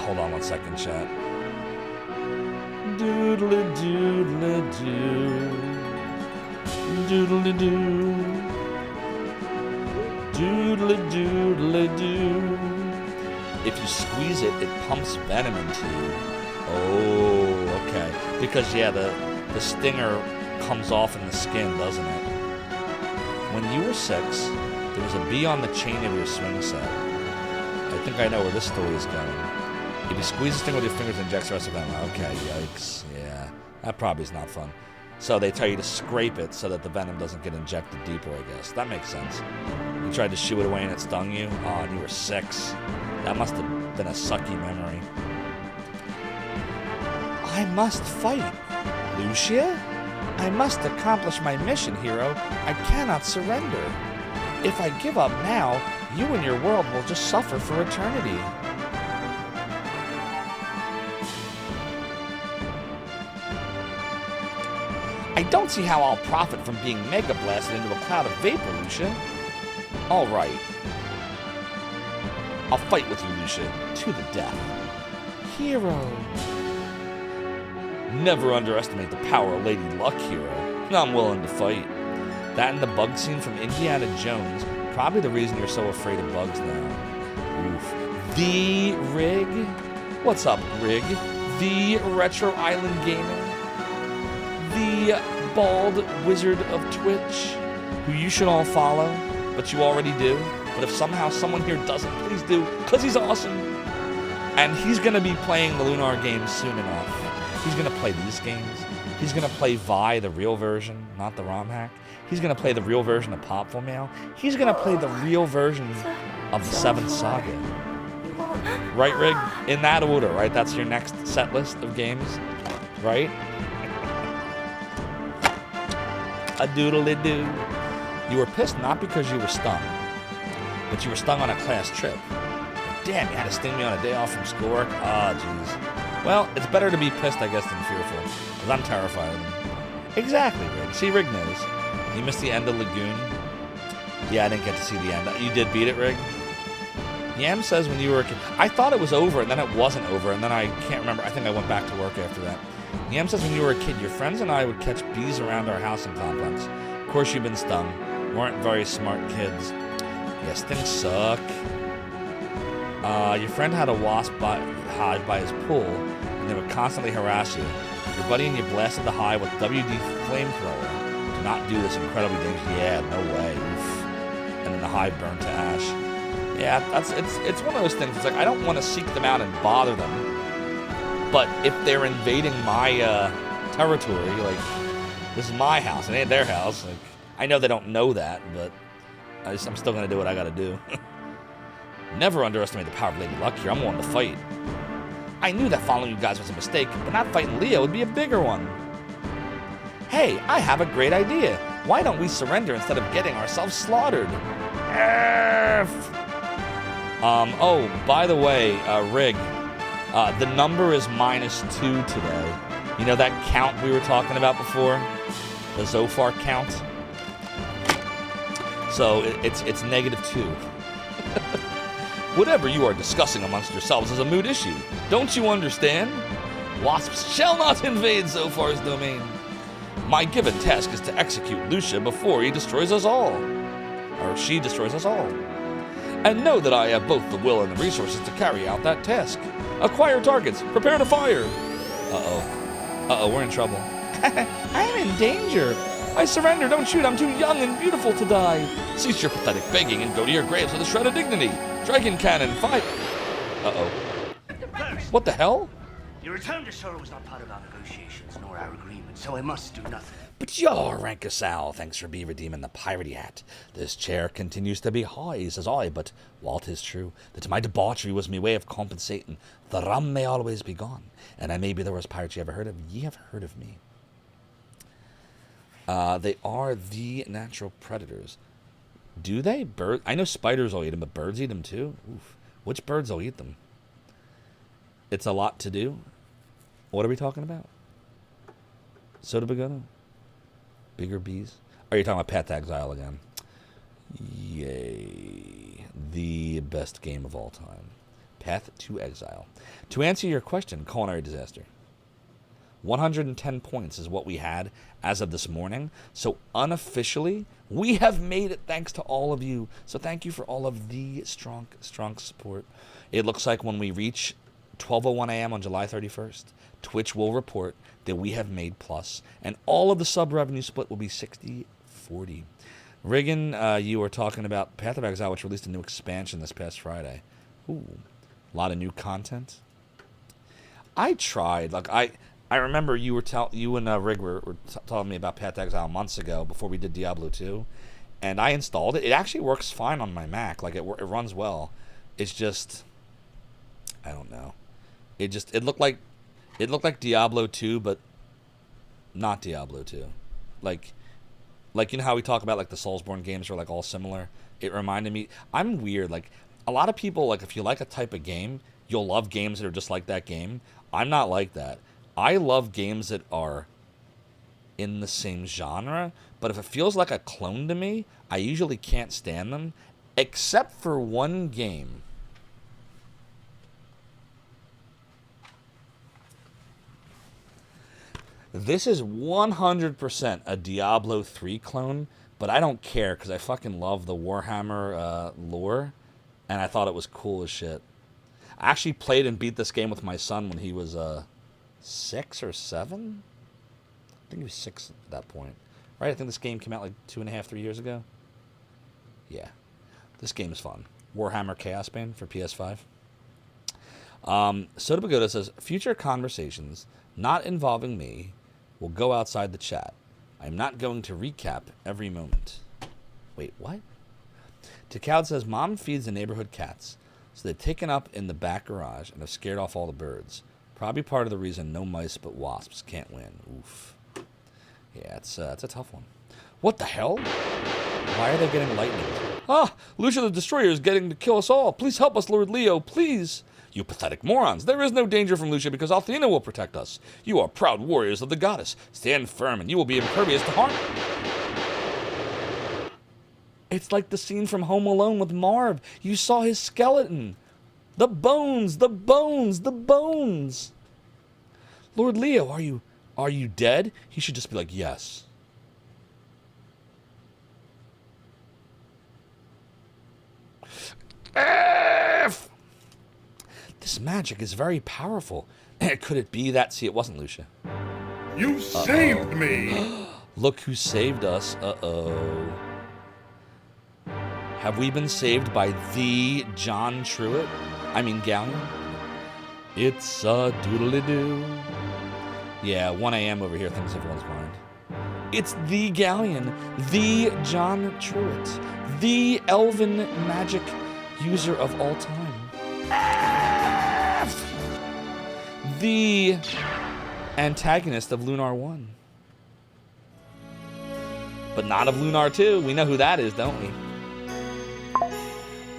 Hold on one second, chat. Doodle-a-doodle-a-doo. Doodle-a-doo. Doodle-a-doodle-a-doo. If you squeeze it, it pumps venom into you. Oh, okay. Because, yeah, the stinger comes off in the skin, doesn't it? When you were 6, there was a bee on the chain of your swing set. I think I know where this story is going. If you squeeze the stinger with your fingers, it injects the rest of venom. Okay, yikes. Yeah, that probably is not fun. So they tell you to scrape it so that the venom doesn't get injected deeper, I guess. That makes sense. You tried to shoo it away and it stung you? Oh, and you were 6. That must have been a sucky memory. I must fight. Lucia? I must accomplish my mission, hero. I cannot surrender. If I give up now, you and your world will just suffer for eternity. I don't see how I'll profit from being mega blasted into a cloud of vapor, Lucia. All right. I'll fight with you, Lucia, to the death. Hero. Never underestimate the power of Lady Luck, hero. I'm willing to fight. That and the bug scene from Indiana Jones, probably the reason you're so afraid of bugs now. Oof. The Rig? What's up, Rig? The Retro Island Gamer? The bald wizard of Twitch, who you should all follow, but you already do. But if somehow someone here doesn't, please do, because he's awesome. And he's going to be playing the Lunar games soon enough. He's going to play these games. He's going to play Vi, the real version, not the ROM hack. He's going to play the real version of Popful Mail. He's going to play the real version of the 7th Saga. Right, Rig? In that order, right? That's your next set list of games, right? A doodle-doo. You were pissed not because you were stung, but you were stung on a class trip. Damn, you had to sting me on a day off from schoolwork? Ah, jeez. Well, it's better to be pissed, I guess, than fearful, because I'm terrified of them. Exactly, Rig. See, Rig knows. You missed the end of Lagoon? Yeah, I didn't get to see the end. You did beat it, Rig? Yam says when you were a kid... I thought it was over, and then it wasn't over, and then I can't remember. I think I went back to work after that. Yam says when you were a kid, your friends and I would catch bees around our housing complex. Of course, you've been stung. Weren't very smart kids. Yes, things suck. Your friend had a wasp hive by his pool, and they would constantly harass you. Your buddy and you blasted the hive with WD flamethrower. Do not do this incredibly dangerous. Yeah, no way. Oof. And then the hive burned to ash. Yeah, it's one of those things. It's like I don't want to seek them out and bother them, but if they're invading my territory, like this is my house, it ain't their house. Like I know they don't know that, but I'm still gonna do what I gotta do. Never underestimate the power of Lady Luck here. I'm willing to fight. I knew that following you guys was a mistake, but not fighting Leo would be a bigger one. Hey, I have a great idea. Why don't we surrender instead of getting ourselves slaughtered? Oh, by the way, Rig, the number is -2 today. You know that count we were talking about before? The Zophar count? So it's -2. Whatever you are discussing amongst yourselves is a moot issue. Don't you understand? Wasps shall not invade Zophar's domain. My given task is to execute Lucia before he destroys us all. Or she destroys us all. And know that I have both the will and the resources to carry out that task. Acquire targets. Prepare to fire. Uh-oh, we're in trouble. I am in danger. I surrender. Don't shoot. I'm too young and beautiful to die. Cease your pathetic begging and go to your graves with a shred of dignity. Dragon cannon, fight. Uh-oh. What the hell? Your return to Sorrow was not part of our negotiations nor our agreement, so I must do nothing. But you're Rankasal, thanks for be redeeming the piratey hat. This chair continues to be high, says I, but while 'tis true that my debauchery was me way of compensating, the rum may always be gone, and I may be the worst pirate you ever heard of. Ye have heard of me. They are the natural predators. Do they? I know spiders will eat them, but birds eat them too? Oof. Which birds will eat them? It's a lot to do. What are we talking about? Soda Bagona? Bigger bees? Are you talking about Path to Exile again? Yay. The best game of all time. Path to Exile. To answer your question, culinary disaster. 110 points is what we had as of this morning. So unofficially, we have made it thanks to all of you. So thank you for all of the strong support. It looks like when we reach 12:01 a.m. on July 31st, Twitch will report that we have made plus, and all of the sub-revenue split will be 60-40. Riggin, you were talking about Path of Exile, which released a new expansion this past Friday. Ooh, a lot of new content. I tried, like, I remember you and Rig were telling me about Path to Exile months ago before we did Diablo 2, and I installed it. It actually works fine on my Mac, like, it runs well. It's just, I don't know. It looked like Diablo 2, but not Diablo 2. Like you know how we talk about like the Soulsborne games are like all similar? It reminded me. I'm weird. Like a lot of people, like if you like a type of game, you'll love games that are just like that game. I'm not like that. I love games that are in the same genre, but if it feels like a clone to me, I usually can't stand them, except for one game. This is 100% a Diablo 3 clone, but I don't care because I fucking love the Warhammer lore, and I thought it was cool as shit. I actually played and beat this game with my son when he was 6 or 7? I think he was 6 at that point. Right? I think this game came out like 2.5, 3 years ago. Yeah. This game is fun. Warhammer Chaos Bane for PS5. Soda Pagoda says, future conversations not involving me will go outside the chat. I'm not going to recap every moment. Wait, what? Takowd says, Mom feeds the neighborhood cats, so they've taken up in the back garage and have scared off all the birds. Probably part of the reason no mice but wasps can't win. Oof. Yeah, it's a tough one. What the hell? Why are they getting lightning? Ah, Lucia the Destroyer is getting to kill us all. Please help us, Lord Leo, please. You pathetic morons. There is no danger from Lucia because Althena will protect us. You are proud warriors of the goddess. Stand firm and you will be impervious to harm. It's like the scene from Home Alone with Marv. You saw his skeleton. The bones, the bones, the bones. Lord Leo, are you dead? He should just be like, yes. This magic is very powerful. Could it be that? See, it wasn't Lucia. You saved me! Look who saved us. Uh-oh. Have we been saved by the John Truitt? I mean, Galleon? It's a doodly-doo. Yeah, 1 a.m. over here, thinks everyone's blind. It's the Galleon, the John Truitt, the elven magic user of all time. The antagonist of Lunar 1. But not of Lunar 2. We know who that is, don't we?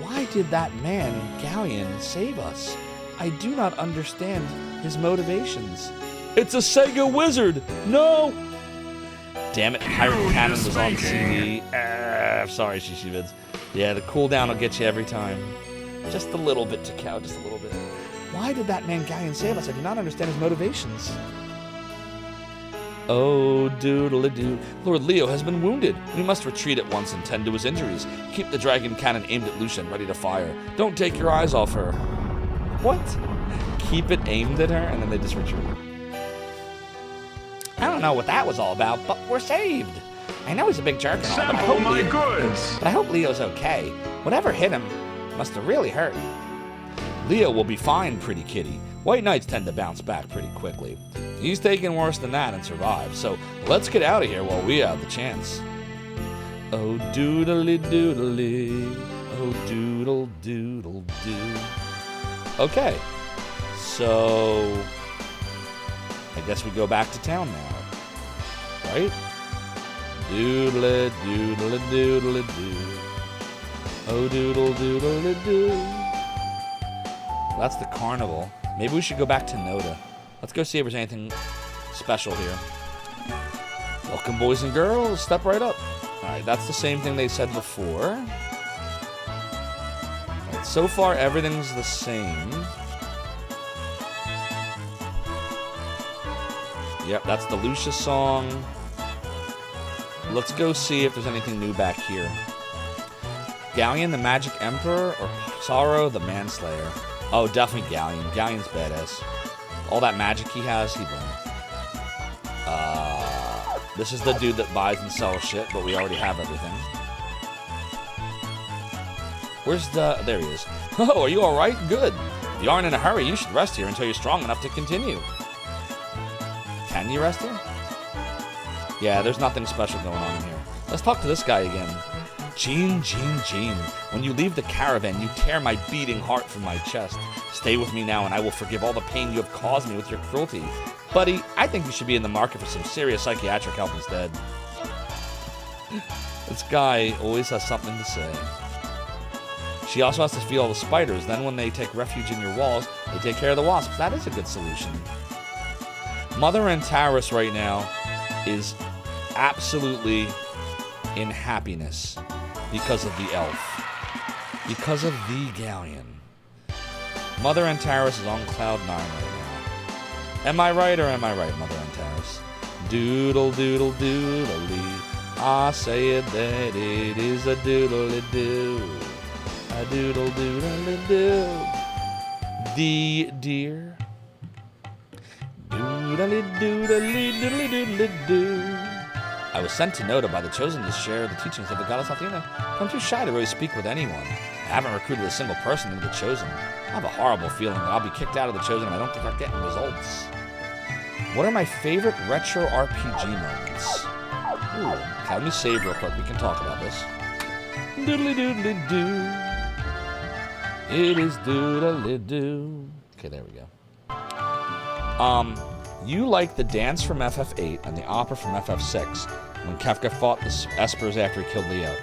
Why did that man, Galleon, save us? I do not understand his motivations. It's a Sega wizard! No! Damn it, Pirate Cannon was on CD. Sorry, Shishivids. Yeah, the cooldown will get you every time. Just a little bit to cow, just a little bit. Why did that man Galleon save us? I do not understand his motivations. Oh, doodle-a-doo. Lord Leo has been wounded. We must retreat at once and tend to his injuries. Keep the dragon cannon aimed at Lucia and ready to fire. Don't take your eyes off her. What? Keep it aimed at her, and then they just retreat. I don't know what that was all about, but we're saved. I know he's a big jerk and all, but I hope Leo's okay. Whatever hit him must have really hurt. Leo will be fine, pretty kitty. White knights tend to bounce back pretty quickly. He's taken worse than that and survived, so let's get out of here while we have the chance. Oh, doodly doodly. Oh, doodle doodle doo. Okay, so I guess we go back to town now, right? Doodle doodle doodle doo. Oh, doodle doodle doo. That's the carnival. Maybe we should go back to Noda. Let's go see if there's anything special here. Welcome, boys and girls. Step right up. All right, that's the same thing they said before. All right, so far, everything's the same. Yep, that's the Lucia song. Let's go see if there's anything new back here. Galleon, the Magic Emperor, or Sorrow, the Manslayer? Oh, definitely Galleon. Galleon's badass. All that magic he has, he'd win. This is the dude that buys and sells shit, but we already have everything. Where's the... There he is. Oh, are you alright? Good. If you aren't in a hurry, you should rest here until you're strong enough to continue. Can you rest here? Yeah, there's nothing special going on in here. Let's talk to this guy again. Jean. When you leave the caravan, you tear my beating heart from my chest. Stay with me now, and I will forgive all the pain you have caused me with your cruelty. Buddy, I think you should be in the market for some serious psychiatric help instead. This guy always has something to say. She also has to feed all the spiders. Then when they take refuge in your walls, they take care of the wasps. That is a good solution. Mother Antares right now is absolutely in happiness because of the elf. Because of the Galleon. Mother Antares is on cloud 9 right now. Am I right or am I right, Mother Antares? Doodle doodle doodly. I say it that it is a doodly doo. A doodle doodly doo. The deer. Doodly doodly doodly doodly doo. I was sent to Noda by the Chosen to share the teachings of the goddess Athena. I'm too shy to really speak with anyone. I haven't recruited a single person into the Chosen. I have a horrible feeling that I'll be kicked out of the Chosen if I don't start getting results. What are my favorite retro RPG moments? Ooh, okay, let me save real quick. We can talk about this. Doodly doodly doo. It is doodly doo. Okay, there we go. You like the dance from FF8 and the opera from FF6 when Kefka fought the Espers after he killed Leo.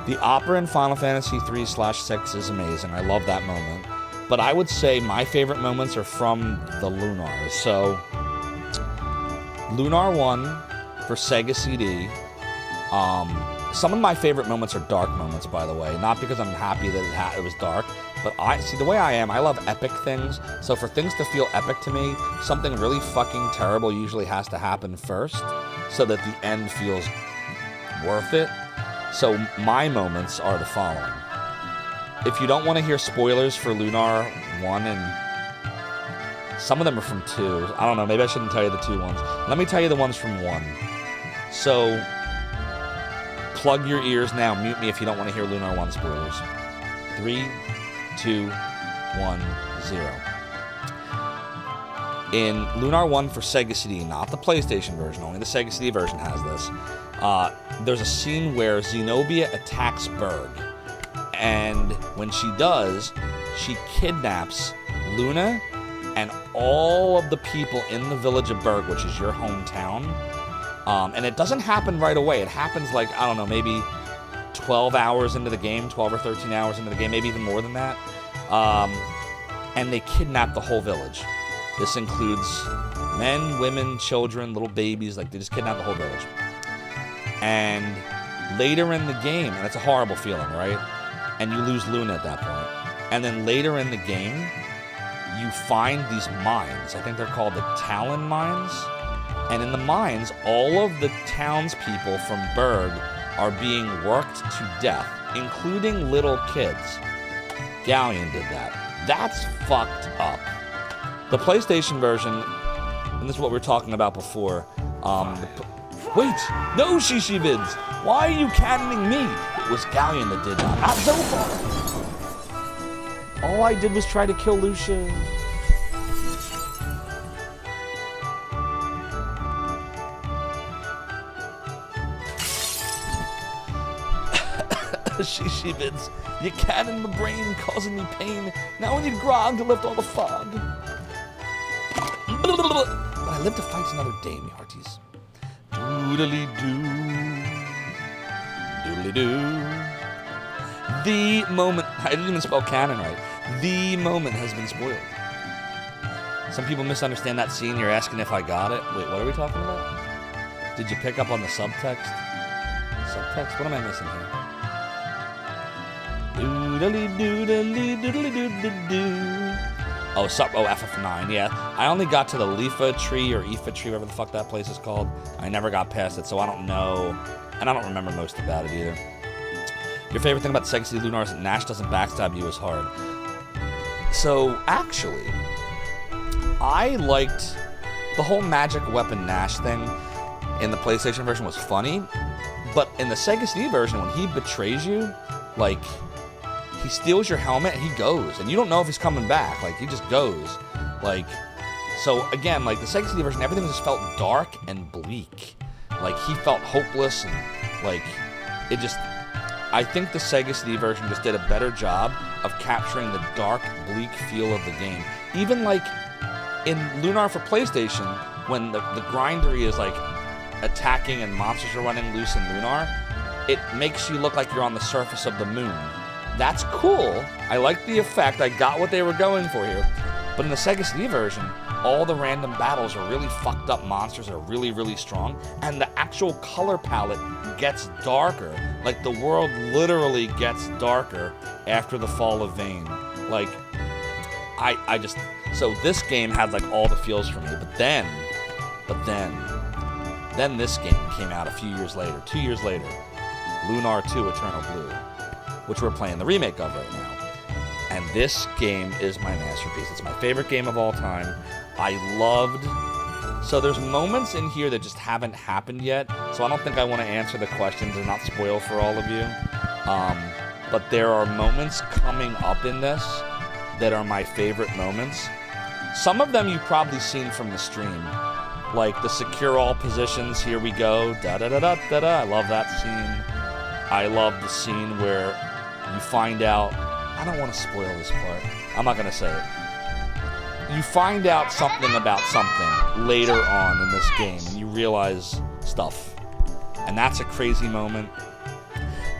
The opera in Final Fantasy 3/6 is amazing. I love that moment. But I would say my favorite moments are from the Lunars. So, Lunar 1 for Sega CD. Some of my favorite moments are dark moments, by the way. Not because I'm happy that it was dark, but see, the way I am, I love epic things. So for things to feel epic to me, something really fucking terrible usually has to happen first, so that the end feels worth it. So my moments are the following. If you don't want to hear spoilers for Lunar 1 and Some of them are from 2. I don't know. Maybe I shouldn't tell you the 2 ones. Let me tell you the ones from 1. So, plug your ears now. Mute me if you don't want to hear Lunar 1 spoilers. 3, 2, 1, 0. In Lunar 1 for Sega CD, not the PlayStation version, only the Sega CD version has this, there's a scene where Zenobia attacks Berg. And when she does, she kidnaps Luna and all of the people in the village of Berg, which is your hometown. And it doesn't happen right away. It happens like, I don't know, maybe 12 hours into the game, 12 or 13 hours into the game, maybe even more than that. And they kidnap the whole village. This includes men, women, children, little babies. Like, they just kidnap the whole village. And later in the game, and it's a horrible feeling, right? And you lose Luna at that point. And then later in the game, you find these mines. I think they're called the Talon Mines. And in the mines, all of the townspeople from Berg are being worked to death, including little kids. Galleon did that. That's fucked up. The PlayStation version, and this is what we were talking about before. Wait, no, Shishivids! Why are you cannoning me? It was Galleon that did that, not Zophar! All I did was try to kill Lucia. Shishivids, you cannon my brain, causing me pain. Now I need grog to lift all the fog. But I live to fight another day, me hearties. Doodly-doo. Doodly-doo. The moment... I didn't even spell canon right. The moment has been spoiled. Some people misunderstand that scene. You're asking if I got it. Wait, what are we talking about? Did you pick up on the subtext? Subtext? What am I missing here? Doodly-doodly-doodly-doodly-doo-doo. Oh, FF9, yeah. I only got to the Leafa tree or Aoife tree, whatever the fuck that place is called. I never got past it, so I don't know. And I don't remember most about it either. Your favorite thing about the Sega CD Lunar is that Nash doesn't backstab you as hard. So, actually, I liked the whole magic weapon Nash thing in the PlayStation version was funny. But in the Sega CD version, when he betrays you, like... he steals your helmet and he goes, and you don't know if he's coming back. Like, he just goes. Like, so again, like the Sega CD version, everything just felt dark and bleak. Like, he felt hopeless, and like, it just, I think the Sega CD version just did a better job of capturing the dark, bleak feel of the game. Even like in Lunar for PlayStation, when the grindery is like attacking and monsters are running loose in Lunar, it makes you look like you're on the surface of the moon. That's cool. I like the effect. I got what they were going for here. But in the Sega CD version, all the random battles are really fucked up monsters that are really, really strong. And the actual color palette gets darker. Like, the world literally gets darker after the fall of Vane. Like, I just... So this game had, like, all the feels for me. But then this game came out a few years later. 2 years later. Lunar 2 Eternal Blue, which we're playing the remake of right now. And this game is my masterpiece. It's my favorite game of all time. I loved... So there's moments in here that just haven't happened yet, so I don't think I want to answer the questions and not spoil for all of you. But there are moments coming up in this that are my favorite moments. Some of them you've probably seen from the stream. Like the secure all positions, here we go, da-da-da-da-da-da. I love that scene. I love the scene where you find out... I don't want to spoil this part. I'm not going to say it. You find out something about something later on in this game, and you realize stuff. And that's a crazy moment.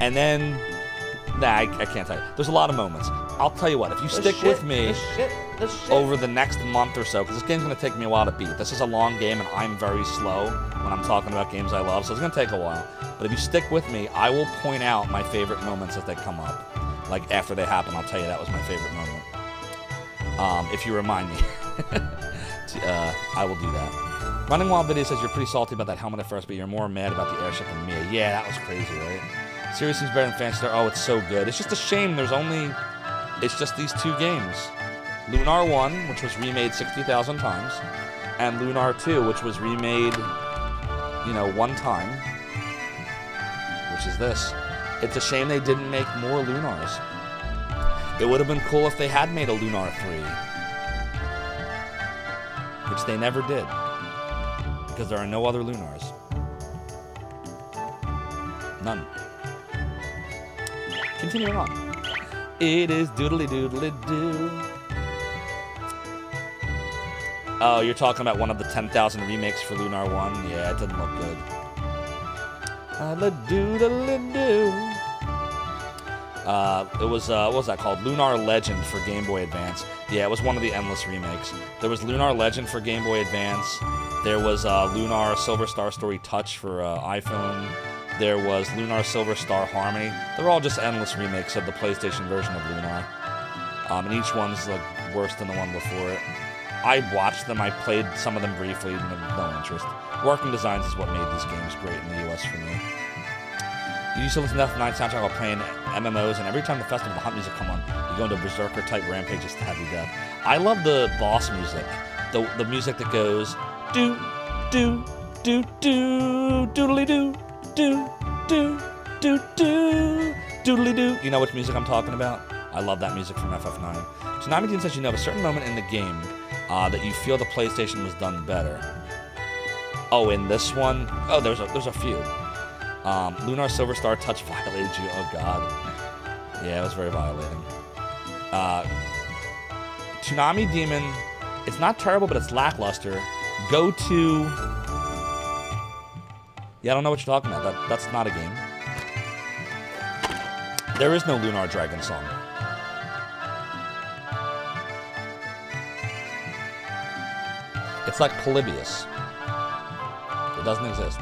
And then... Nah, I can't tell you. There's a lot of moments. I'll tell you what, if you stick with me over the next month or so, because this game's going to take me a while to beat. This is a long game, and I'm very slow when I'm talking about games I love, so it's going to take a while. But if you stick with me, I will point out my favorite moments as they come up. Like, after they happen, I'll tell you that was my favorite moment. If you remind me. I will do that. Running Wild Video says you're pretty salty about that helmet at first, but you're more mad about the airship than me. Yeah, that was crazy, right? Series seems better than Fantasy Star. Oh, it's so good. It's just a shame there's only... It's just these two games. Lunar 1, which was remade 60,000 times, and Lunar 2, which was remade, you know, one time, which is this. It's a shame they didn't make more Lunars. It would have been cool if they had made a Lunar 3, which they never did, because there are no other Lunars. None. Continuing on. It is doodly doodly doo. Oh, you're talking about one of the 10,000 remakes for Lunar 1? Yeah, it didn't look good. Doodly-doo. It was, what was that called? Lunar Legend for Game Boy Advance. Yeah, it was one of the endless remakes. There was Lunar Legend for Game Boy Advance. There was Lunar Silver Star Story Touch for iPhone. There was Lunar Silver Star Harmony. They're all just endless remakes of the PlayStation version of Lunar. And each one's like worse than the one before it. I watched them, I played some of them briefly, and had no interest. Working Designs is what made these games great in the US for me. You used to listen to F9 soundtrack while playing MMOs, and every time the Festival of the Hunt music come on, you go into Berserker-type rampages to have you death. I love the boss music. The music that goes, do, do, do, do, doodly do, do, do, do, do, doodly do. You know which music I'm talking about? I love that music from FF9. Tsunami Dean says you know of a certain moment in the game that you feel the PlayStation was done better. Oh, in this one? Oh, there's a few. Lunar Silver Star Touch violated you. Oh, God. Yeah, it was very violating. Tsunami Demon, it's not terrible, but it's lackluster. Go to... Yeah, I don't know what you're talking about. That's not a game. There is no Lunar Dragon song. It's like Polybius. It doesn't exist.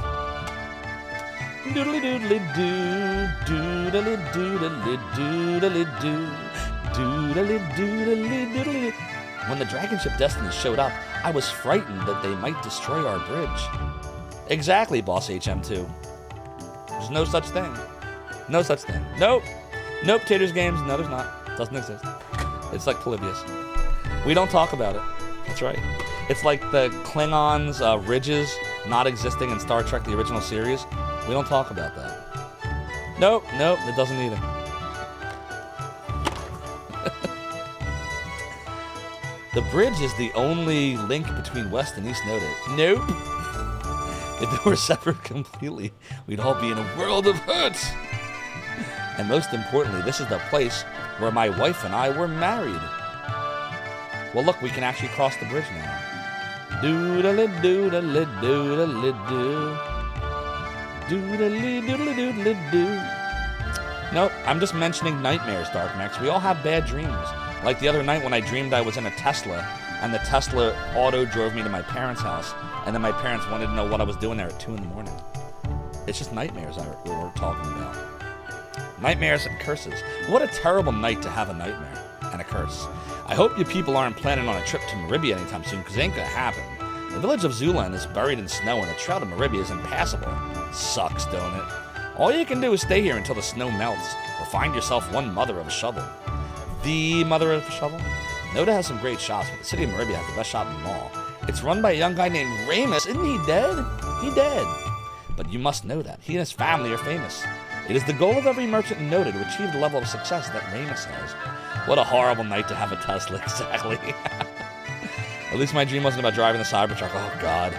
Doodly doodly doo, doodly doodly doodly doo, doodly doodly doodly. When the Dragon Ship Destiny showed up, I was frightened that they might destroy our bridge. Exactly, Boss HM2. There's no such thing. No such thing. Nope. Nope, Taters Games. No, there's not. Doesn't exist. It's like Polybius. We don't talk about it. That's right. It's like the Klingons' ridges not existing in Star Trek, the original series. We don't talk about that. Nope, nope, it doesn't either. The bridge is the only link between West and East Noted. Nope. If they were separate completely, we'd all be in a world of hurt. And most importantly, this is the place where my wife and I were married. Well, look, we can actually cross the bridge now. Doodly doodly doodly doo. Doodly doodly doodly doo. Nope, I'm just mentioning nightmares, Dark Max. We all have bad dreams. Like the other night when I dreamed I was in a Tesla, and the Tesla auto drove me to my parents' house, and then my parents wanted to know what I was doing there at 2 in the morning. It's just nightmares we were talking about. Nightmares and curses. What a terrible night to have a nightmare and a curse. I hope you people aren't planning on a trip to Maribia anytime soon, because it ain't gonna happen. The village of Zulan is buried in snow, and the trail to Maribia is impassable. Sucks, don't it? All you can do is stay here until the snow melts, or find yourself one mother of a shovel. The mother of a shovel? Noda has some great shops, but the city of Maribia has the best shop in them all. It's run by a young guy named Ramus. Isn't he dead? He dead. But you must know that. He and his family are famous. It is the goal of every merchant in Noda to achieve the level of success that Ramus has. What a horrible night to have a Tesla, exactly. At least my dream wasn't about driving the Cybertruck. Oh, God.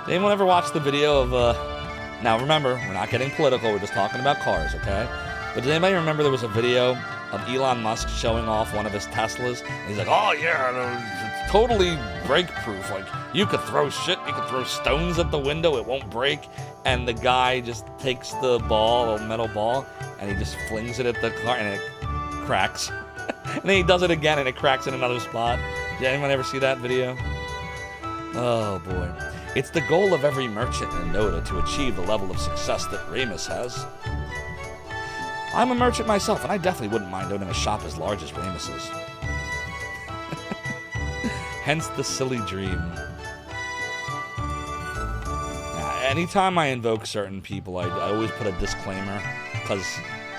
Did anyone ever watch the video of, Now, remember, we're not getting political. We're just talking about cars, okay? But did anybody remember there was a video of Elon Musk showing off one of his Teslas? And he's like, oh, yeah, it's totally brake-proof. Like, you could throw shit. You could throw stones at the window. It won't break. And the guy just takes the ball, a metal ball, and he just flings it at the car, and it cracks. And then he does it again, and it cracks in another spot. Did anyone ever see that video? Oh, boy. It's the goal of every merchant in Noda to achieve the level of success that Ramus has. I'm a merchant myself, and I definitely wouldn't mind owning a shop as large as Ramus's. Hence the silly dream. Anytime I invoke certain people, I always put a disclaimer, because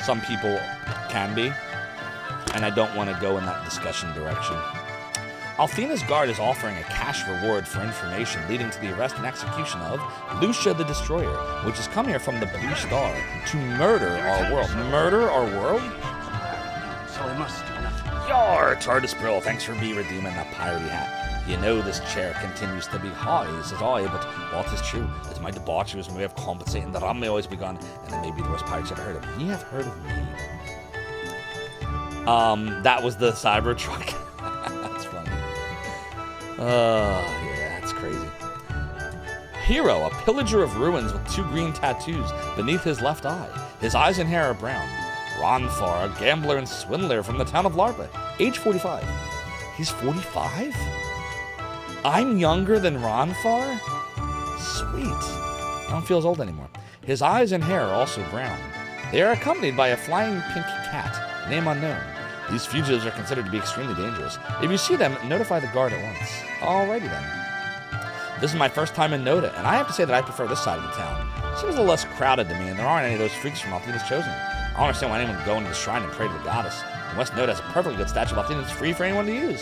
some people can be. and I don't want to go in that discussion direction. Althena's guard is offering a cash reward for information leading to the arrest and execution of Lucia the Destroyer, which has come here from the Blue Star to murder our world. Murder our world? So I must do nothing. Yar, TARDIS Brill, thanks for redeeming that piratey hat. You know this chair continues to be high, says I, but what is true is my debauchery was my way of compensating the ram may always begun, and it may be the worst pirates you've ever heard of. Ye have heard of me. That was the Cybertruck. That's funny. Yeah, that's crazy. Hero, a pillager of ruins with 2 green tattoos beneath his left eye. His eyes and hair are brown. Ronfar, a gambler and swindler from the town of Larpa, age 45. He's 45? I'm younger than Ronfar? Sweet. I don't feel as old anymore. His eyes and hair are also brown. They are accompanied by a flying pink cat, name unknown. These fugitives are considered to be extremely dangerous. If you see them, notify the guard at once. Alrighty then. This is my first time in Noda, and I have to say that I prefer this side of the town. It seems a little less crowded to me, and there aren't any of those freaks from Althena's Chosen. I don't understand why anyone would go into the shrine and pray to the goddess. And West Noda has a perfectly good statue of Althena that's free for anyone to use.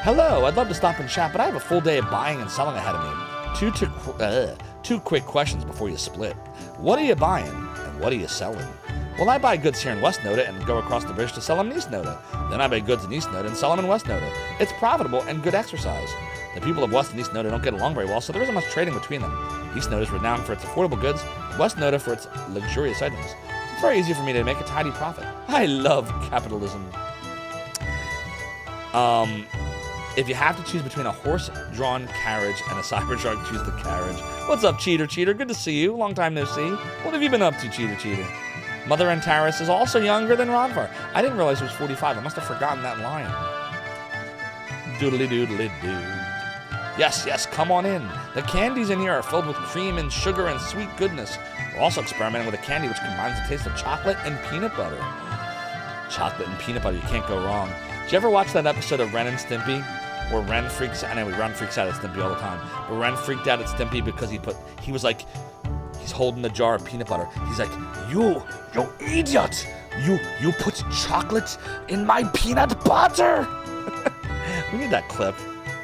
Hello, I'd love to stop and chat, but I have a full day of buying and selling ahead of me. Two quick questions before you split. What are you buying, and what are you selling? Well, I buy goods here in West Noda and go across the bridge to sell them in East Noda. Then I buy goods in East Noda and sell them in West Noda. It's profitable and good exercise. The people of West and East Noda don't get along very well, so there isn't much trading between them. East Noda is renowned for its affordable goods, West Noda for its luxurious items. It's very easy for me to make a tidy profit. I love capitalism. If you have to choose between a horse-drawn carriage and a Cybertruck, choose the carriage. What's up, Cheater? Good to see you. Long time no see. What have you been up to, Cheater? Mother Antares is also younger than Ronfar. I didn't realize he was 45. I must have forgotten that line. Doodly-doodly-doo. Yes, come on in. The candies in here are filled with cream and sugar and sweet goodness. We're also experimenting with a candy which combines the taste of chocolate and peanut butter. Chocolate and peanut butter, you can't go wrong. Did you ever watch that episode of Ren and Stimpy? Where Ren freaks out, anyway, Ren freaks out at Stimpy all the time. But Ren freaked out at Stimpy because he was like, he's holding the jar of peanut butter. He's like, you idiot! You put chocolate in my peanut butter! We need that clip.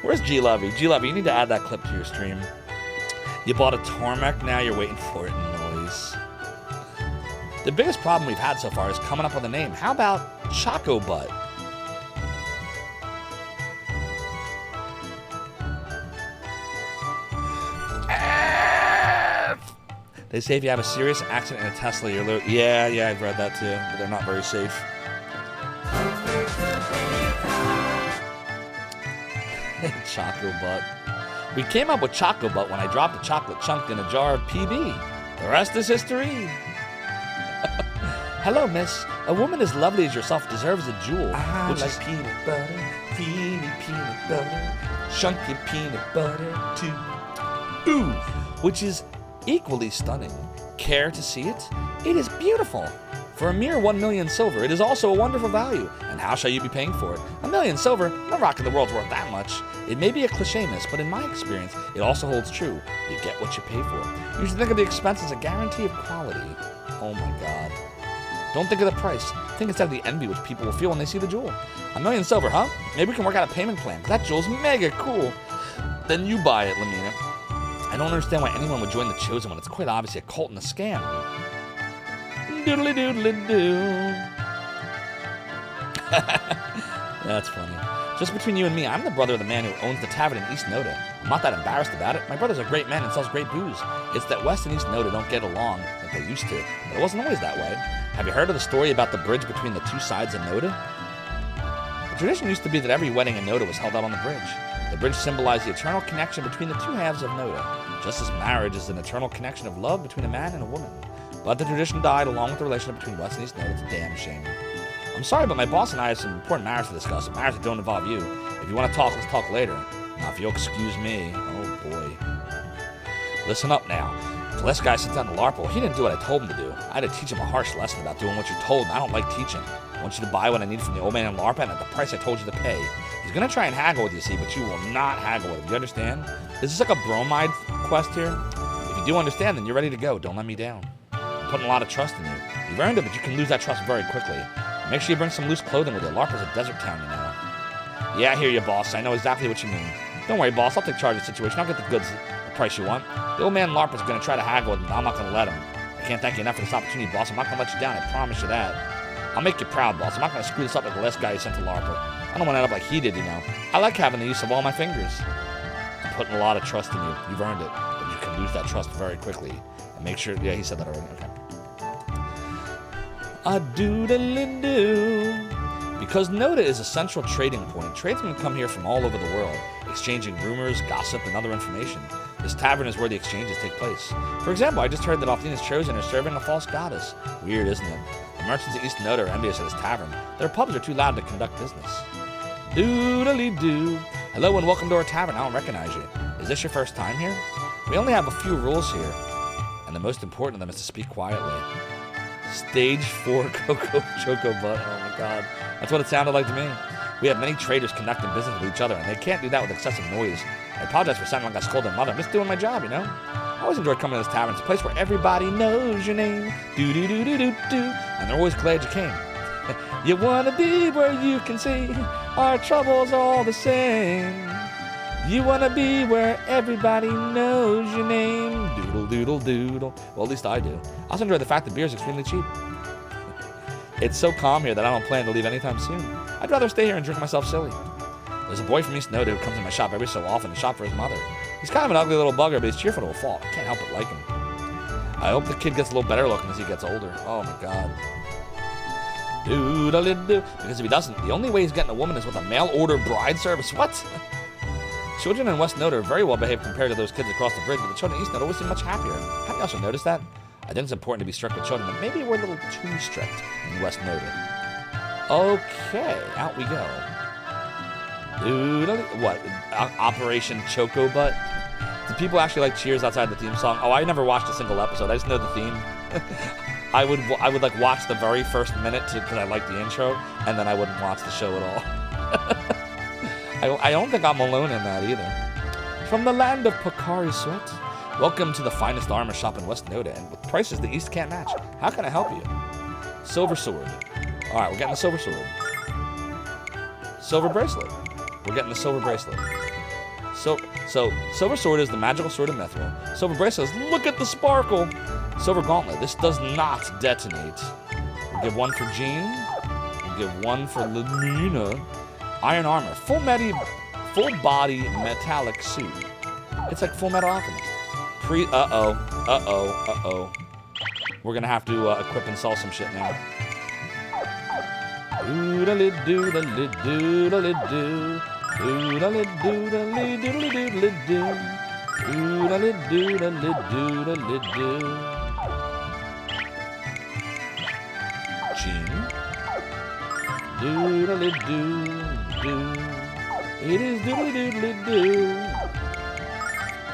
Where's G-Lovey? G-Lovey, you need to add that clip to your stream. You bought a Tormek, now you're waiting for it in noise. The biggest problem we've had so far is coming up with a name. How about Choco Butt? They say if you have a serious accident in a Tesla, you're Yeah, I've read that too, but they're not very safe. Choco Butt. We came up with Choco Butt when I dropped a chocolate chunk in a jar of PB. The rest is history. Hello, miss. A woman as lovely as yourself deserves a jewel. I like peanut butter, creamy peanut butter, chunky peanut butter too. Ooh, which is equally stunning. Care to see it? It is beautiful. For a mere 1 million silver, it is also a wonderful value. And how shall you be paying for it? 1 million silver? No rock in the world's worth that much. It may be a cliche, miss, but in my experience, it also holds true. You get what you pay for. You should think of the expense as a guarantee of quality. Oh my god. Don't think of the price. Think instead of the envy which people will feel when they see the jewel. 1 million silver, huh? Maybe we can work out a payment plan, because that jewel's mega cool. Then you buy it, Lamina. I don't understand why anyone would join the Chosen when it's quite obviously a cult and a scam. Doodly doodly doo. That's funny. Just between you and me, I'm the brother of the man who owns the tavern in East Noda. I'm not that embarrassed about it. My brother's a great man and sells great booze. It's that West and East Noda don't get along like they used to, but it wasn't always that way. Have you heard of the story about the bridge between the two sides of Noda? The tradition used to be that every wedding in Noda was held out on the bridge. The bridge symbolized the eternal connection between the two halves of Noda, just as marriage is an eternal connection of love between a man and a woman. But the tradition died along with the relationship between West and East Noda. It's a damn shame. I'm sorry, but my boss and I have some important matters to discuss. Matters that don't involve you. If you want to talk, let's talk later. Now, if you'll excuse me. Oh, boy. Listen up now. If the last guy sent down to LARP, he didn't do what I told him to do. I had to teach him a harsh lesson about doing what you're told, and I don't like teaching. I want you to buy what I need from the old man in LARP and at the price I told you to pay. He's going to try and haggle with you, see, but you will not haggle with him. You understand? Is this like a bromide quest here? If you do understand, then you're ready to go. Don't let me down. I'm putting a lot of trust in you. You've earned it, but you can lose that trust very quickly. Make sure you bring some loose clothing with you. LARP's a desert town, you know. Yeah, I hear you, boss. I know exactly what you mean. Don't worry, boss. I'll take charge of the situation. I'll get the goods the price you want. The old man LARP is going to try to haggle, and I'm not going to let him. I can't thank you enough for this opportunity, boss. I'm not going to let you down. I promise you that. I'll make you proud, boss. I'm not going to screw this up like the last guy you sent to LARPer. I don't want to end up like he did, you know. I like having the use of all my fingers. I'm putting a lot of trust in you. You've earned it. But you can lose that trust very quickly. And make sure... Yeah, he said that already. Okay. A doodle-doo. Because Noda is a central trading point, tradesmen come here from all over the world, exchanging rumors, gossip, and other information. This tavern is where the exchanges take place. For example, I just heard that Althena's chosen is serving a false goddess. Weird, isn't it? The merchants of East Noda are envious of this tavern. Their pubs are too loud to conduct business. Doodly-doo. Hello and welcome to our tavern. I don't recognize you. Is this your first time here? We only have a few rules here, and the most important of them is to speak quietly. Stage 4 Choco Butt. Oh my god. That's what it sounded like to me. We have many traders conducting business with each other, and they can't do that with excessive noise. I apologize for sounding like I scolded mother. I'm just doing my job, you know? I always enjoyed coming to this tavern. It's a place where everybody knows your name. Do-do-do-do-do-do. And they're always glad you came. You want to be where you can see our troubles all the same. You want to be where everybody knows your name. Doodle-doodle-doodle. Well, at least I do. I also enjoy the fact that beer is extremely cheap. It's so calm here that I don't plan to leave anytime soon. I'd rather stay here and drink myself silly. There's a boy from East Noda who comes to my shop every so often to shop for his mother. He's kind of an ugly little bugger, but he's cheerful to a fault. I can't help but like him. I hope the kid gets a little better looking as he gets older. Oh my god. Doodle-doo. Because if he doesn't, the only way he's getting a woman is with a mail-order bride service. What? Children in West Noda are very well behaved compared to those kids across the bridge, but the children in East Noda always seem much happier. Have you also noticed that? I think it's important to be strict with children, but maybe we're a little too strict in West Noda. Okay, out we go. Doodle. What? Operation Choco Butt? Do people actually like cheers outside the theme song? Oh, I never watched a single episode. I just know the theme. I would like watch the very first minute because I like the intro, and then I wouldn't watch the show at all. I don't think I'm alone in that either. From the land of Pocari Sweat, welcome to the finest armor shop in West Noda, and with prices the East can't match. How can I help you? Silver sword. All right, we're getting the silver sword. Silver bracelet. We're getting the silver bracelet. So silver sword is the magical sword of Mithril. Silver bracelet is, look at the sparkle. Silver gauntlet. This does not detonate. We'll give one for Jean. We'll give one for Lamina. Iron armor. Full body metallic suit. It's like Full Metal Alchemist. Uh-oh. We're gonna have to equip and sell some shit now. Doodle-doo-doodle-doo-doodle-doo. Doodle-doo-doodle-doo-doodle-doo. Doodle-doo-doodle-doo-doodle-doo. Jean. Doodle-doo-doo. It is doodle-doo-doo.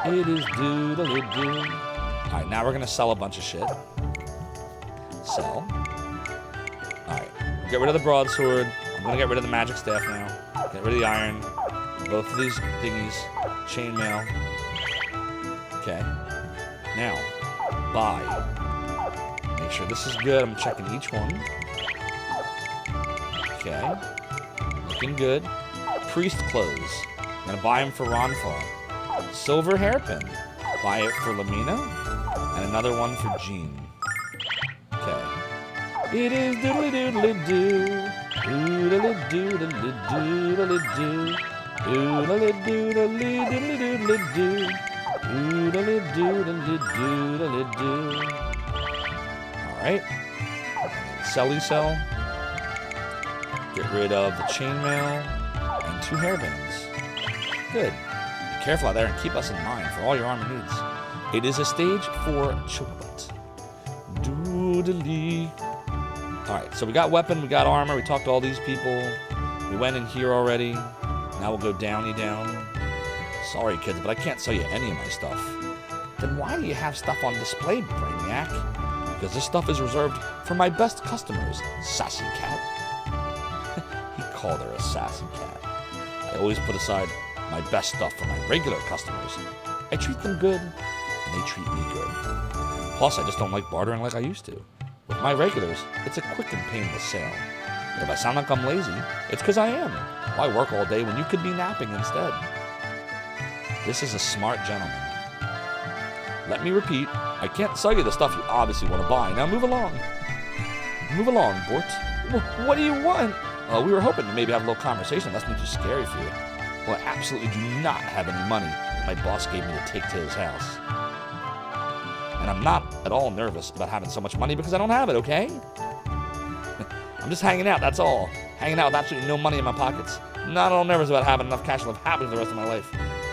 It is doodle-doo. Alright, now we're gonna sell a bunch of shit. Sell. Alright. Get rid of the broadsword. I'm gonna get rid of the magic staff now. Get rid of the iron. Both of these thingies. Chainmail. Okay. Now, buy. Make sure this is good. I'm checking each one. Okay. Looking good. Priest clothes. I'm gonna buy them for Ronfar. Silver hairpin. Buy it for Lamina. And another one for Jean. Okay. It is doodly-doodly-doo. Doodly-doodly-doodly-doo. Doodly-doodly-doodly-doodly-doo. Doodly-doodly-doodly-doo. Alright. Selly sell. Get rid of the chainmail. And 2 hairbands. Good. Be careful out there and keep us in mind for all your armor needs. It is a stage 4 chocolate. Doodly. Alright, so we got weapon, we got armor, we talked to all these people. We went in here already. Now we'll go downy down. Sorry, kids, but I can't sell you any of my stuff. Then why do you have stuff on display, Brainiac? Because this stuff is reserved for my best customers, Sassy Cat. He called her a sassy cat. I always put aside my best stuff for my regular customers. I treat them good, and they treat me good. Plus, I just don't like bartering like I used to. With my regulars, it's a quick and painless sale. But if I sound like I'm lazy, it's because I am. Why work all day when you could be napping instead? This is a smart gentleman. Let me repeat, I can't sell you the stuff you obviously want to buy. Now move along. Move along, Bort. What do you want? We were hoping to maybe have a little conversation. That's not too scary for you. Well, I absolutely do not have any money my boss gave me to take to his house. And I'm not at all nervous about having so much money because I don't have it, okay? I'm just hanging out, that's all. Hanging out with absolutely no money in my pockets. Not at all nervous about having enough cash to live happily the rest of my life.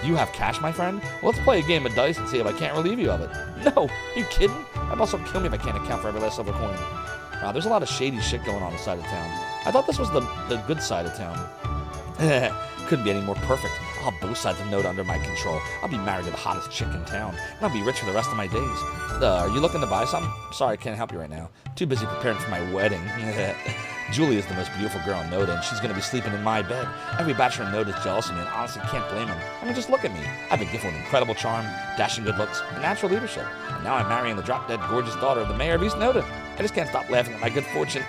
You have cash, my friend? Well, let's play a game of dice and see if I can't relieve you of it. No, are you kidding? That'd also kill me if I can't account for every last silver coin. There's a lot of shady shit going on inside of town. I thought this was the good side of town. Couldn't be any more perfect. I'll have both sides of Noda under my control. I'll be married to the hottest chick in town, and I'll be rich for the rest of my days. Are you looking to buy something? Sorry, I can't help you right now. Too busy preparing for my wedding. Julie is the most beautiful girl in Noda, and she's going to be sleeping in my bed. Every bachelor in Noda is jealous of me, and honestly can't blame him. I mean, just look at me. I've been gifted with incredible charm, dashing good looks, and natural leadership. And now I'm marrying the drop-dead gorgeous daughter of the mayor of East Noda. I just can't stop laughing at my good fortune.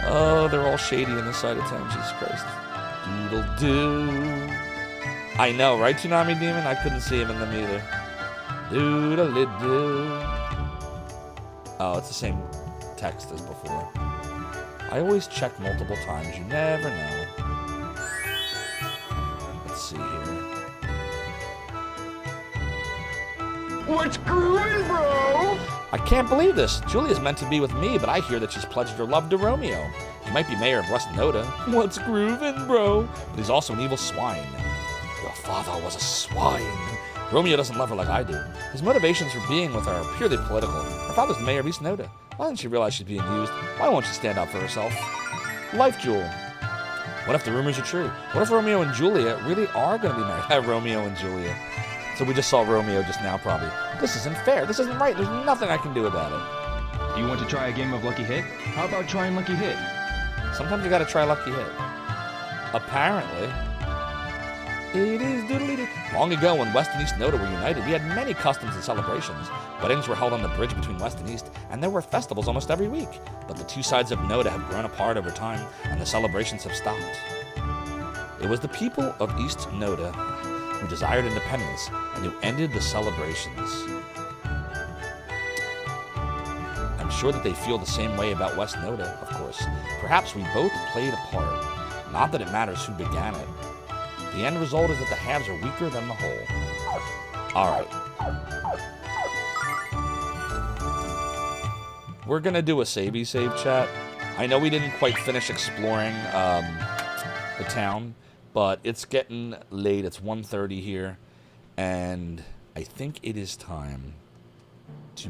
Oh, they're all shady in this side of town, Jesus Christ. Doodle-doo. I know, right, Tsunami Demon? I couldn't see him in them either. Doodle-doo. Oh, it's the same text as before. I always check multiple times. You never know. Let's see here. What's groovin', bro? I can't believe this. Julia's meant to be with me, but I hear that she's pledged her love to Romeo. He might be mayor of West Noda. What's groovin', bro? But he's also an evil swine. Your father was a swine. Romeo doesn't love her like I do. His motivations for being with her are purely political. Her father's the mayor of East Noda. Why doesn't she realize she's being used? Why won't she stand up for herself? Life Jewel. What if the rumors are true? What if Romeo and Julia really are going to be married? Romeo and Julia. So we just saw Romeo just now, probably. This isn't fair. This isn't right. There's nothing I can do about it. Do you want to try a game of Lucky Hit? How about trying Lucky Hit? Sometimes you gotta try Lucky Hit. Apparently. It is doodly-doo. Long ago, when West and East Noda were united, we had many customs and celebrations. Weddings were held on the bridge between West and East, and there were festivals almost every week. But the two sides of Noda have grown apart over time, and the celebrations have stopped. It was the people of East Noda who desired independence and who ended the celebrations. I'm sure that they feel the same way about West Noda, of course. Perhaps we both played a part. Not that it matters who began it. The end result is that the halves are weaker than the whole. Alright. We're gonna do a savey save, chat. I know we didn't quite finish exploring the town, but it's getting late. It's 1:30 here, and I think it is time to